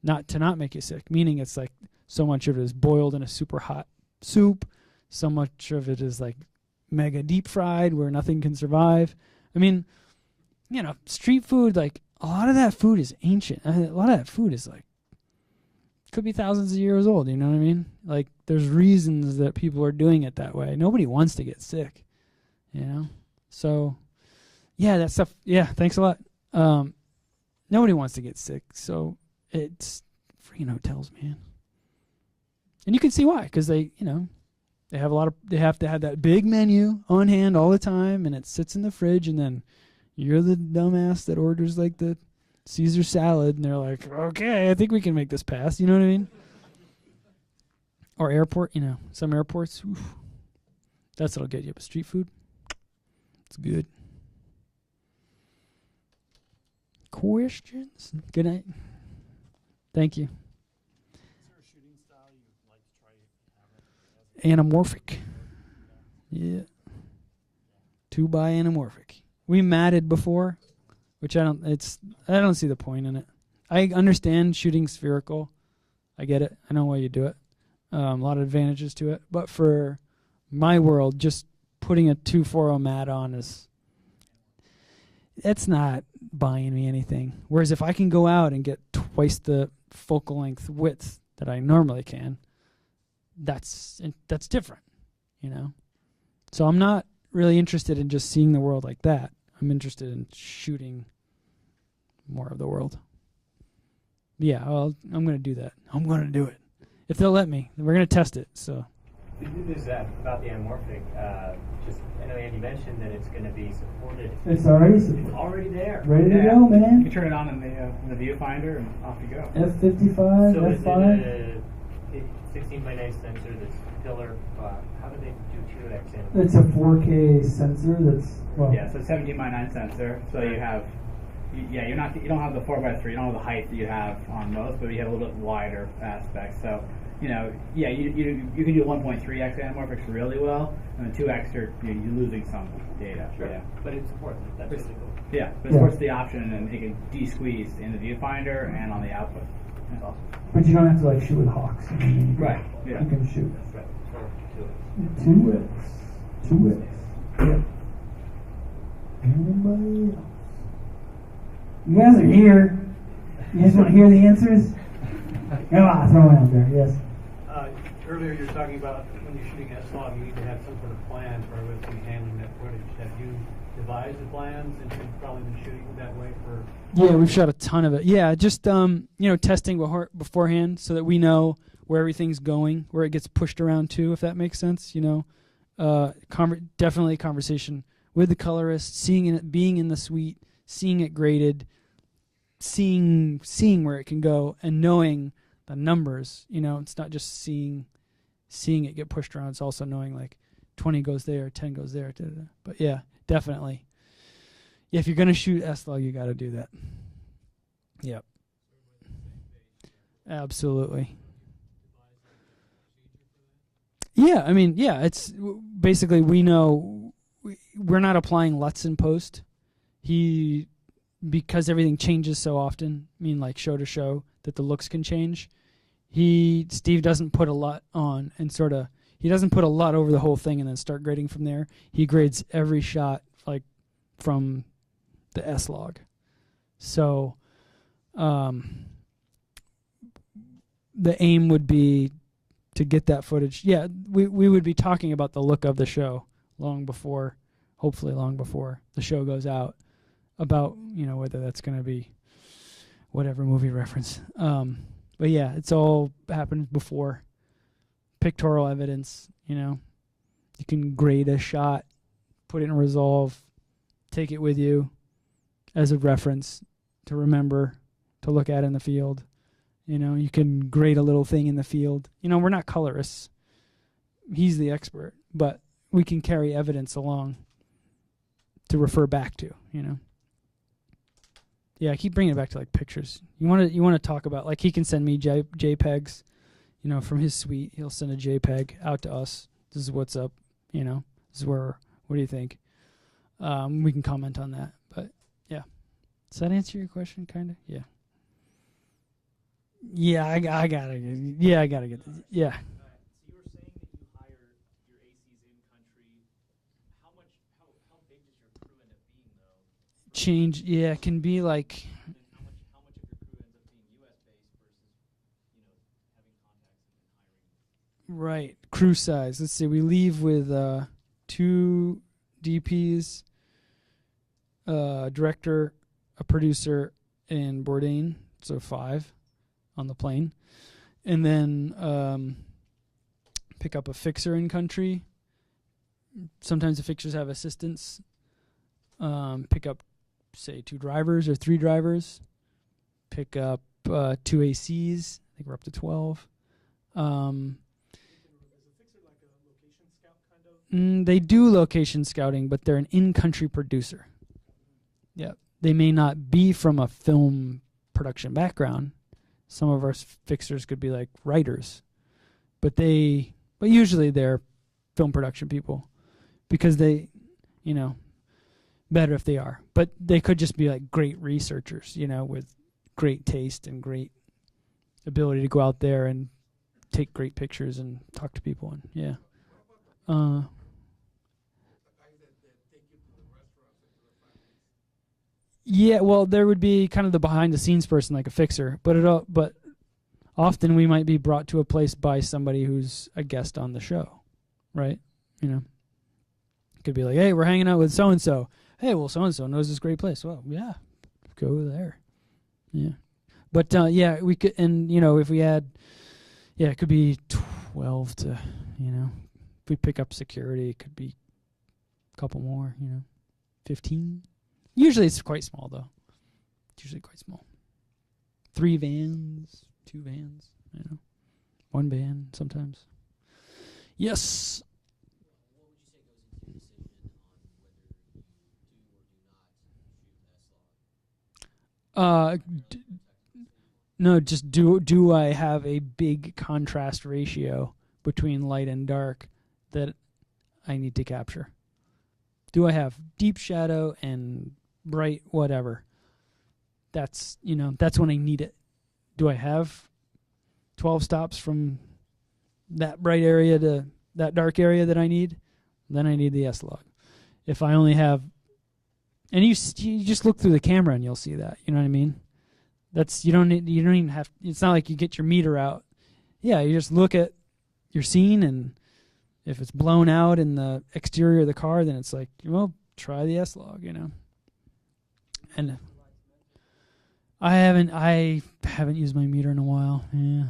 [SPEAKER 2] not make you sick, meaning it's like so much of it is boiled in a super hot soup. So much of it is like mega deep fried where nothing can survive. I mean, street food, like a lot of that food is ancient. A lot of that food is like, could be thousands of years old. You know what I mean? Like, there's reasons that people are doing it that way. Nobody wants to get sick, So, yeah, that stuff. Yeah, thanks a lot. Nobody wants to get sick. So It's freaking hotels, man. And you can see why, because they have to have that big menu on hand all the time, and it sits in the fridge, and then you're the dumbass that orders like the Caesar salad, and they're like, okay, I think we can make this pass. You know what I mean? Or airport, some airports, oof, that's what'll get you. But street food, it's good. Questions? Good night. Thank you. Anamorphic. Yeah. 2x anamorphic. We matted before, which I don't see the point in it. I understand shooting spherical. I get it. I know why you do it. A lot of advantages to it. But for my world, just putting a 240 mat on it's not buying me anything. Whereas if I can go out and get twice the focal length width that I normally can, that's different, So I'm not really interested in just seeing the world like that. I'm interested in shooting more of the world. Yeah, well, I'm going to do that. I'm going to do it. If they'll let me. We're going to test it, so.
[SPEAKER 11] This about the anamorphic. I know Andy mentioned that it's going to be supported.
[SPEAKER 6] It's already supported.
[SPEAKER 11] It's already there.
[SPEAKER 6] Ready to go, man.
[SPEAKER 15] You can turn it on in the viewfinder and off you go.
[SPEAKER 6] F55,
[SPEAKER 11] So
[SPEAKER 6] F5.
[SPEAKER 11] is it a 16x9 sensor that's pillar? How do they do 2x in?
[SPEAKER 6] It's a 4K sensor that's,
[SPEAKER 15] Yeah, so 17x9 sensor. So you have, you don't have the 4x3, you don't have the height that you have on most, but you have a little bit wider aspect. So, you can do 1.3x anamorphics really well, and the 2x you're losing some data.
[SPEAKER 11] Sure.
[SPEAKER 15] Yeah.
[SPEAKER 11] But it supports it. That's really cool.
[SPEAKER 15] Yeah, but it supports the option, and it can de-squeeze in the viewfinder and on the output. That's awesome.
[SPEAKER 6] But you don't have to shoot with hawks.
[SPEAKER 15] Right. Yeah.
[SPEAKER 6] You can shoot.
[SPEAKER 11] That's right.
[SPEAKER 6] 2x. Yep. Anybody else? You guys are here. You guys want to hear the answers? Come on, throw it out there. Yes.
[SPEAKER 18] Earlier you were talking about when you're shooting S-Log, you need to have some sort of plan for everybody handling that footage. Have you devised the plans, and you've probably been shooting that way for?
[SPEAKER 2] Yeah, we've shot a ton of it. Yeah, just testing beforehand so that we know where everything's going, where it gets pushed around to, if that makes sense. Definitely conversation with the colorist, seeing it, being in the suite, seeing it graded, seeing where it can go, and knowing the numbers. It's not just seeing it get pushed around. It's also knowing 20 goes there, 10 goes there. But yeah, definitely. If you're gonna shoot S-Log, you got to do that. Yep. Absolutely. Yeah, it's basically we know we're not applying LUTs in post. Because everything changes so often, show to show, that the looks can change. Steve doesn't put a LUT on and he doesn't put a LUT over the whole thing and then start grading from there. He grades every shot from the S-Log. So the aim would be to get that footage. Yeah, we would be talking about the look of the show hopefully long before the show goes out, about whether that's going to be whatever movie reference. But yeah, it's all happened before. Pictorial evidence, you can grade a shot, put it in Resolve, take it with you as a reference to remember to look at in the field. You can grade a little thing in the field. We're not colorists. He's the expert, but we can carry evidence along to refer back to, Yeah, I keep bringing it back to pictures. You want to talk about he can send me JPEGs, from his suite. He'll send a JPEG out to us. This is what's up, This is where. What do you think? We can comment on that. But yeah, does that answer your question? Kind of. Yeah. Yeah, I gotta. Yeah, I gotta get. Yeah.
[SPEAKER 19] So you were saying that you hire your ACs in country. How big does your crew end up being though?
[SPEAKER 2] Change. Yeah, it can be
[SPEAKER 19] How much of your crew ends up being U.S. based versus having contacts and hiring?
[SPEAKER 2] Right. Crew size. Let's see. We leave with 2 DPs, director, a producer, and Bourdain. So 5. on the plane, and then pick up a fixer in country. Sometimes the fixers have assistants. Pick up, say, 2 drivers or 3 drivers. Pick up 2 ACs. I think we're up to 12. They do location scouting, but they're an in-country producer. Yeah, they may not be from a film production background. Some of our fixers could be like writers, but usually they're film production people, because they, better if they are. But they could just be like great researchers, with great taste and great ability to go out there and take great pictures and talk to people. And yeah. Yeah, well, there would be kind of the behind-the-scenes person, like a fixer, but often we might be brought to a place by somebody who's a guest on the show, right? It could be like, hey, we're hanging out with so-and-so. Hey, well, so-and-so knows this great place. Well, yeah, go there. Yeah. But, yeah, we could, and, if we had, it could be 12 to, if we pick up security, it could be a couple more, 15. Usually it's quite small, though. It's usually quite small. 3 vans, 2 vans, 1 van sometimes. Yes. No, just do I have a big contrast ratio between light and dark that I need to capture? Do I have deep shadow and bright whatever? That's when I need it. Do I have 12 stops from that bright area to that dark area that I need? Then I need the S-Log. If I only have, and you just look through the camera and you'll see that. You know what I mean? You don't even have. It's not like you get your meter out. Yeah, you just look at your scene, and if it's blown out in the exterior of the car, then it's like, well, try the S-Log, And I haven't used my meter in a while. Yeah,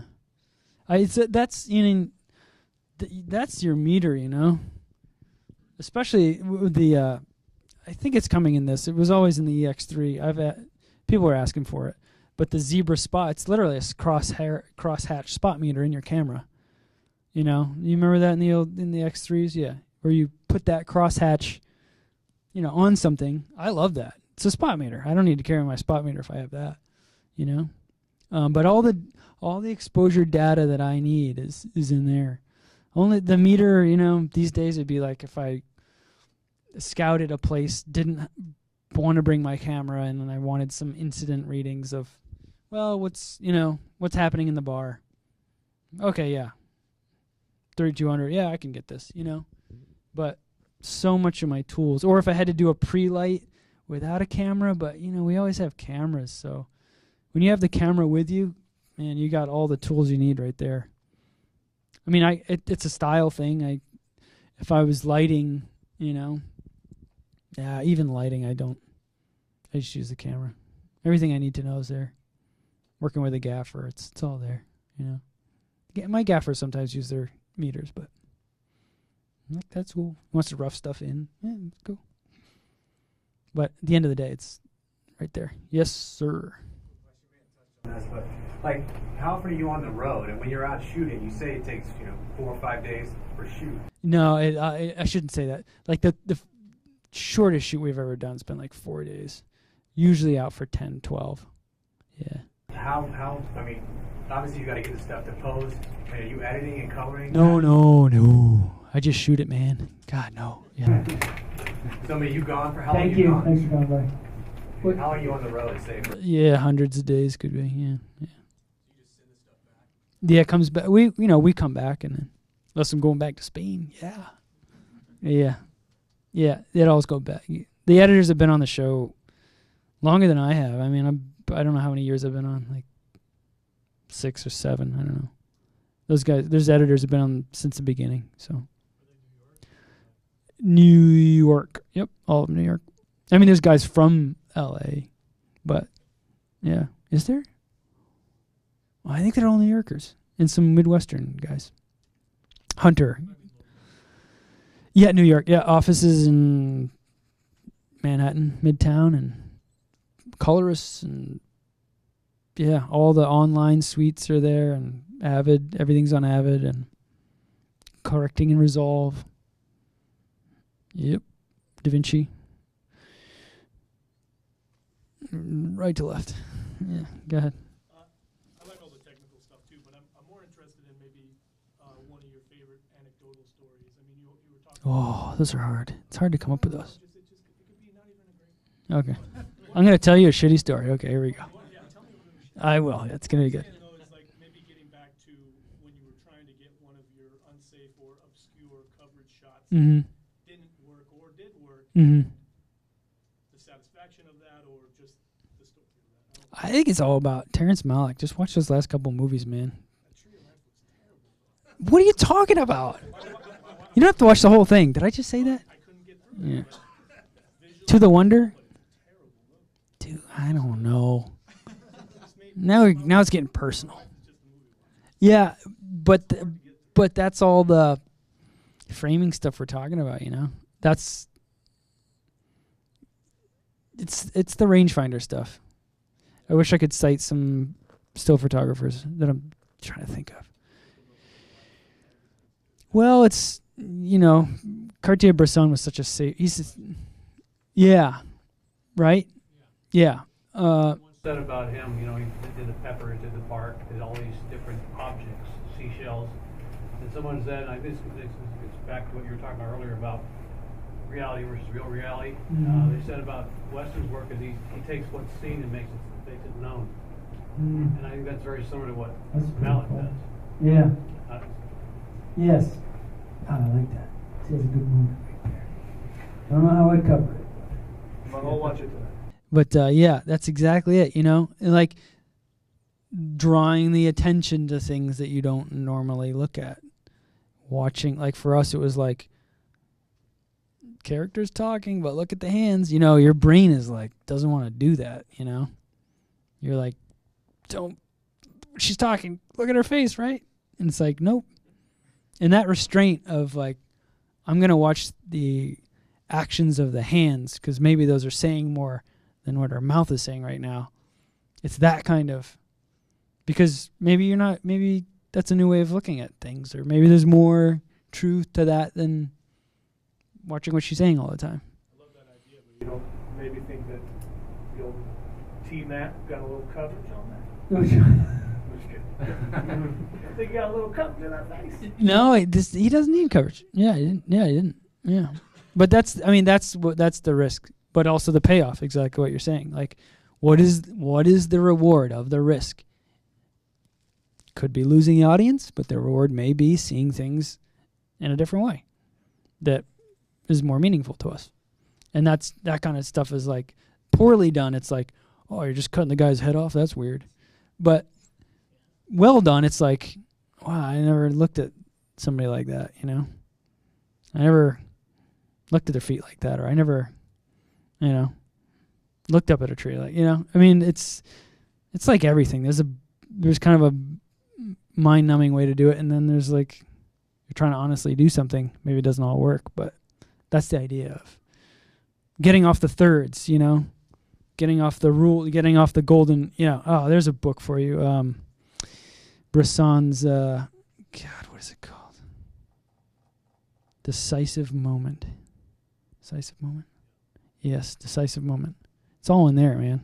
[SPEAKER 2] that's your meter, Especially with the. I think it's coming in this. It was always in the EX3. People are asking for it. But the zebra spot, it's literally a crosshatch spot meter in your camera. You remember that in the X3s? Yeah. Where you put that crosshatch, on something. I love that. It's a spot meter. I don't need to carry my spot meter if I have that. But all the exposure data that I need is in there. Only the meter, these days it'd be like if I scouted a place, didn't want to bring my camera in, and I wanted some incident readings of, well, what's happening in the bar. Okay, yeah. 3200, yeah, I can get this, But so much of my tools, or if I had to do a pre-light without a camera, but we always have cameras, so when you have the camera with you, man, you got all the tools you need right there. I mean, it's a style thing. If I was lighting, even lighting, I just use the camera. Everything I need to know is there. Working with a gaffer, it's all there, My gaffers sometimes use their meters, but that's cool. He wants to rough stuff in. Yeah, it's cool. But at the end of the day, it's right there. Yes, sir.
[SPEAKER 13] But like, how often are you on the road? And when you're out shooting, you say it takes 4 or 5 days per shoot.
[SPEAKER 2] No, I shouldn't say that. Like the shortest shoot we've ever done has been like 4 days. Usually out for 10, 12. Yeah.
[SPEAKER 13] How? I mean, obviously you got to get the stuff to pose. Are you editing and coloring?
[SPEAKER 2] No. I just shoot it, man. God, no. Yeah.
[SPEAKER 13] So, I mean, you gone for how long?
[SPEAKER 6] Thank you.
[SPEAKER 13] Gone?
[SPEAKER 6] Thanks for coming by.
[SPEAKER 13] How are you on the road? Say.
[SPEAKER 2] Yeah, hundreds of days could be. Yeah. Yeah, it comes back. We come back, and then unless I'm going back to Spain. Yeah. It always go back. The editors have been on the show longer than I have. I mean, I don't know how many years I've been on, like 6 or 7. I don't know. Those editors have been on since the beginning. So New York. Yep, all of New York. I mean, there's guys from LA, but yeah. Is there? Well, I think they're all New Yorkers and some Midwestern guys. Hunter. Yeah, New York. Yeah, offices in Manhattan, Midtown, and colorists, and yeah, all the online suites are there, and Avid. Everything's on Avid, and correcting and Resolve. Yep, DaVinci. Right to left. Yeah, go ahead.
[SPEAKER 3] I like all the technical stuff too, but I'm more interested in maybe one of your favorite anecdotal stories. I mean, you were talking.
[SPEAKER 2] Oh, those are hard. It's hard to come up with those. Okay. I'm going to tell you a shitty story. Okay, here we go. I will. It's going to be good.
[SPEAKER 3] Like maybe getting back to when you were trying to get one of your unsafe or obscure coverage shots
[SPEAKER 2] Mhm.
[SPEAKER 3] didn't work or did work.
[SPEAKER 2] Mhm.
[SPEAKER 3] The satisfaction of that, or just the story of that.
[SPEAKER 2] I think it's all about Terrence Malick. Just watch those last couple movies, man. What are you talking about? You don't have to watch the whole thing. Did I just say that? Yeah. To the Wonder? Dude, I don't know. Now it's getting personal. Yeah, but that's all the framing stuff we're talking about, you know? It's the rangefinder stuff. I wish I could cite some still photographers that I'm trying to think of. Well, it's, you know, Cartier-Bresson was such a safe. Yeah, right? Yeah.
[SPEAKER 18] Said about him, you know, he did the peppers, did the park, did all these different objects, seashells. And someone said, and this gets back to what you were talking about earlier about reality versus real reality.
[SPEAKER 6] Mhm.
[SPEAKER 18] They said about Weston's work is he takes what's seen and makes it known.
[SPEAKER 6] Mm.
[SPEAKER 18] And I think that's very similar to what
[SPEAKER 6] That's pretty
[SPEAKER 18] Malick
[SPEAKER 6] cool.
[SPEAKER 18] does.
[SPEAKER 6] Yeah.
[SPEAKER 18] Uh,
[SPEAKER 6] Yes. I like that. See, that's a good moment right there. Don't know how I cover it.
[SPEAKER 3] But I'll watch it tonight.
[SPEAKER 2] But yeah, that's exactly it, you know? And like drawing the attention to things that you don't normally look at. Watching, like for us, it was like characters talking, but look at the hands. You know, your brain is like, doesn't want to do that, you know? You're like, don't, she's talking, look at her face, right? And it's like, nope. And that restraint of like, I'm going to watch the actions of the hands because maybe those are saying more than what our mouth is saying right now. It's that kind of, because maybe that's a new way of looking at things, or maybe there's more truth to that than watching what she's saying all the time.
[SPEAKER 3] I love that idea, but you don't maybe think that the old T-Mac got a little coverage on that?
[SPEAKER 6] Which
[SPEAKER 3] I think he got a little coverage in that face.
[SPEAKER 2] No, he doesn't need coverage. Yeah, he didn't. Yeah. But that's the risk, but also the payoff, exactly what you're saying. Like, what is the reward of the risk? Could be losing the audience, but the reward may be seeing things in a different way that is more meaningful to us. And that kind of stuff is like poorly done. It's like, oh, you're just cutting the guy's head off. That's weird. But well done, it's like, wow, I never looked at somebody like that, you know? I never looked at their feet like that, or I never, you know, looked up at a tree like, you know? I mean, it's like everything. There's kind of a mind-numbing way to do it, and then there's like, you're trying to honestly do something. Maybe it doesn't all work, but that's the idea of getting off the thirds, you know? Getting off the rule, getting off the golden, you know. Oh, there's a book for you. Bresson's, God, what is it called? Decisive Moment. Decisive Moment? Yes, Decisive Moment. It's all in there, man.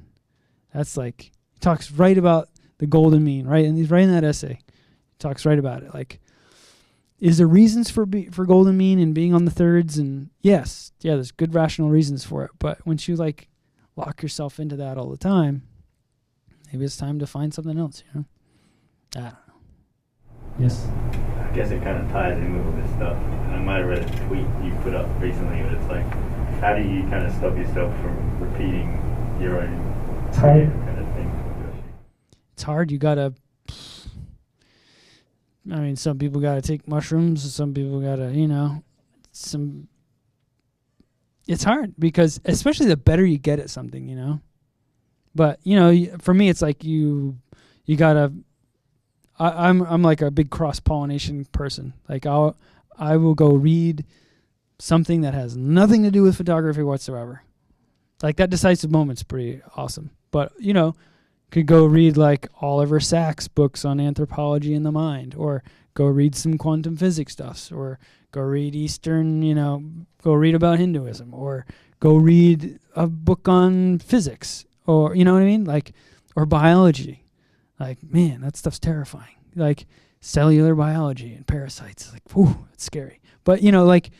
[SPEAKER 2] That's like, he talks right about the golden mean, right? And he's right in that essay. He talks right about it. Like, is there reasons for golden mean and being on the thirds? And yes, yeah, there's good rational reasons for it. But once you like lock yourself into that all the time, maybe it's time to find something else, you know? I don't know. Yes?
[SPEAKER 9] I guess it kind of ties in with all this stuff. And I might have read a tweet you put up recently, but it's like, how do you kind of stop yourself from repeating your own kind of thing?
[SPEAKER 2] It's hard. You gotta, I mean, some people gotta take mushrooms, some people gotta, you know, it's hard because especially the better you get at something, you know. But, you know, for me, it's like you gotta I'm like a big cross-pollination person. Like I will go read something that has nothing to do with photography whatsoever. Like that Decisive Moment's pretty awesome. But, you know, could go read like Oliver Sacks' books on anthropology and the mind, or go read some quantum physics stuffs, or go read Eastern, you know, go read about Hinduism, or go read a book on physics, or, you know what I mean? Like, or biology. Like, man, that stuff's terrifying. Like cellular biology and parasites. Like, whew, it's scary. But, you know, like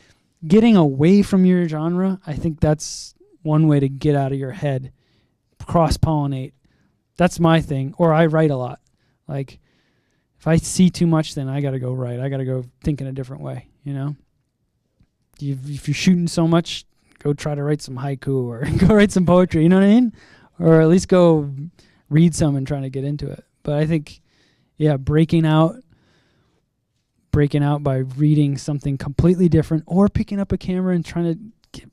[SPEAKER 2] getting away from your genre, I think that's one way to get out of your head. Cross-pollinate. That's my thing. Or I write a lot. Like, if I see too much, then I got to go write. I got to go think in a different way, you know? If you're shooting so much, go try to write some haiku or go write some poetry, you know what I mean? Or at least go read some and trying to get into it. But I think, yeah, breaking out by reading something completely different, or picking up a camera and trying to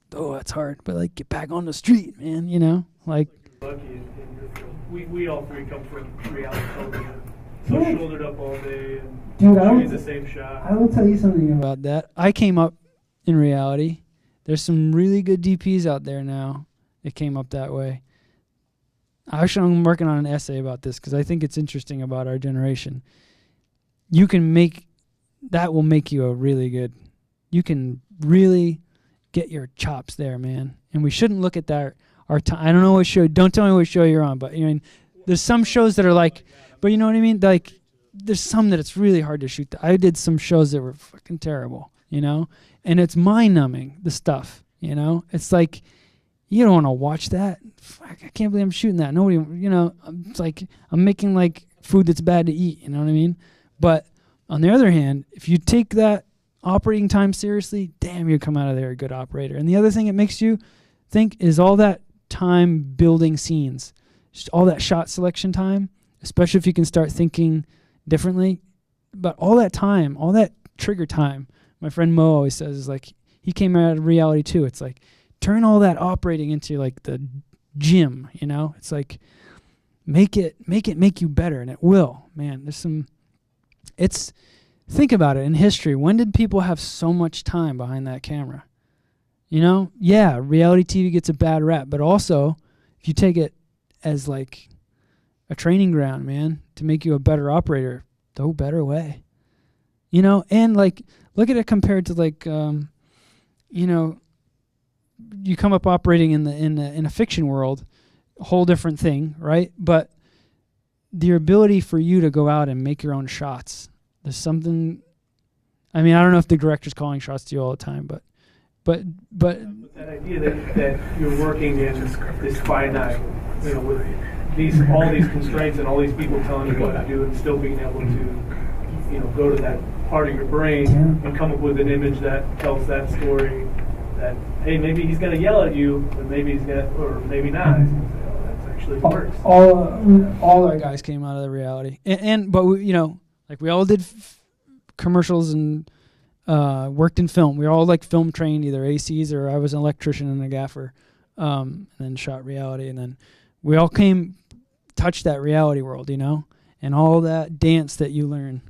[SPEAKER 2] that's hard, but like get back on the street, man, you know? Like,
[SPEAKER 3] lucky in your field. We all three come from reality television. So shouldered up all day and shooting the same shot.
[SPEAKER 2] I will tell you something about that. I came up in reality. There's some really good DPs out there now that came up that way. Actually, I'm working on an essay about this because I think it's interesting about our generation. That will make you a really good, you can really get your chops there, man. And we shouldn't look at that. I don't know what show, don't tell me what show you're on, but you know, there's some shows that are like, but you know what I mean? Like, there's some that it's really hard to shoot. I did some shows that were fucking terrible, you know? And it's mind-numbing, the stuff, you know? It's like, you don't want to watch that. Fuck, I can't believe I'm shooting that. Nobody, you know, it's like I'm making like food that's bad to eat, you know what I mean? But on the other hand, if you take that operating time seriously, damn, you come out of there a good operator. And the other thing it makes you think is all that time building scenes, just all that shot selection time, especially if you can start thinking differently. But all that time, all that trigger time, my friend Mo always says, is like, he came out of reality too. It's like, turn all that operating into like the gym, you know? It's like, make you better, and it will, man. Think about it in history. When did people have so much time behind that camera? You know? Yeah, reality TV gets a bad rap, but also, if you take it as like a training ground, man, to make you a better operator, no better way. You know? And like, look at it compared to like, you know, you come up operating in a fiction world, a whole different thing, right? But the ability for you to go out and make your own shots, there's something. I mean, I don't know if the director's calling shots to you all the time, but
[SPEAKER 3] that idea that you're working in this finite, you know, with all these constraints and all these people telling you what to do, and still being able to, you know, go to that part of your brain and come up with an image that tells that story. That, hey, maybe he's going to yell at you, but maybe he's going to, or maybe not. He's going to say, oh, that's actually works.
[SPEAKER 2] All our guys came out of the reality. But we, you know, like we all did commercials and worked in film. We were all like film trained, either ACs or I was an electrician and a gaffer, and then shot reality. And then we all touched that reality world, you know, and all that dance that you learn.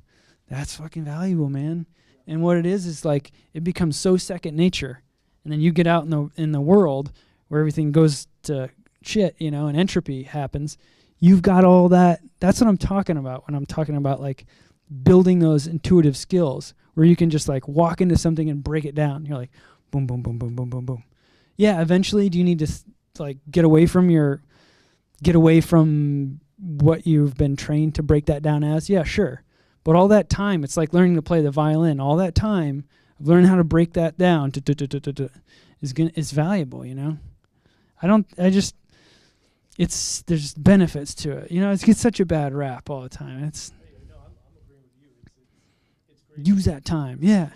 [SPEAKER 2] That's fucking valuable, man. And what it is like it becomes so second nature. And then you get out in the world where everything goes to shit, you know, and entropy happens. You've got all that. That's what I'm talking about when I'm talking about like building those intuitive skills where you can just like walk into something and break it down. You're like, boom, boom, boom, boom, boom, boom, boom. Yeah, eventually do you need to like get away from what you've been trained to break that down as? Yeah, sure. But all that time, it's like learning to play the violin. All that time, learning how to break that down is valuable, you know. There's benefits to it, you know. It gets such a bad rap all the time. It's use that time, yeah.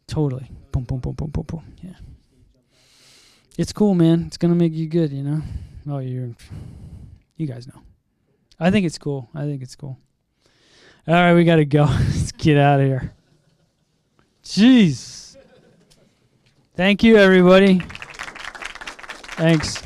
[SPEAKER 2] Totally, boom, boom, boom, boom, boom, boom, yeah. It's cool, man. It's gonna make you good, you know. Oh, you guys know. I think it's cool. All right, we gotta go. Let's get out of here. Jeez. Thank you, everybody. Thanks.